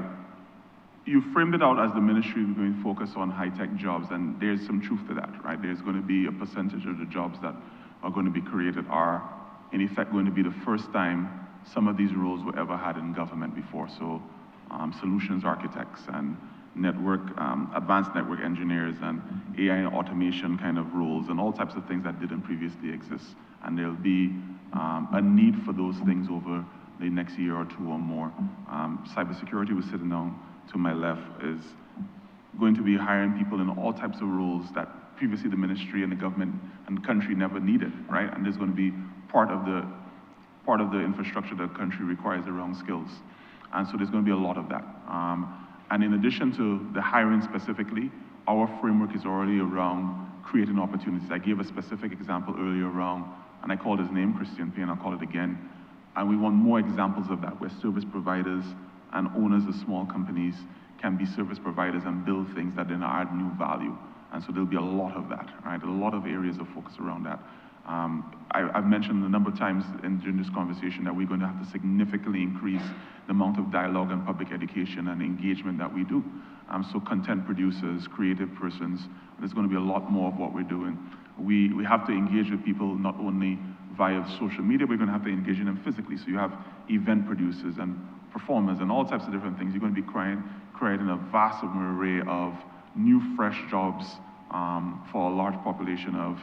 you framed it out as the ministry going to focus on high-tech jobs, and there's some truth to that, right? There's going to be a percentage of the jobs that are going to be created are, in effect, going to be the first time some of these roles were ever had in government before. So solutions architects and advanced network engineers and AI and automation kind of roles and all types of things that didn't previously exist. And there'll be a need for those things over the next year or two or more. Cybersecurity, was sitting down to my left, is going to be hiring people in all types of roles that previously the ministry and the government and the country never needed, right? And there's going to be part of the infrastructure the country requires around skills. And so there's going to be a lot of that. And in addition to the hiring specifically, our framework is already around creating opportunities. I gave a specific example earlier around, and I called his name Christian Payne, I'll call it again. And we want more examples of that, where service providers and owners of small companies can be service providers and build things that then add new value. And so there'll be a lot of that, right? A lot of areas of focus around that. I've mentioned a number of times during this conversation that we're going to have to significantly increase the amount of dialogue and public education and engagement that we do. So content producers, creative persons, there's going to be a lot more of what we're doing. We have to engage with people not only via social media, we're going to have to engage in them physically. So you have event producers and performers and all types of different things. You're going to be creating a vast array of new, fresh jobs for a large population of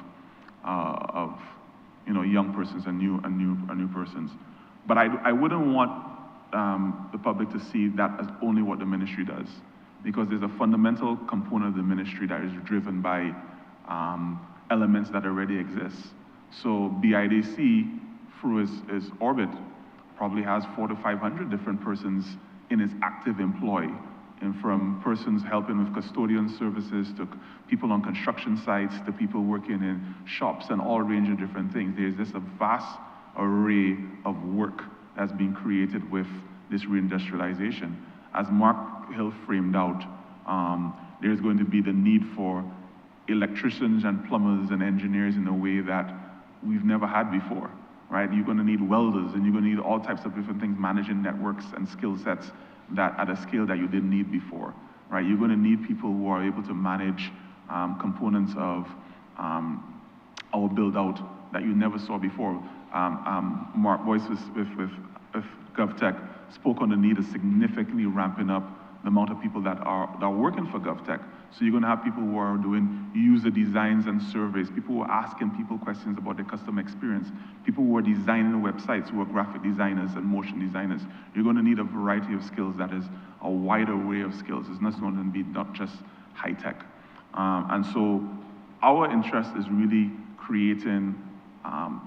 young persons and new persons. But I wouldn't want the public to see that as only what the ministry does, because there's a fundamental component of the ministry that is driven by elements that already exist. So BIDC, through its orbit, probably has 400 to 500 different persons in its active employ, and from persons helping with custodian services to people on construction sites to people working in shops and all range of different things. There's just a vast array of work that's being created with this reindustrialization. As Mark Hill framed out, there's going to be the need for electricians and plumbers and engineers in a way that we've never had before, right? You're going to need welders, and you're going to need all types of different things, managing networks and skill sets that at a scale that you didn't need before, right? You're going to need people who are able to manage components of our build-out that you never saw before. Mark Boyce with GovTech spoke on the need of significantly ramping up the amount of people that are working for GovTech. So you're going to have people who are doing user designs and surveys, people who are asking people questions about their customer experience, people who are designing websites, who are graphic designers and motion designers. You're going to need a variety of skills that is a wide array of skills. It's not going to be not just high tech. And so our interest is really creating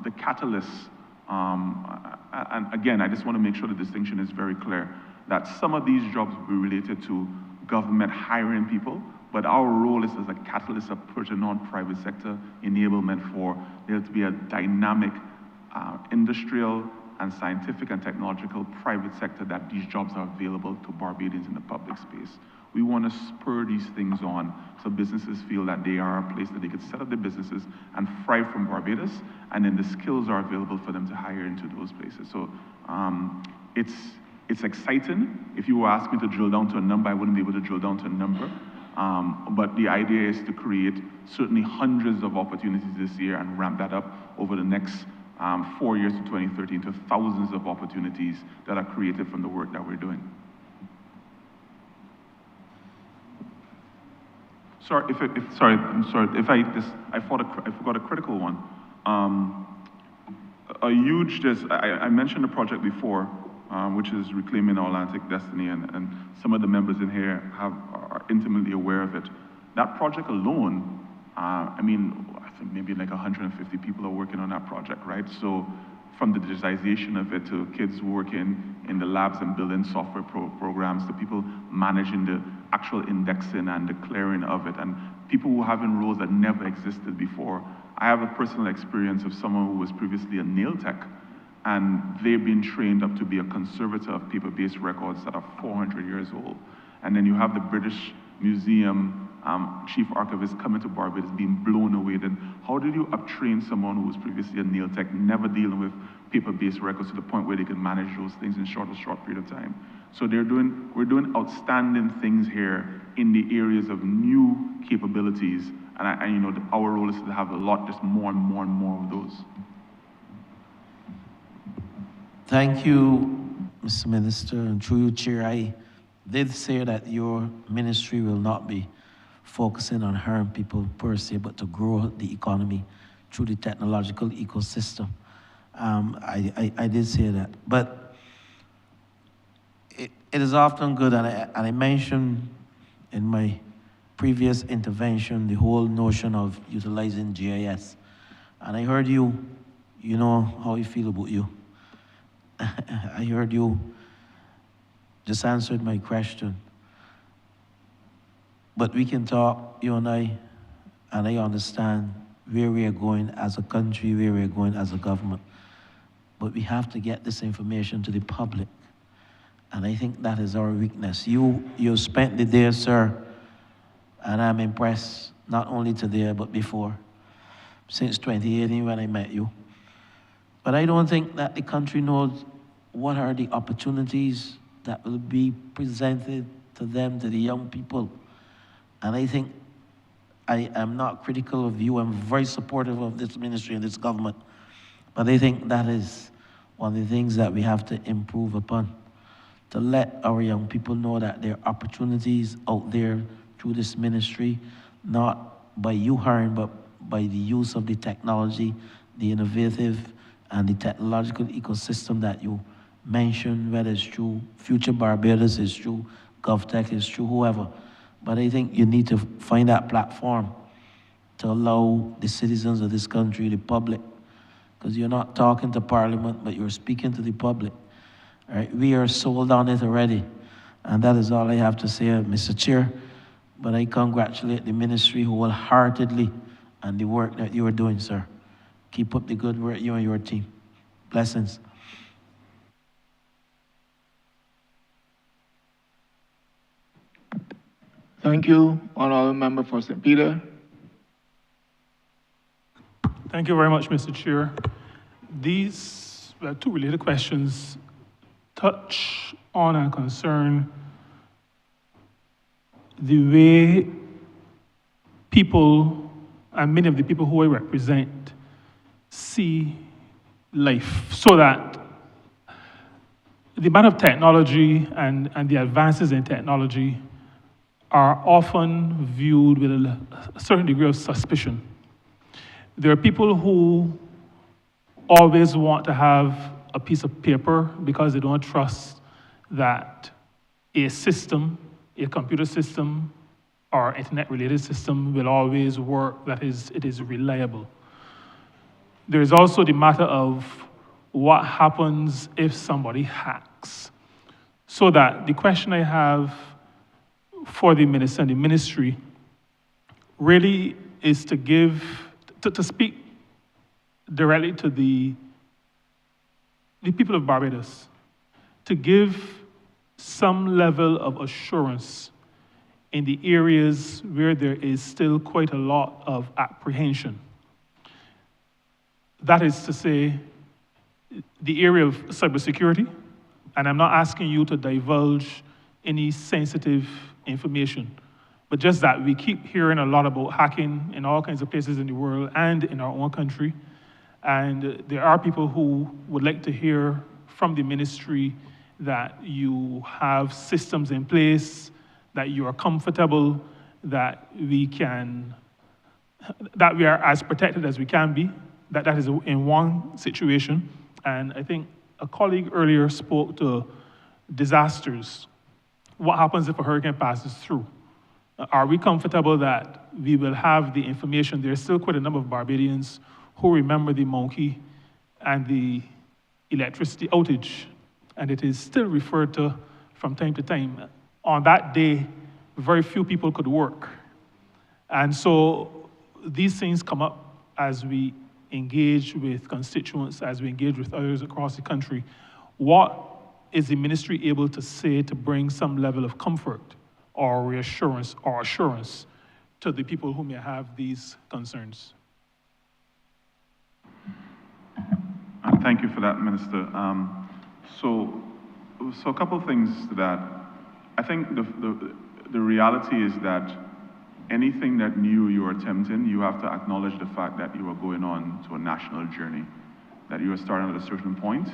the catalysts And again, I just want to make sure the distinction is very clear that some of these jobs will be related to government hiring people, but our role is as a catalyst of putting on private sector enablement for there to be a dynamic industrial and scientific and technological private sector that these jobs are available to Barbadians in the public space. We want to spur these things on so businesses feel that they are a place that they could set up their businesses and thrive from Barbados, and then the skills are available for them to hire into those places. So it's exciting. If you were asked me to drill down to a number, I wouldn't be able to drill down to a number. But the idea is to create certainly hundreds of opportunities this year and ramp that up over the next 4 years to 2013 to thousands of opportunities that are created from the work that we're doing. I forgot a critical one. I mentioned a project before, which is Reclaiming Our Atlantic Destiny, and some of the members in here are intimately aware of it. That project alone, I think maybe like 150 people are working on that project, right? So from the digitization of it to kids working in the labs and building software programs to people managing the actual indexing and the clearing of it, and people who have in roles that never existed before. I have a personal experience of someone who was previously a nail tech, and they've been trained up to be a conservator of paper-based records that are 400 years old. And then you have the British Museum chief archivist coming to Barbados being blown away. Then how did you uptrain someone who was previously a nail tech, never dealing with paper-based records to the point where they can manage those things in a short period of time? So we're doing outstanding things here in the areas of new capabilities, and our role is to have a lot, just more and more and more of those. Thank you, Mr. Minister, and through you, Chair, I did say that your ministry will not be focusing on harm people per se, but to grow the economy through the technological ecosystem. I did say that, but it is often good, and I mentioned in my previous intervention the whole notion of utilizing GIS, and I heard you know how I feel about you. I heard you just answered my question. But we can talk, you and I understand where we are going as a country, where we are going as a government. But we have to get this information to the public. And I think that is our weakness. You spent the day, sir, and I'm impressed, not only today, but before, since 2018 when I met you. But I don't think that the country knows what are the opportunities that will be presented to them, to the young people. And I think I am not critical of you. I'm very supportive of this ministry and this government. But I think that is one of the things that we have to improve upon, to let our young people know that there are opportunities out there through this ministry, not by you hiring, but by the use of the technology, the innovative and the technological ecosystem that you mentioned, whether it's through Future Barbados, it's through GovTech, it's through whoever. But I think you need to find that platform to allow the citizens of this country, the public, because you're not talking to Parliament, but you're speaking to the public. All right? We are sold on it already. And that is all I have to say, Mr. Chair. But I congratulate the ministry wholeheartedly on the work that you are doing, sir. Keep up the good work, you and your team. Blessings. Thank you, Honourable Member for St. Peter. Thank you very much, Mr. Chair. These two related questions touch on and concern the way people, and many of the people who I represent, see life, so that the amount of technology and the advances in technology are often viewed with a certain degree of suspicion. There are people who always want to have a piece of paper because they don't trust that a system, a computer system, or internet-related system will always work, that is, it is reliable. There is also the matter of what happens if somebody hacks. So that the question I have for the minister and the ministry really is to to speak directly to the people of Barbados, to give some level of assurance in the areas where there is still quite a lot of apprehension. That is to say, the area of cybersecurity, and I'm not asking you to divulge any sensitive information, but just that we keep hearing a lot about hacking in all kinds of places in the world and in our own country. And there are people who would like to hear from the ministry that you have systems in place, that you are comfortable, that we are as protected as we can be, that is in one situation. And I think a colleague earlier spoke to disasters. What happens if a hurricane passes through? Are we comfortable that we will have the information? There's still quite a number of Barbadians who remember the monkey and the electricity outage, and it is still referred to from time to time. On that day, very few people could work. And so these things come up as we engage with constituents, as we engage with others across the country. What is the ministry able to say to bring some level of comfort or reassurance or assurance to the people who may have these concerns? Thank you for that, Minister. So a couple of things to that. I think the reality is that anything that new you're attempting, you have to acknowledge the fact that you are going on to a national journey, that you are starting at a certain point,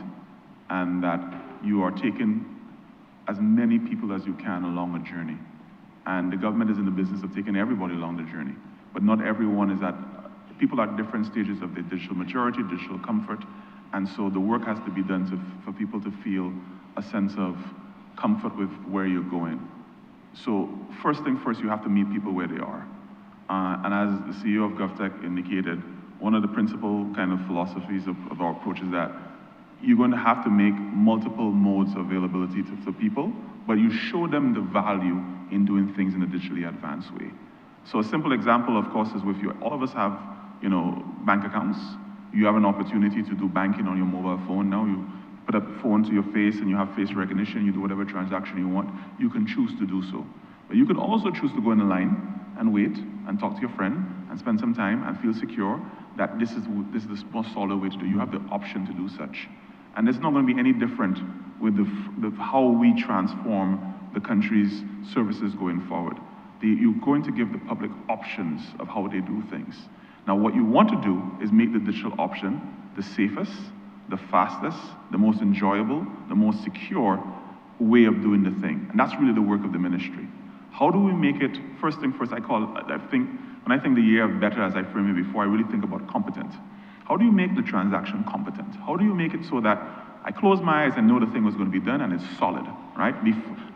and that you are taking as many people as you can along a journey. And the government is in the business of taking everybody along the journey. But not everyone is people are at different stages of their digital maturity, digital comfort, and so the work has to be done for people to feel a sense of comfort with where you're going. So first thing first, you have to meet people where they are. And as the CEO of GovTech indicated, one of the principal kind of philosophies of our approach is that you're going to have to make multiple modes of availability to people, but you show them the value in doing things in a digitally advanced way. So a simple example, of course, is with you. All of us have, bank accounts. You have an opportunity to do banking on your mobile phone now. You put a phone to your face and you have face recognition. You do whatever transaction you want. You can choose to do so. But you can also choose to go in a line and wait and talk to your friend and spend some time and feel secure that this is the most solid way to do. You have the option to do such. And it's not going to be any different with how we transform the country's services going forward. You're going to give the public options of how they do things. Now, what you want to do is make the digital option the safest, the fastest, the most enjoyable, the most secure way of doing the thing. And that's really the work of the ministry. How do we make it, first thing first, when I think the year of better as I frame it before, I really think about competent. How do you make the transaction competent? How do you make it so that I close my eyes and know the thing was going to be done and it's solid, right?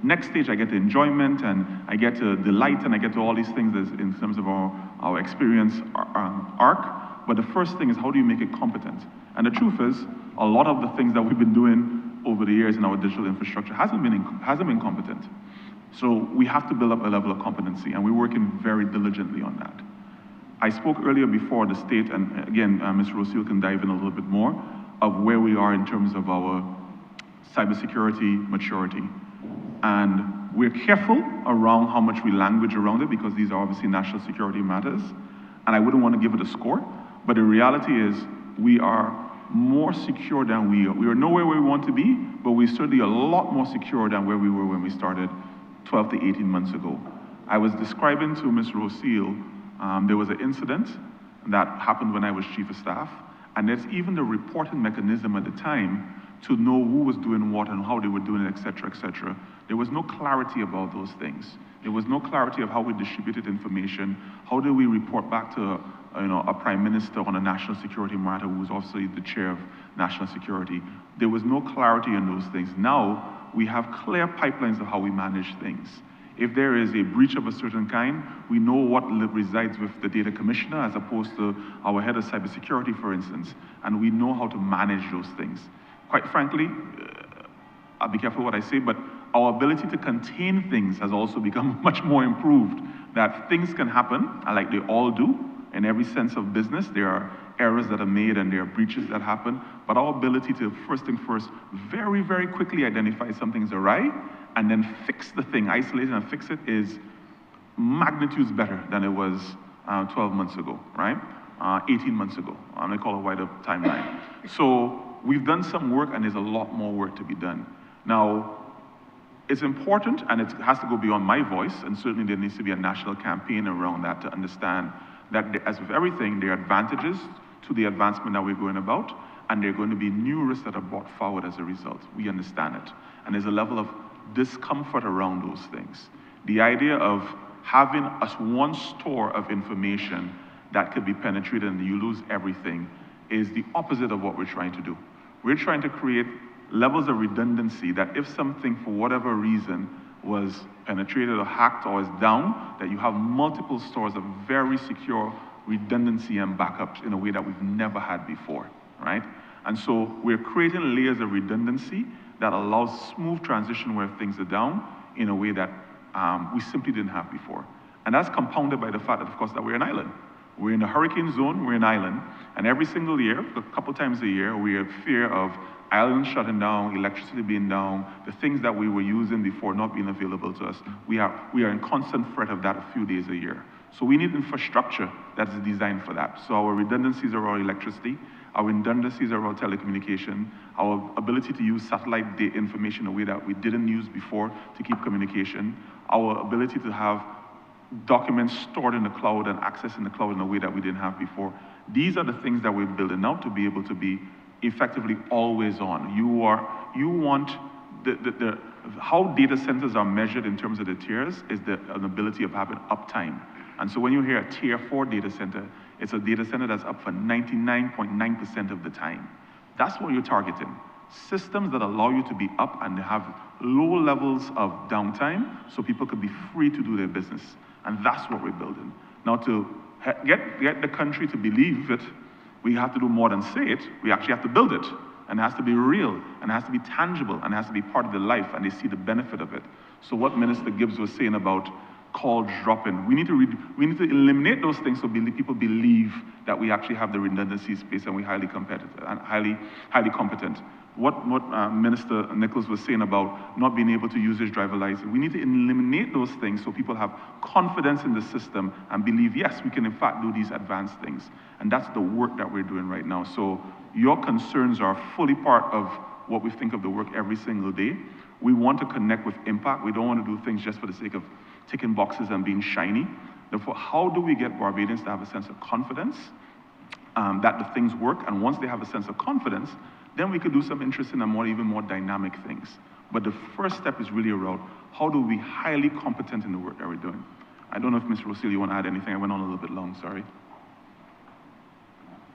Next stage, I get the enjoyment and I get to delight and I get to all these things in terms of our experience arc. But the first thing is, how do you make it competent? And the truth is, a lot of the things that we've been doing over the years in our digital infrastructure hasn't been competent. So we have to build up a level of competency, and we're working very diligently on that. I spoke earlier before the state, and again, Mr. Rosil can dive in a little bit more, of where we are in terms of our cybersecurity maturity. And we're careful around how much we language around it, because these are obviously national security matters, and I wouldn't want to give it a score, but the reality is we are more secure than we are nowhere where we want to be, but we're certainly a lot more secure than where we were when we started 12 to 18 months ago. I was describing to Mr. Rosil, there was an incident that happened when I was Chief of Staff, and there's even the reporting mechanism at the time to know who was doing what and how they were doing it, et cetera, et cetera. There was no clarity about those things. There was no clarity of how we distributed information. How do we report back to a prime minister on a national security matter who was also the chair of national security? There was no clarity on those things. Now, we have clear pipelines of how we manage things. If there is a breach of a certain kind, we know what resides with the data commissioner as opposed to our head of cybersecurity, for instance, and we know how to manage those things. Quite frankly, I'll be careful what I say, but our ability to contain things has also become much more improved. That things can happen, and like they all do, in every sense of business. There are errors that are made and there are breaches that happen, but our ability to first thing first, very, very quickly identify something's awry, and then fix the thing, isolate it and fix it, is magnitudes better than it was 12 months ago, right? 18 months ago. I'm gonna call a wider timeline. So we've done some work and there's a lot more work to be done. Now, it's important, and it has to go beyond my voice, and certainly there needs to be a national campaign around that to understand that, as with everything, there are advantages to the advancement that we're going about, and there are going to be new risks that are brought forward as a result. We understand it. And there's a level of discomfort around those things. The idea of having one store of information that could be penetrated and you lose everything is the opposite of what we're trying to do. We're trying to create levels of redundancy that if something, for whatever reason, was penetrated or hacked or is down, that you have multiple stores of very secure redundancy and backups in a way that we've never had before, right? And so we're creating layers of redundancy that allows smooth transition where things are down in a way that we simply didn't have before. And that's compounded by the fact that, of course, that we're an island. We're in a hurricane zone, we're an island, and every single year, a couple times a year, we have fear of islands shutting down, electricity being down, the things that we were using before not being available to us. We are in constant threat of that a few days a year. So we need infrastructure that is designed for that. So our redundancies are our electricity, our redundancies are our telecommunication, our ability to use satellite data information in a way that we didn't use before to keep communication, our ability to have documents stored in the cloud and access in the cloud in a way that we didn't have before. These are the things that we're building out to be able to be effectively always on. You want how data centers are measured in terms of the tiers is an ability of having uptime. And so when you hear a tier 4 data center, it's a data center that's up for 99.9% of the time. That's what you're targeting. Systems that allow you to be up and have low levels of downtime so people could be free to do their business. And that's what we're building. Now, to get the country to believe it, we have to do more than say it. We actually have to build it. And it has to be real, and it has to be tangible, and it has to be part of the life, and they see the benefit of it. So what Minister Gibbs was saying about call dropping, we need to eliminate those things so people believe that we actually have the redundancy space and we're highly competitive and highly competent. What Minister Nichols was saying about not being able to use his driver license, we need to eliminate those things so people have confidence in the system and believe, yes, we can in fact do these advanced things. And that's the work that we're doing right now. So your concerns are fully part of what we think of the work every single day. We want to connect with impact. We don't want to do things just for the sake of ticking boxes and being shiny. Therefore, how do we get Barbadians to have a sense of confidence that the things work? And once they have a sense of confidence, then we could do some interesting and even more dynamic things. But the first step is really around how do we be highly competent in the work that we're doing. I don't know if Ms. Rosil, you want to add anything? I went on a little bit long, sorry.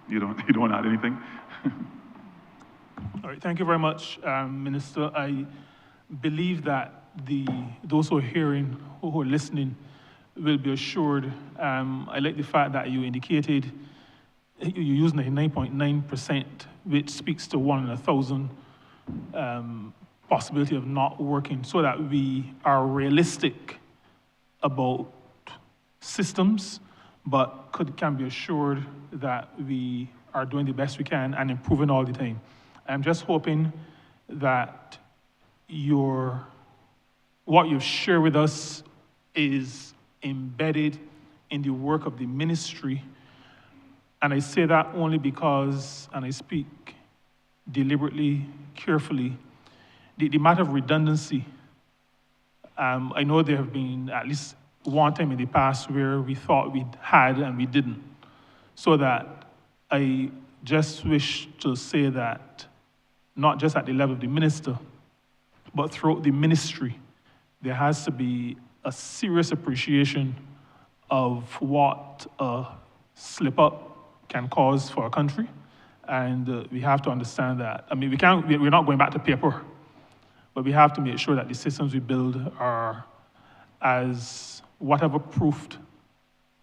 You don't want to add anything? All right, thank you very much, Minister. I believe that those who are hearing, who are listening, will be assured. I like the fact that you indicated you use 99.9%, which speaks to 1 in 1,000 possibility of not working, so that we are realistic about systems, but can be assured that we are doing the best we can and improving all the time. I'm just hoping that what you've shared with us is embedded in the work of the ministry. And I say that only because, and I speak deliberately, carefully, the matter of redundancy. I know there have been at least one time in the past where we thought we had and we didn't. So that I just wish to say that not just at the level of the minister, but throughout the ministry, there has to be a serious appreciation of what a slip-up can cause for a country. And we have to understand that. I mean, we're not going back to paper, but we have to make sure that the systems we build are as whatever proofed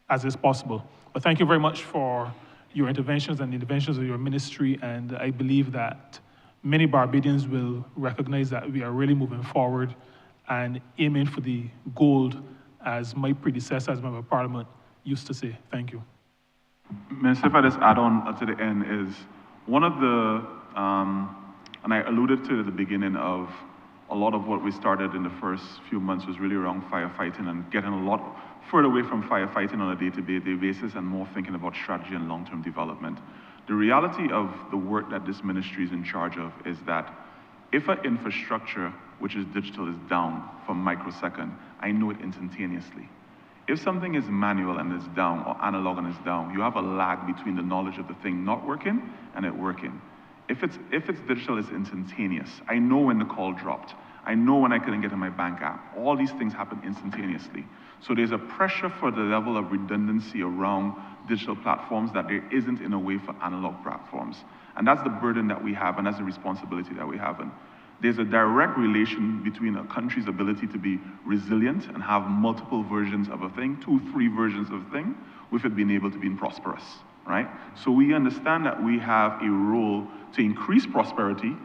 as is possible. But thank you very much for your interventions and the interventions of your ministry, and I believe that many Barbadians will recognize that we are really moving forward and aiming for the gold, as my predecessor as Member of Parliament used to say. Thank you. Minister, if I just add on to the end, is one of the, and I alluded to at the beginning of a lot of what we started in the first few months was really around firefighting and getting a lot further away from firefighting on a day-to-day basis and more thinking about strategy and long-term development. The reality of the work that this ministry is in charge of is that if an infrastructure, which is digital, is down for a microsecond, I know it instantaneously. If something is manual and is down, or analog and is down, you have a lag between the knowledge of the thing not working and it working. If it's digital, it's instantaneous. I know when the call dropped. I know when I couldn't get in my bank app. All these things happen instantaneously. So there's a pressure for the level of redundancy around digital platforms that there isn't in a way for analog platforms. And that's the burden that we have, and that's the responsibility that we have. And there's a direct relation between a country's ability to be resilient and have multiple versions of a thing, 2, 3 versions of a thing, with it being able to be prosperous, right? So we understand that we have a role to increase prosperity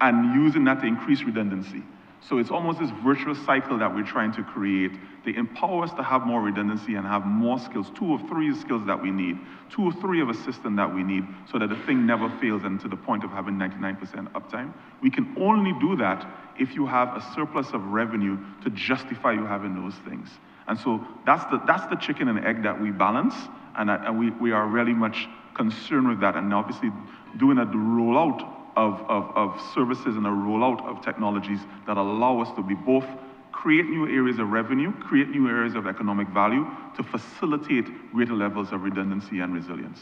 and using that to increase redundancy. So it's almost this virtuous cycle that we're trying to create to empower us to have more redundancy and have more skills, 2 or 3 skills that we need, 2 or 3 of a system that we need so that the thing never fails and to the point of having 99% uptime. We can only do that if you have a surplus of revenue to justify you having those things. And so that's the chicken and egg that we balance, and we are really much concerned with that, and obviously doing a rollout of services and a rollout of technologies that allow us to be both create new areas of revenue, create new areas of economic value to facilitate greater levels of redundancy and resilience.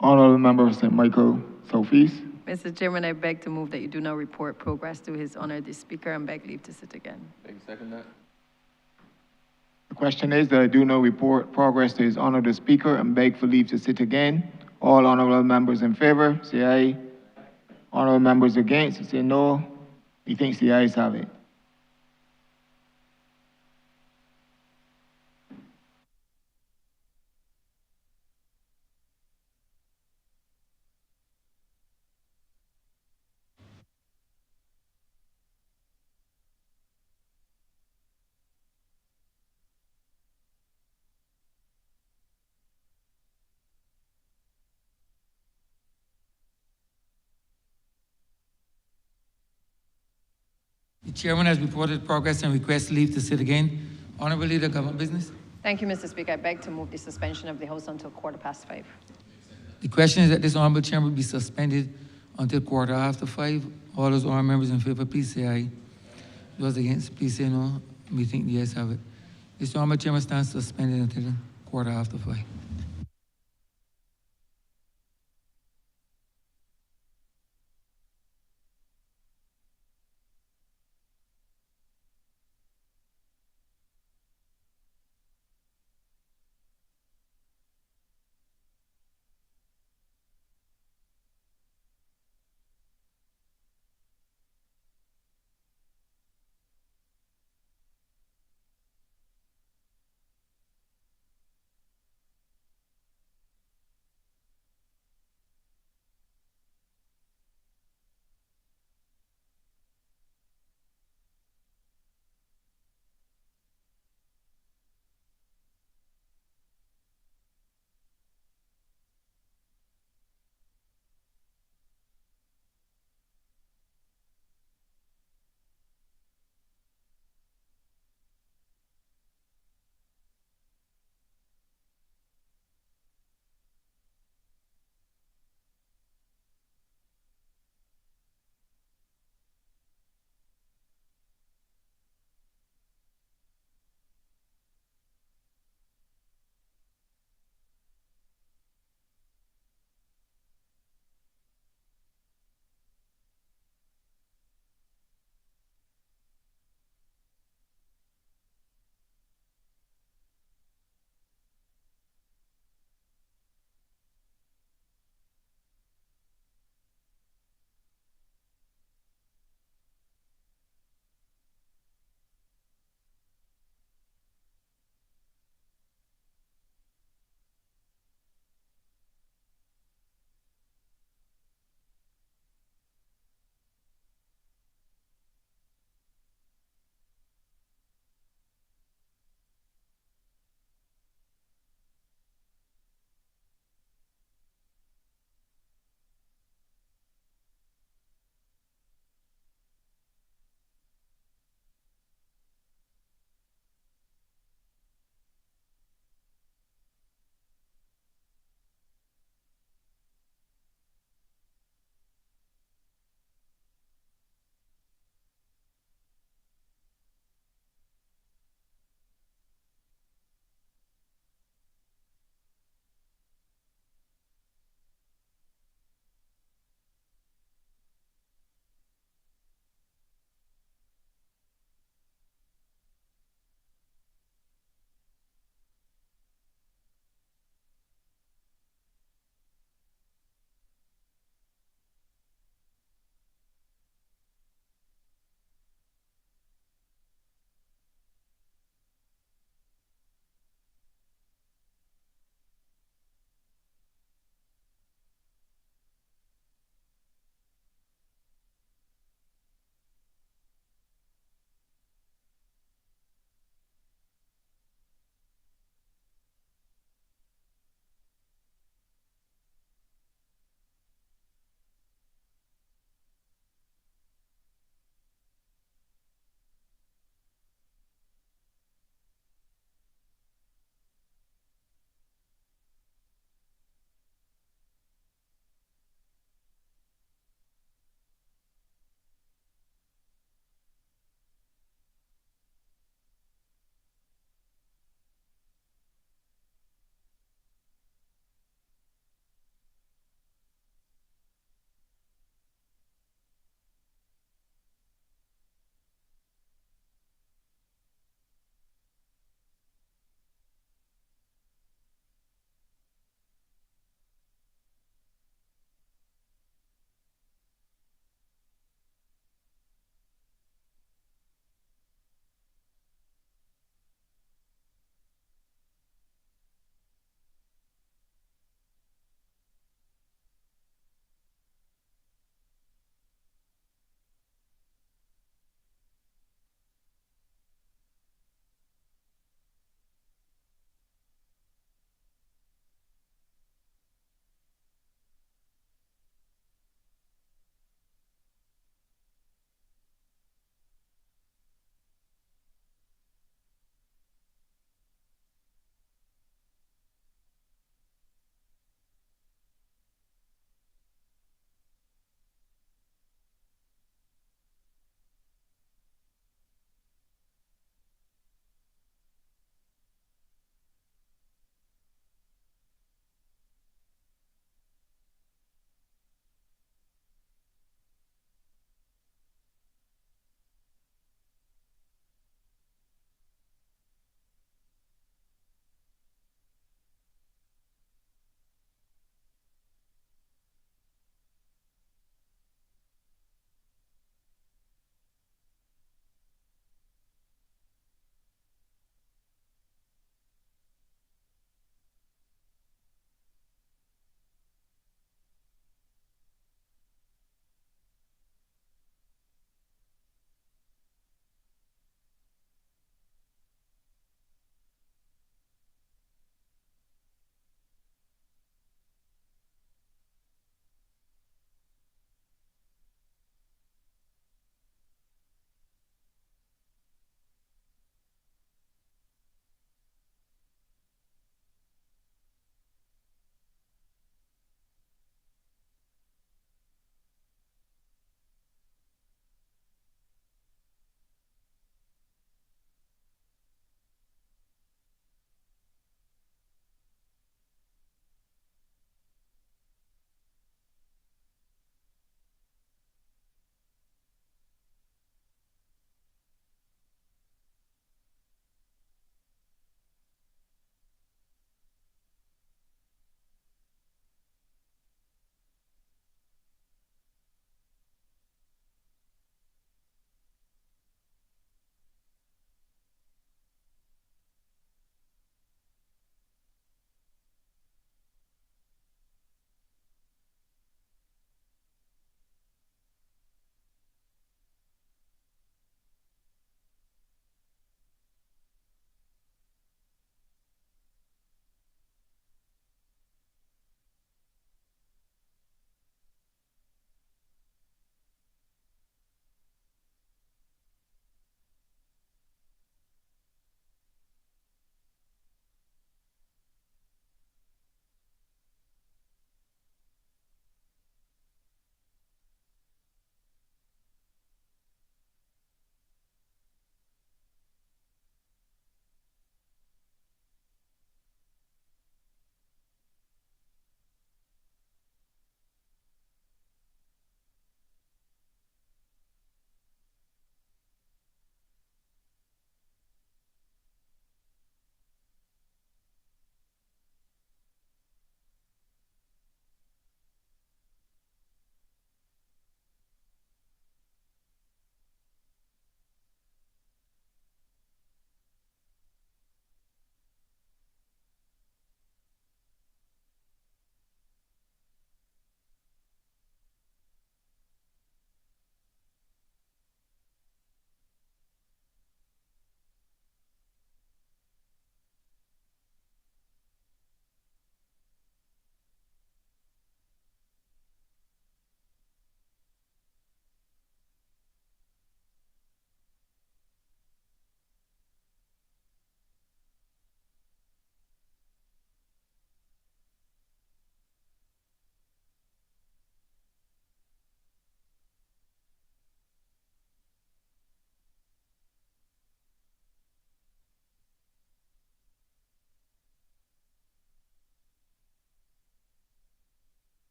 Honourable Member of St. Michael Southeast. Mr. Chairman, I beg to move that you do not report progress to His Honor the Speaker and beg leave to sit again. Beg to second that. The question is that I do not report progress to His Honor the Speaker and beg for leave to sit again. All honourable members in favour, say aye. Honourable members against, say no. Methinks the ayes have it. The chairman has reported progress and requests leave to sit again. Honourable Leader, Government Business. Thank you, Mr. Speaker. I beg to move the suspension of the House until 5:15. The question is that this honourable chairman be suspended until 5:15. All those honourable members in favour, please say aye. Those against, please say no. We think the ayes have it. This honourable chairman stands suspended until 5:15.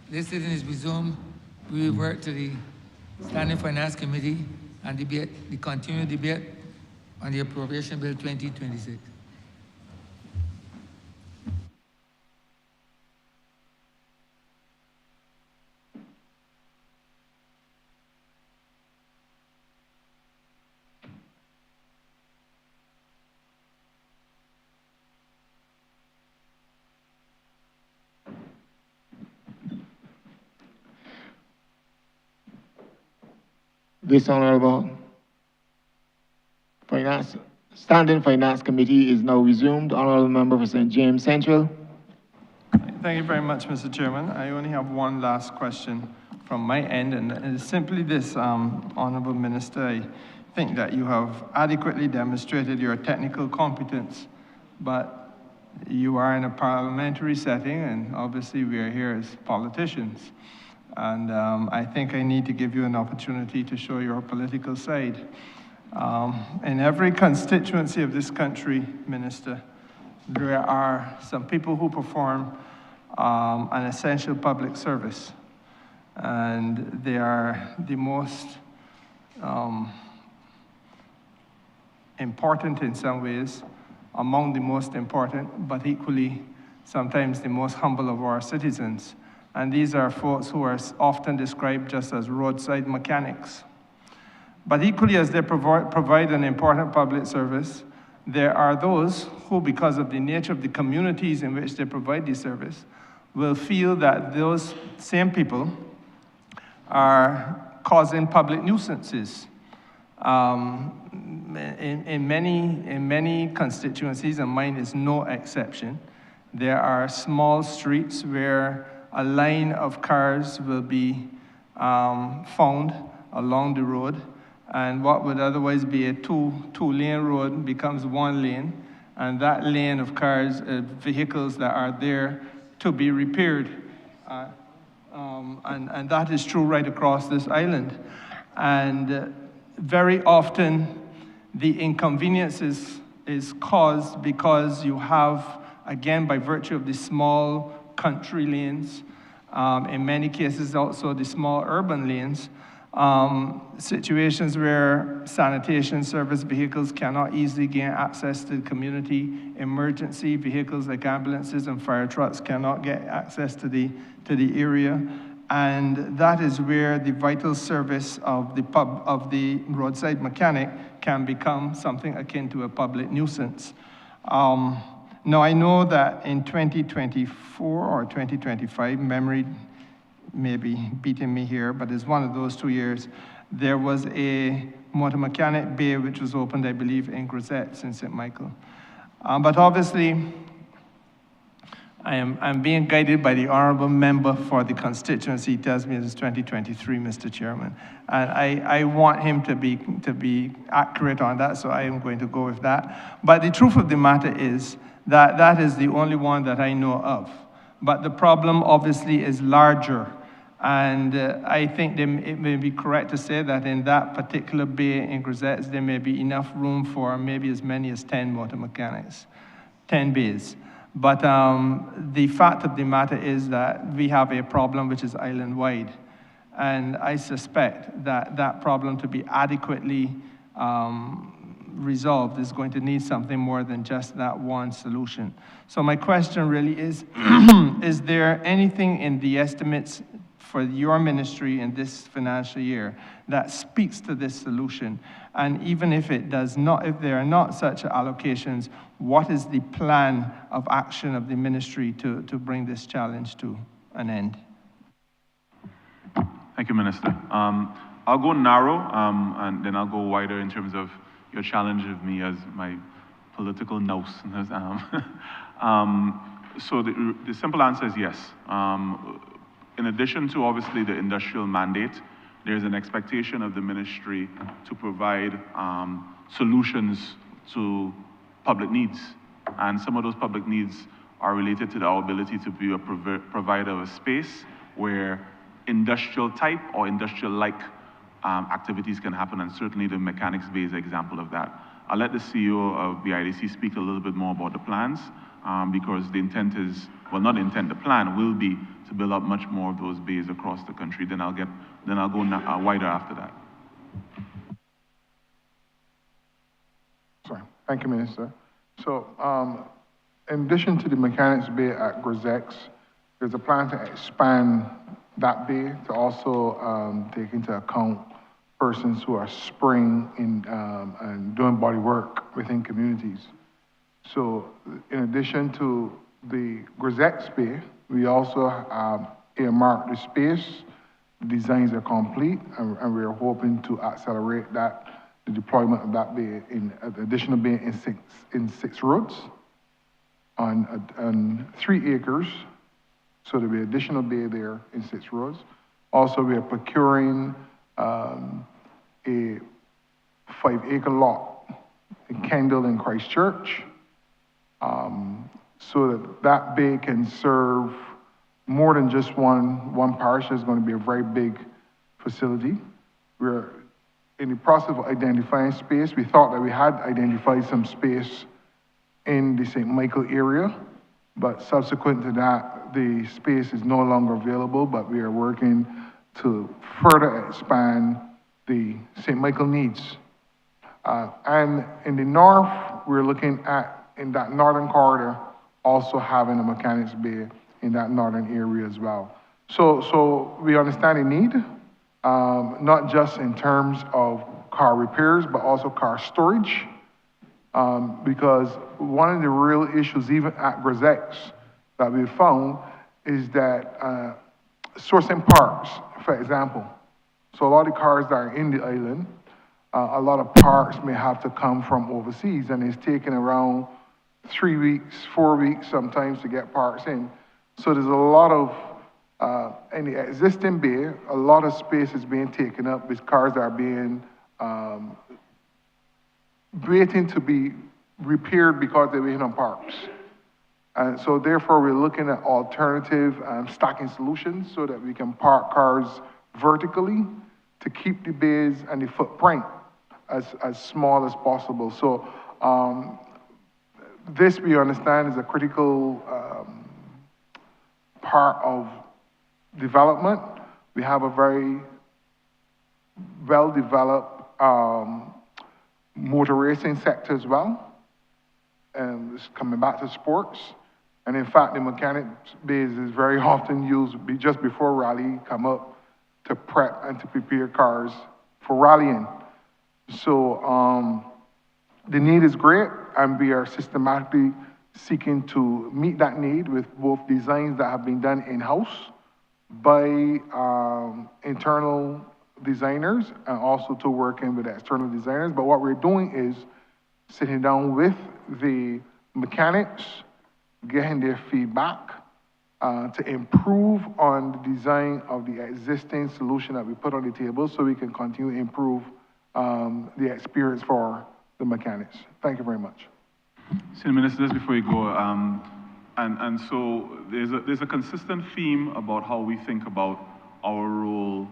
This sitting is resumed. We revert to the Standing Finance Committee and debate, the continued debate on the Appropriation Bill 2026. This Honourable Standing Finance Committee is now resumed. Honourable Member for St. James Central. Thank you very much, Mr. Chairman. I only have one last question from my end, and it's simply this, Honourable Minister. I think that you have adequately demonstrated your technical competence, but you are in a parliamentary setting, and obviously we are here as politicians. And I think I need to give you an opportunity to show your political side. In every constituency of this country, Minister, there are some people who perform an essential public service. And they are the most important in some ways, among the most important, but equally sometimes the most humble of our citizens. And these are folks who are often described just as roadside mechanics. But equally as they provide an important public service, there are those who, because of the nature of the communities in which they provide this service, will feel that those same people are causing public nuisances. In many constituencies, and mine is no exception, there are small streets where a line of cars will be found along the road, and what would otherwise be a two-lane road becomes one lane, and that lane of cars, vehicles that are there to be repaired. And that is true right across this island. And very often, the inconvenience is caused because you have, again, by virtue of the small country lanes, in many cases also the small urban lanes, situations where sanitation service vehicles cannot easily gain access to the community. Emergency vehicles like ambulances and fire trucks cannot get access to the area. And that is where the vital service of the roadside mechanic can become something akin to a public nuisance. Now, I know that in 2024 or 2025, memory may be beating me here, but it's one of those 2 years, there was a motor mechanic bay which was opened, I believe, in Grisettes in St. Michael. But obviously, I'm being guided by the Honourable Member for the constituency. He tells me it's 2023, Mr. Chairman. And I want him to be accurate on that, so I am going to go with that. But the truth of the matter is that that is the only one that I know of. But the problem obviously is larger. And I think it may be correct to say that in that particular bay in Grisettes, there may be enough room for maybe as many as 10 motor mechanics, 10 bays. But the fact of the matter is that we have a problem which is island-wide. And I suspect that that problem to be adequately resolved is going to need something more than just that one solution. So my question really is, is there anything in the estimates for your ministry in this financial year that speaks to this solution? And even if it does not, if there are not such allocations, what is the plan of action of the ministry to bring this challenge to an end? Thank you, Minister. I'll go narrow, and then I'll go wider in terms of your challenge of me as my political nous. So the simple answer is yes. in addition to obviously the industrial mandate, there's an expectation of the ministry to provide solutions to public needs. And some of those public needs are related to our ability to be a provider of a space where industrial type or industrial-like activities can happen, and certainly the mechanics bay is an example of that. I'll let the CEO of BIDC speak a little bit more about the plans, because the intent is, well, not the intent, the plan will be to build up much more of those bays across the country. Then I'll go wider after that. Sorry, thank you, Minister. So, in addition to the mechanics bay at Grisex, there's a plan to expand that bay to also take into account persons who are spraying and doing body work within communities. So, in addition to the Grisex bay, we also earmarked the space. The designs are complete, and we are hoping to accelerate that, the deployment of that bay in additional bay in six roads on 3 acres. So there'll be additional bay there in 6 roads. Also, we are procuring a 5-acre lot in Kendall and Christchurch, so that bay can serve more than just one parish. It's going to be a very big facility. We're in the process of identifying space. We thought that we had identified some space in the St. Michael area, but subsequent to that, the space is no longer available, but we are working to further expand the St. Michael needs. And in the north, we're looking at, in that northern corridor, also having a mechanics bay in that northern area as well. So we understand the need, not just in terms of car repairs, but also car storage, because one of the real issues, even at Grisex, that we found is that sourcing parts, for example. So a lot of cars that are in the island, a lot of parts may have to come from overseas, and it's taking around 3 weeks, 4 weeks sometimes to get parts in. So there's a lot of, in the existing bay, a lot of space is being taken up with cars that are being waiting to be repaired because they're waiting on parts. And so therefore we're looking at alternative stacking solutions so that we can park cars vertically to keep the bays and the footprint as small as possible. So this, we understand, is a critical part of development. We have a very well-developed motor racing sector as well. And it's coming back to sports. And in fact, the mechanics bays is very often used just before rally come up to prep and to prepare cars for rallying. So the need is great, and we are systematically seeking to meet that need with both designs that have been done in-house by internal designers and also to working with external designers. But what we're doing is sitting down with the mechanics, getting their feedback to improve on the design of the existing solution that we put on the table so we can continue to improve the experience for the mechanics. Thank you very much. Senior Minister, just before you go, and so there's a consistent theme about how we think about our role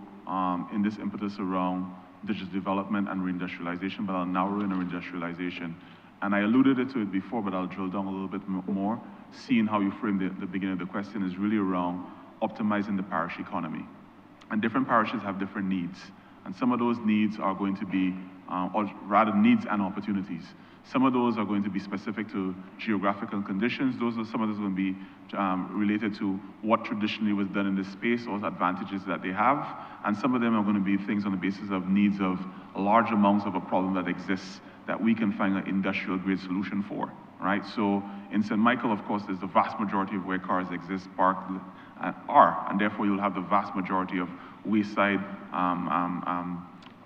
in this impetus around digital development and reindustrialization, but I'll narrow in on reindustrialization. And I alluded to it before, but I'll drill down a little bit more. Seeing how you framed the beginning of the question is really around optimizing the parish economy. And different parishes have different needs. And some of those needs are going to be, or rather needs and opportunities. Some of those are going to be specific to geographical conditions. Some of those are going to be related to what traditionally was done in this space or advantages that they have. And some of them are going to be things on the basis of needs of large amounts of a problem that exists that we can find an industrial grade solution for, right? So in St. Michael, of course, there's the vast majority of where cars exist, parked, and therefore you'll have the vast majority of wayside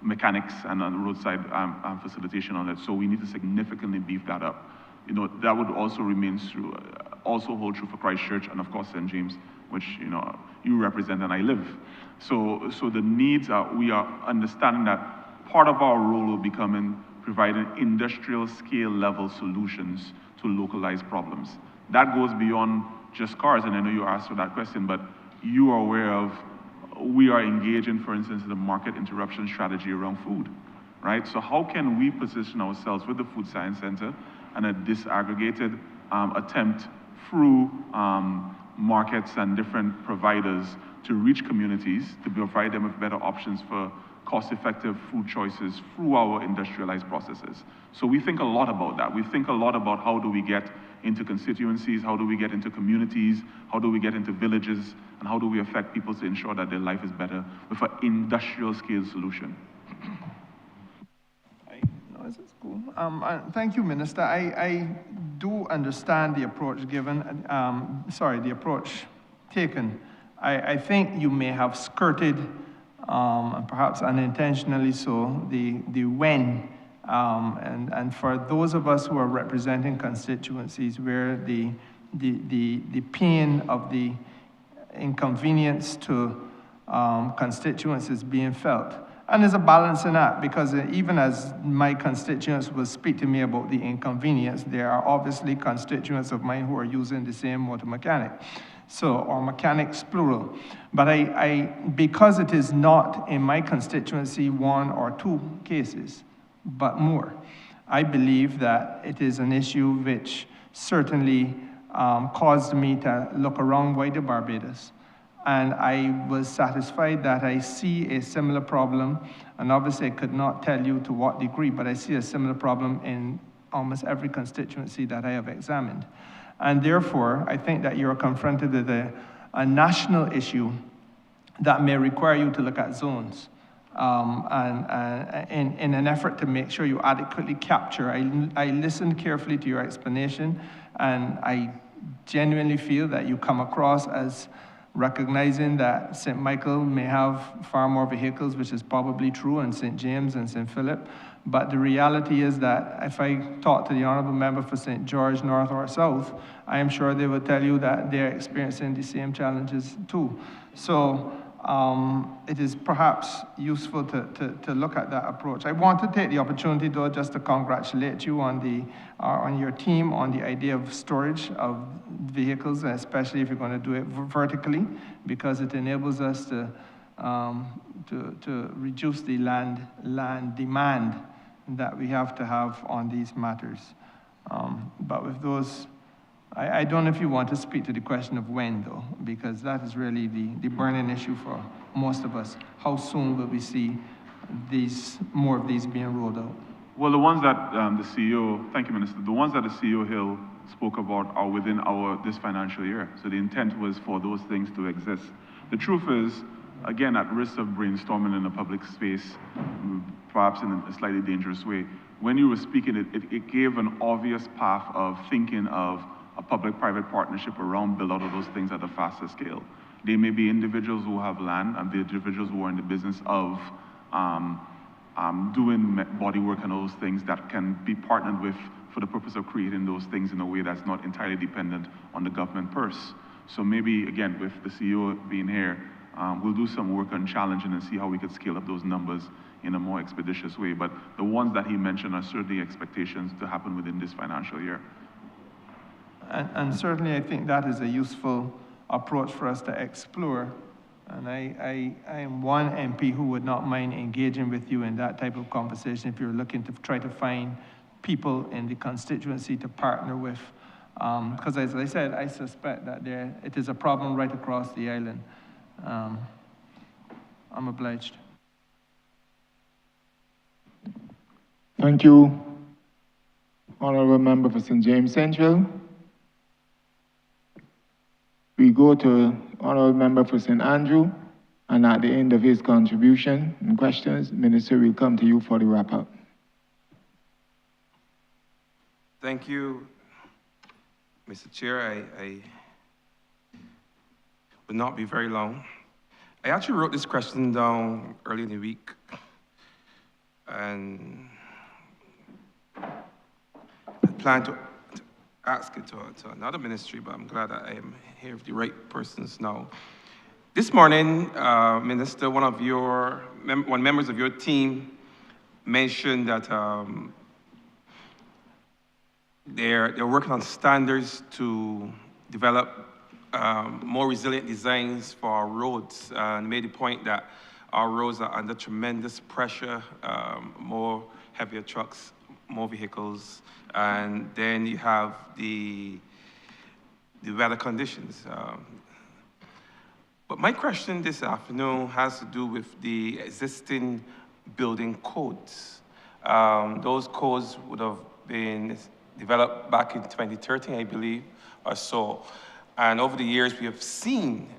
mechanics and roadside facilitation on it. So we need to significantly beef that up. You know, that would also remain true, also hold true for Christchurch and of course St. James which you represent and I live. So the needs are, we are understanding that part of our role will become in providing industrial scale level solutions to localized problems. That goes beyond just cars, and I know you asked for that question, but you are aware of, we are engaging, for instance, in the market interruption strategy around food, right? So how can we position ourselves with the Food Science Center and a disaggregated attempt through markets and different providers to reach communities, to provide them with better options for cost-effective food choices through our industrialized processes. So we think a lot about that. We think a lot about how do we get into constituencies, how do we get into communities, how do we get into villages, and how do we affect people to ensure that their life is better with an industrial scale solution. Cool. Thank you, Minister. I do understand the approach given, the approach taken. I think you may have skirted, and perhaps unintentionally so, the when. And for those of us who are representing constituencies where the pain of the inconvenience to constituents is being felt. And there's a balancing act, because even as my constituents will speak to me about the inconvenience, there are obviously constituents of mine who are using the same motor mechanic. So, or mechanics plural. But because it is not in my constituency one or two cases, but more, I believe that it is an issue which certainly caused me to look around wider Barbados. And I was satisfied that I see a similar problem, and obviously I could not tell you to what degree, but I see a similar problem in almost every constituency that I have examined. And therefore, I think that you're confronted with a national issue that may require you to look at zones. And in an effort to make sure you adequately capture. I listened carefully to your explanation, and I genuinely feel that you come across as recognizing that St. Michael may have far more vehicles, which is probably true, and St. James and St. Philip. But the reality is that if I talk to the Honourable Member for St. George, North or South, I am sure they will tell you that they're experiencing the same challenges too. So it is perhaps useful to look at that approach. I want to take the opportunity, though, just to congratulate you on your team on the idea of storage of vehicles, especially if you're going to do it vertically, because it enables us to reduce the land demand that we have to have on these matters. But with those, I don't know if you want to speak to the question of when, though, because that is really the burning issue for most of us. How soon will we see more of these being rolled out? Well, the ones that the CEO, thank you, Minister, the ones that the CEO Hill spoke about are within this financial year. So the intent was for those things to exist. The truth is, again, at risk of brainstorming in a public space, perhaps in a slightly dangerous way, when you were speaking, it gave an obvious path of thinking of a public-private partnership around build out of those things at a faster scale. They may be individuals who have land and the individuals who are in the business of doing body work and those things that can be partnered with for the purpose of creating those things in a way that's not entirely dependent on the government purse. So maybe, again, with the CEO being here, we'll do some work on challenging and see how we could scale up those numbers in a more expeditious way. But the ones that he mentioned are certainly expectations to happen within this financial year. And certainly I think that is a useful approach for us to explore. And I am one MP who would not mind engaging with you in that type of conversation if you're looking to try to find people in the constituency to partner with. Because as I said, I suspect that it is a problem right across the island. I'm obliged. Thank you, Honourable Member for St. James Central. We go to Honourable Member for St. Andrew, and at the end of his contribution and questions, Minister will come to you for the wrap-up. Thank you, Mr. Chair. I will not be very long. I actually wrote this question down early in the week, and I ask it to another ministry, but I'm glad that I am here with the right persons now. This morning, Minister, one members of your team mentioned that they're working on standards to develop more resilient designs for our roads, and made the point that our roads are under tremendous pressure, more heavier trucks, more vehicles, and then you have the weather conditions. But my question this afternoon has to do with the existing building codes. Those codes would have been developed back in 2013, I believe, or so. And over the years, we have seen,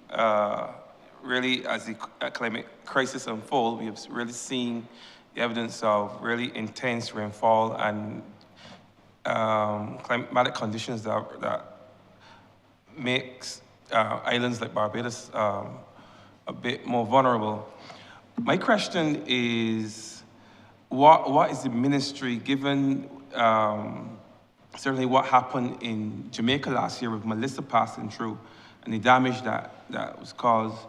really, as the climate crisis unfolds, we have really seen the evidence of really intense rainfall and climatic conditions that makes islands like Barbados a bit more vulnerable. My question is, what is the ministry, given certainly what happened in Jamaica last year with Melissa passing through and the damage that was caused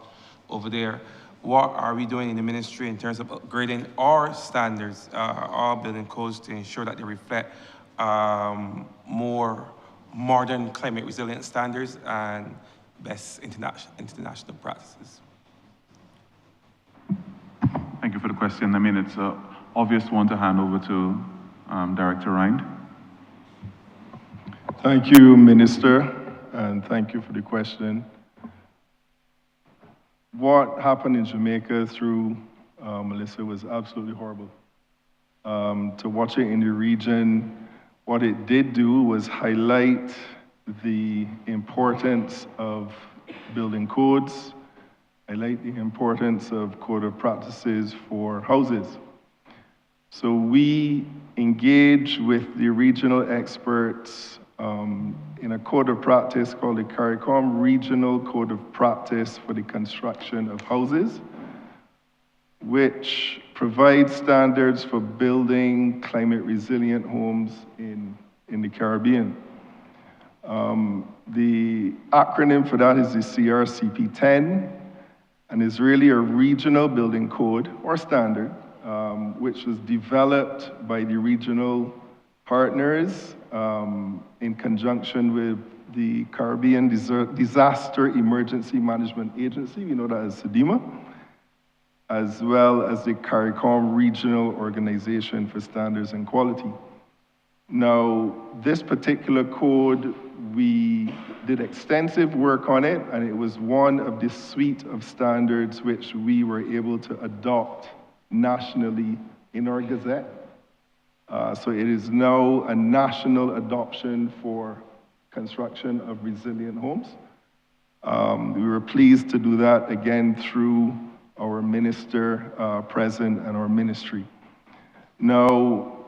over there, what are we doing in the ministry in terms of upgrading our standards, our building codes, to ensure that they reflect more modern climate resilient standards and best international practices? Thank you for the question. I mean, it's an obvious one to hand over to Director Rind. Thank you, Minister, and thank you for the question. What happened in Jamaica through Melissa was absolutely horrible. To watch it in the region, what it did do was highlight the importance of building codes, highlight the importance of code of practices for houses. So we engage with the regional experts in a code of practice called the CARICOM Regional Code of Practice for the Construction of Houses, which provides standards for building climate resilient homes in the Caribbean. The acronym for that is the CRCP10, and is really a regional building code or standard, which was developed by the regional partners in conjunction with the Caribbean Disaster Emergency Management Agency, we know that as SEDEMA, as well as the CARICOM Regional Organization for Standards and Quality. Now, this particular code, we did extensive work on it, and it was one of the suite of standards which we were able to adopt nationally in our Gazette. So it is now a national adoption for construction of resilient homes. We were pleased to do that again through our minister present and our ministry. Now,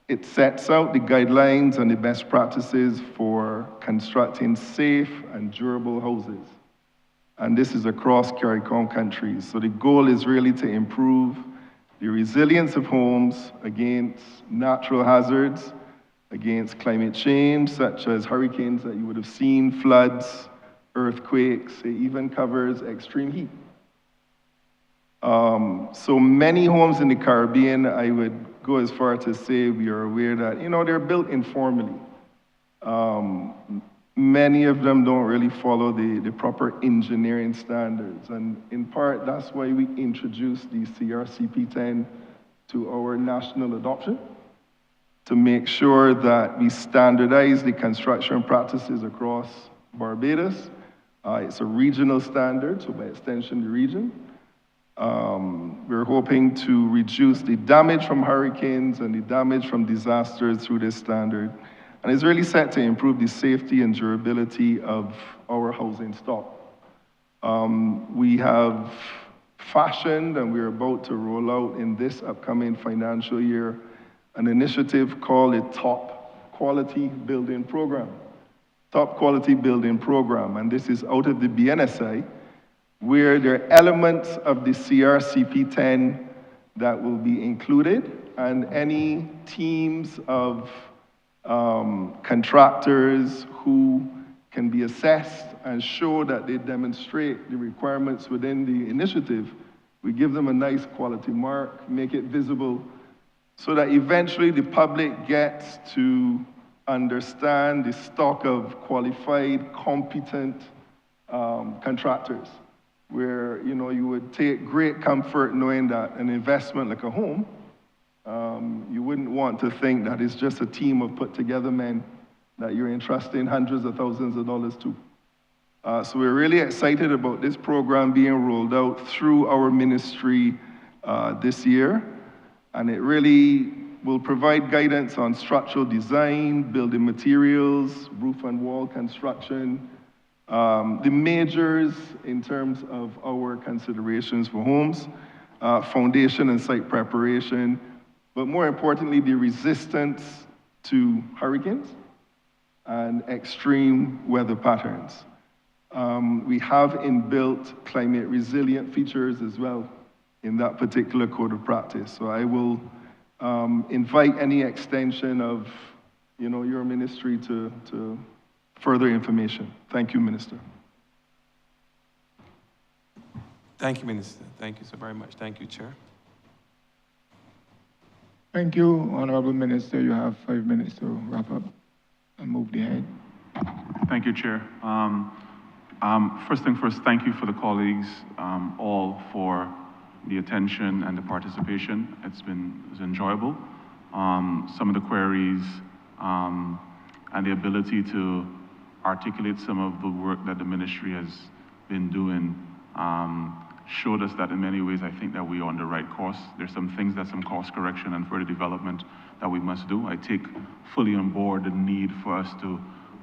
it sets out the guidelines and the best practices for constructing safe and durable houses. And this is across CARICOM countries. So the goal is really to improve the resilience of homes against natural hazards, against climate change, such as hurricanes that you would have seen, floods, earthquakes. It even covers extreme heat. So many homes in the Caribbean, I would go as far to say we are aware that, they're built informally. Many of them don't really follow the proper engineering standards. And in part, that's why we introduced the CRCP10 to our national adoption, to make sure that we standardize the construction practices across Barbados. It's a regional standard, so by extension, the region. We're hoping to reduce the damage from hurricanes and the damage from disasters through this standard. And it's really set to improve the safety and durability of our housing stock. We have fashioned, and we're about to roll out in this upcoming financial year, an initiative called the Top Quality Building Program. Top Quality Building Program, and this is out of the BNSI, where there are elements of the CRCP10 that will be included, and any teams of contractors who can be assessed and show that they demonstrate the requirements within the initiative. We give them a nice quality mark, make it visible, so that eventually the public gets to understand the stock of qualified, competent contractors, where you would take great comfort knowing that an investment like a home, you wouldn't want to think that it's just a team of put together men that you're entrusting hundreds of thousands of dollars to. So we're really excited about this program being rolled out through our ministry this year. And it really will provide guidance on structural design, building materials, roof and wall construction, the majors in terms of our considerations for homes, foundation and site preparation, but more importantly, the resistance to hurricanes and extreme weather patterns. We have inbuilt climate resilient features as well in that particular code of practice. So I will invite any extension of your ministry to further information. Thank you, Minister. Thank you, Minister. Thank you so very much. Thank you, Chair. Thank you, Honourable Minister. You have 5 minutes to wrap up and move the head. Thank you, Chair. First thing first, thank you for the colleagues all for the attention and the participation. It's enjoyable. Some of the queries and the ability to articulate some of the work that the ministry has been doing showed us that in many ways I think that we are on the right course. There's some things that some course correction and further development that we must do. I take fully on board the need for us to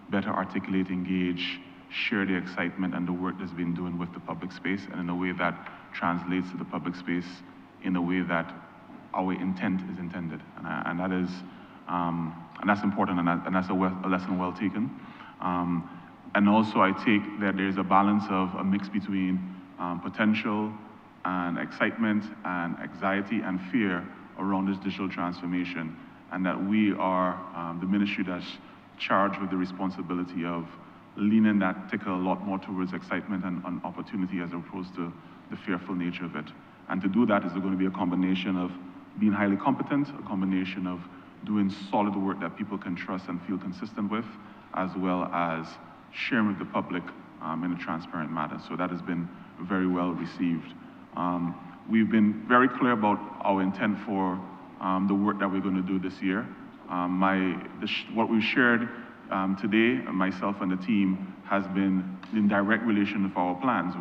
better articulate, engage, share the excitement and the work that's been doing with the public space, and in a way that translates to the public space in a way that our intent is intended. And that is, and that's important, and that's a lesson well taken. And also I take that there's a balance of a mix between potential and excitement and anxiety and fear around this digital transformation, and that we are the ministry that's charged with the responsibility of leaning that ticker a lot more towards excitement and opportunity as opposed to the fearful nature of it. And to do that is going to be a combination of being highly competent, a combination of doing solid work that people can trust and feel consistent with, as well as sharing with the public in a transparent manner. So that has been very well received. We've been very clear about our intent for the work that we're going to do this year. What we've shared today, myself and the team, has been in direct relation with our plans.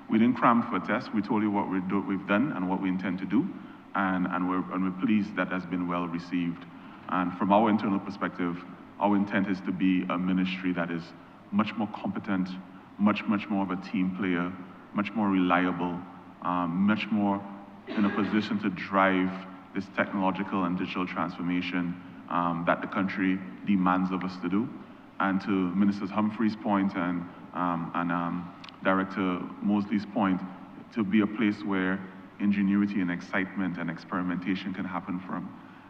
We didn't cram for a test. We told you what we've done and what we intend to do, and we're pleased that has been well received. And from our internal perspective, our intent is to be a ministry that is much more competent, much more of a team player, much more reliable, much more in a position to drive this technological and digital transformation that the country demands of us to do. And to Minister Humphrey's point and Director Mosley's point, to be a place where ingenuity and excitement and experimentation can happen from.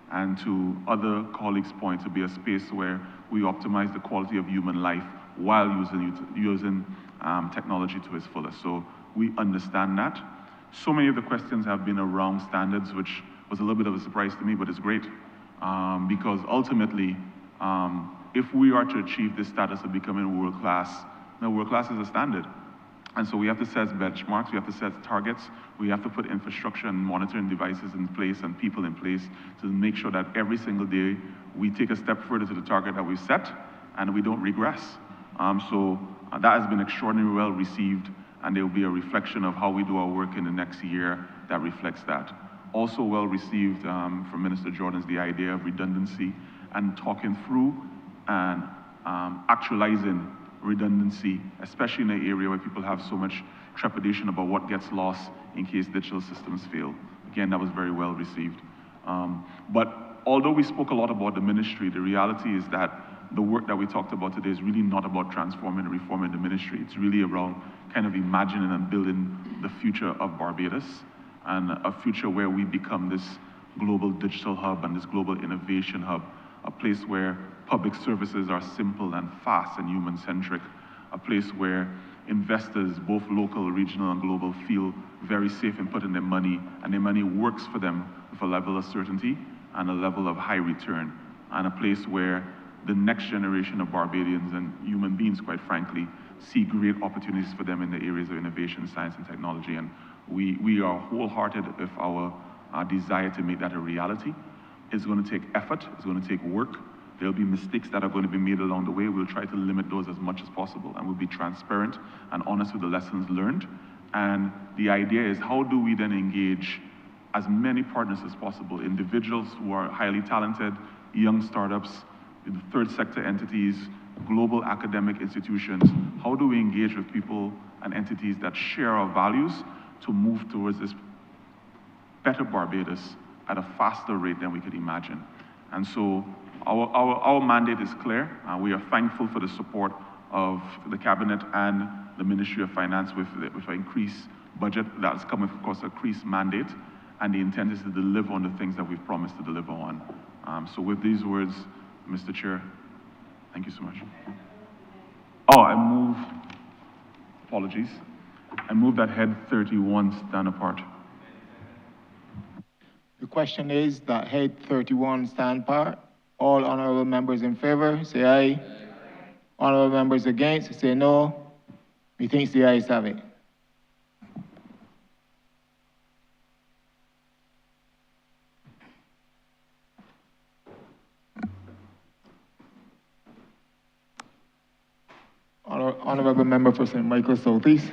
And to other colleagues' point, to be a space where we optimize the quality of human life while using technology to its fullest. So we understand that. So many of the questions have been around standards, which was a little bit of a surprise to me, but it's great. Because ultimately, if we are to achieve this status of becoming world-class, now world-class is a standard. And so we have to set benchmarks, we have to set targets, we have to put infrastructure and monitoring devices in place and people in place to make sure that every single day we take a step further to the target that we've set and we don't regress. So that has been extraordinarily well received, and there will be a reflection of how we do our work in the next year that reflects that. Also well received from Minister Jordan is the idea of redundancy and talking through and actualizing redundancy, especially in an area where people have so much trepidation about what gets lost in case digital systems fail. Again, that was very well received. But although we spoke a lot about the ministry, the reality is that the work that we talked about today is really not about transforming and reforming the ministry. It's really around kind of imagining and building the future of Barbados, and a future where we become this global digital hub and this global innovation hub, a place where public services are simple and fast and human-centric, a place where investors, both local, regional, and global, feel very safe in putting their money, and their money works for them with a level of certainty and a level of high return, and a place where the next generation of Barbadians and human beings, quite frankly, see great opportunities for them in the areas of innovation, science, and technology. And we are wholehearted with our desire to make that a reality. It's going to take effort, it's going to take work. There'll be mistakes that are going to be made along the way. We'll try to limit those as much as possible, and we'll be transparent and honest with the lessons learned. And the idea is, how do we then engage as many partners as possible, individuals who are highly talented, young startups, the third sector entities, global academic institutions. How do we engage with people and entities that share our values to move towards this better Barbados at a faster rate than we could imagine? And so our mandate is clear. We are thankful for the support of the Cabinet and the Ministry of Finance with an increased budget that has come with, of course, a increased mandate. And the intent is to deliver on the things that we've promised to deliver on. So with these words, Mr. Chair, thank you so much. Oh, apologies. I move that head 31 stand apart. The question is that head 31 stand apart. All honorable members in favor, say aye. Honorable members against, say no. Methinks the ayes have it. Honorable member for St. Michael Southeast.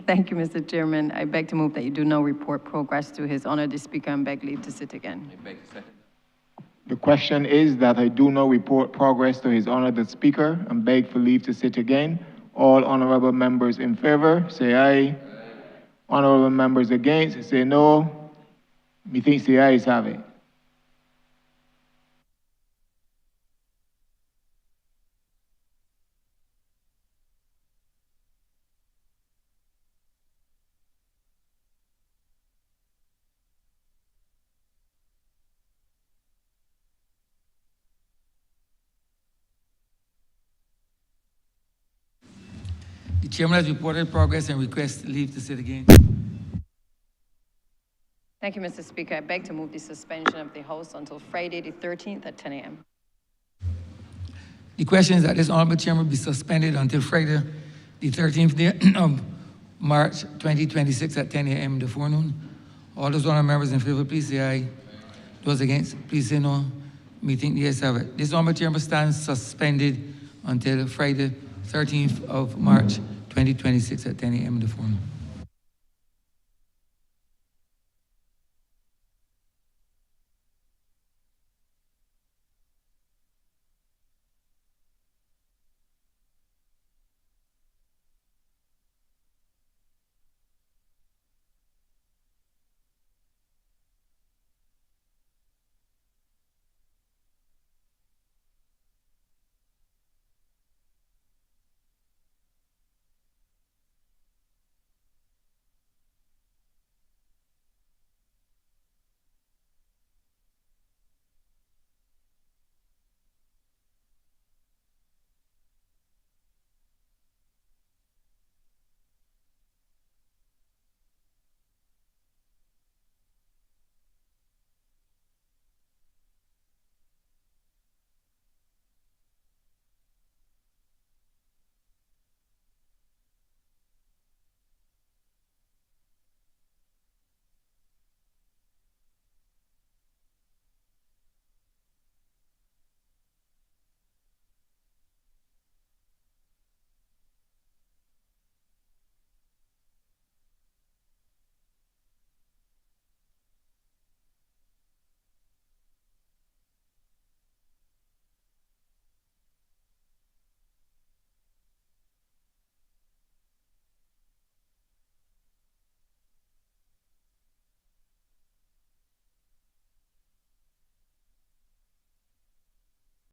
Thank you, Mr. Chairman. I beg to move that you do now report progress to His Honor the Speaker and beg leave to sit again. I beg to second. The question is that I do not report progress to His Honor the Speaker and beg for leave to sit again. All honorable members in favor, say aye. Honorable members against, say no. Methinks the ayes have it. The chairman has reported progress and requests leave to sit again. Thank you, Mr. Speaker. I beg to move the suspension of the House until Friday the 13th at 10 a.m. The question is that this honorable chairman be suspended until Friday, the 13th day of March 2026 at 10 a.m. in the forenoon. All those honorable members in favor, please say aye. Those against, please say no. Meeting the ayes have it. This honorable chairman stands suspended until Friday, 13th of March 2026 at 10 a.m. in the forenoon.